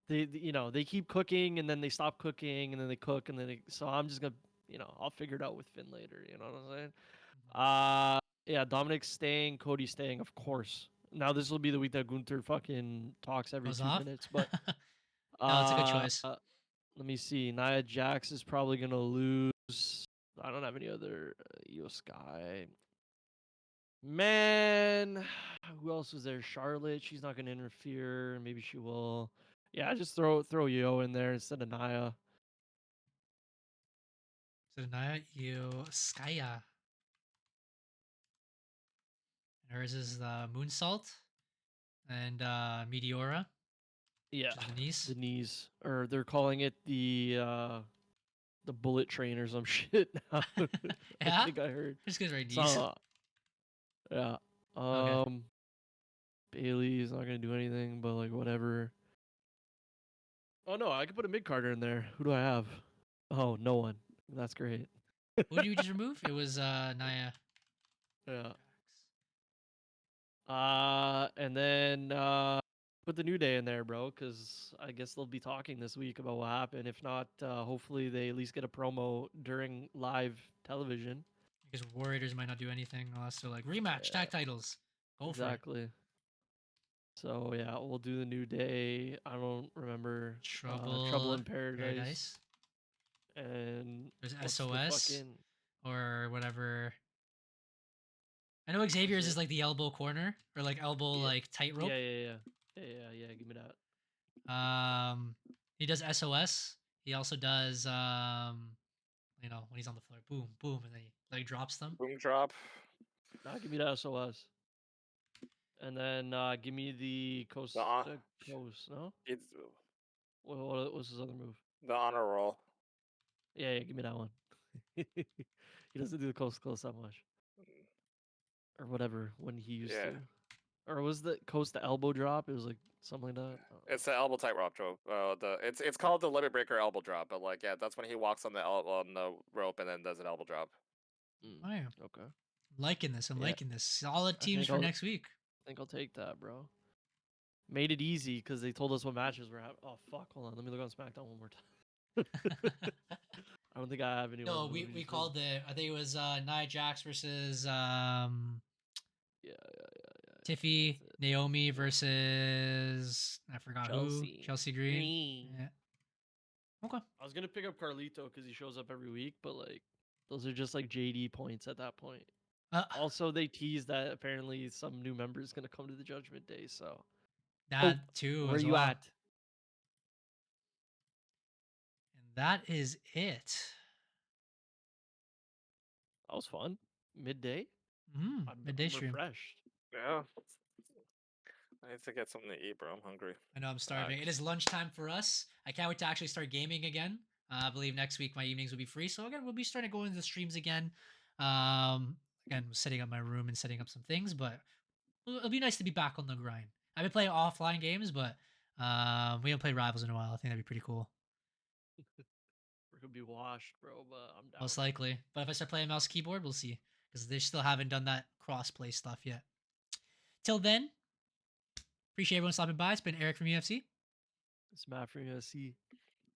[SPEAKER 2] they keep cooking and then they stop cooking and then they cook and then so I'm just gonna I'll figure it out with Finn later. You know what I'm saying? Yeah, Dominic's staying, Cody's staying, of course. Now this will be the week that Gunther fucking talks every
[SPEAKER 1] Goes
[SPEAKER 2] 2
[SPEAKER 1] off?
[SPEAKER 2] minutes, but
[SPEAKER 1] No, it's a good choice.
[SPEAKER 2] let me see. Nia Jax is probably gonna lose. I don't have any other Io Sky. Man, who else was there? Charlotte. She's not gonna interfere. Maybe she will. Yeah, just throw Io in there instead of Nia.
[SPEAKER 1] So Nia, Skaya. And hers is the Moonsault and Meteora.
[SPEAKER 2] Yeah,
[SPEAKER 1] Which is the knees.
[SPEAKER 2] the knees, or they're calling it the bullet train or some shit now.
[SPEAKER 1] Yeah?
[SPEAKER 2] I think I heard.
[SPEAKER 1] Just because right knees.
[SPEAKER 2] So, yeah.
[SPEAKER 1] Okay.
[SPEAKER 2] Bailey is not gonna do anything, but like whatever. Oh no, I could put a mid carder in there. Who do I have? Oh, no one. That's great.
[SPEAKER 1] Who did you just remove? It was Nia.
[SPEAKER 2] Yeah. And then put the New Day in there, bro, because I guess they'll be talking this week about what happened. If not, hopefully they at least get a promo during live television.
[SPEAKER 1] Because Warriors might not do anything unless they're like rematch tag titles. Go for it.
[SPEAKER 2] Exactly. So yeah, we'll do the New Day. I don't remember Trouble in Paradise. And
[SPEAKER 1] There's
[SPEAKER 2] what's the
[SPEAKER 1] SOS
[SPEAKER 2] fucking-
[SPEAKER 1] or whatever. I know Xavier's is like the elbow corner or like elbow
[SPEAKER 2] Yeah.
[SPEAKER 1] like tightrope.
[SPEAKER 2] Yeah. Give me that.
[SPEAKER 1] He does SOS. He also does like You know, when he's on the floor, boom, boom, and then he like drops them.
[SPEAKER 3] Boom drop.
[SPEAKER 2] Nah, give me the SOS. And then give me the coast
[SPEAKER 3] hon-
[SPEAKER 2] to coast. No,
[SPEAKER 3] It's
[SPEAKER 2] what was his other move?
[SPEAKER 3] the honor roll.
[SPEAKER 2] Yeah, give me that one. He doesn't do the coast to coast that much, or whatever when he used
[SPEAKER 3] Yeah.
[SPEAKER 2] to. Or was the coast to elbow drop? It was like something like that.
[SPEAKER 3] It's the elbow tightrope drop. It's called the limit breaker elbow drop, but like yeah, that's when he walks on the on the rope and then does an elbow drop.
[SPEAKER 1] Oh yeah,
[SPEAKER 2] Okay.
[SPEAKER 1] liking this. I'm
[SPEAKER 2] Yeah.
[SPEAKER 1] liking this. Solid
[SPEAKER 2] I
[SPEAKER 1] teams
[SPEAKER 2] think
[SPEAKER 1] for
[SPEAKER 2] I'll-
[SPEAKER 1] next week.
[SPEAKER 2] I think I'll take that, bro. Made it easy because they told us what matches we're having. Oh fuck! Hold on, let me look on SmackDown one more time. I don't think I have anyone.
[SPEAKER 1] No,
[SPEAKER 2] Let me
[SPEAKER 1] we
[SPEAKER 2] just
[SPEAKER 1] called it. I think it was Nia Jax versus
[SPEAKER 2] Yeah.
[SPEAKER 1] Tiffy,
[SPEAKER 2] That's it.
[SPEAKER 1] Naomi versus I forgot
[SPEAKER 2] Chelsea
[SPEAKER 1] who. Chelsea Green.
[SPEAKER 2] Green.
[SPEAKER 1] Yeah. Okay.
[SPEAKER 2] I was gonna pick up Carlito because he shows up every week, but like those are just like JD points at that point. Also, they teased that apparently some new member is gonna come to the Judgment Day. So
[SPEAKER 1] that too.
[SPEAKER 2] where
[SPEAKER 1] as
[SPEAKER 2] you
[SPEAKER 1] well.
[SPEAKER 2] at?
[SPEAKER 1] And that is it.
[SPEAKER 2] That was fun. Midday.
[SPEAKER 1] Midday
[SPEAKER 2] I'm
[SPEAKER 1] stream.
[SPEAKER 2] refreshed.
[SPEAKER 3] Yeah. I need to get something to eat, bro. I'm hungry.
[SPEAKER 1] I know I'm starving. It is lunchtime for us. I can't wait to actually start gaming again. I believe next week my evenings will be free. So again, we'll be starting to go into the streams again. Again, setting up my room and setting up some things, but it'll be nice to be back on the grind. I've been playing offline games, but we haven't played Rivals in a while. I think that'd be pretty cool.
[SPEAKER 2] We're gonna be washed, bro. But I'm down.
[SPEAKER 1] Most likely. But if I start playing mouse keyboard, we'll see. Because they still haven't done that cross-play stuff yet. Till then, appreciate everyone stopping by. It's been Eric from EMFC.
[SPEAKER 2] It's Matt from USC.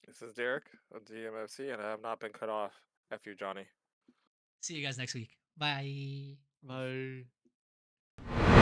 [SPEAKER 3] This is Derek of DMFC, and I have not been cut off. F you, Johnny.
[SPEAKER 1] See you guys next week. Bye.
[SPEAKER 2] Bye.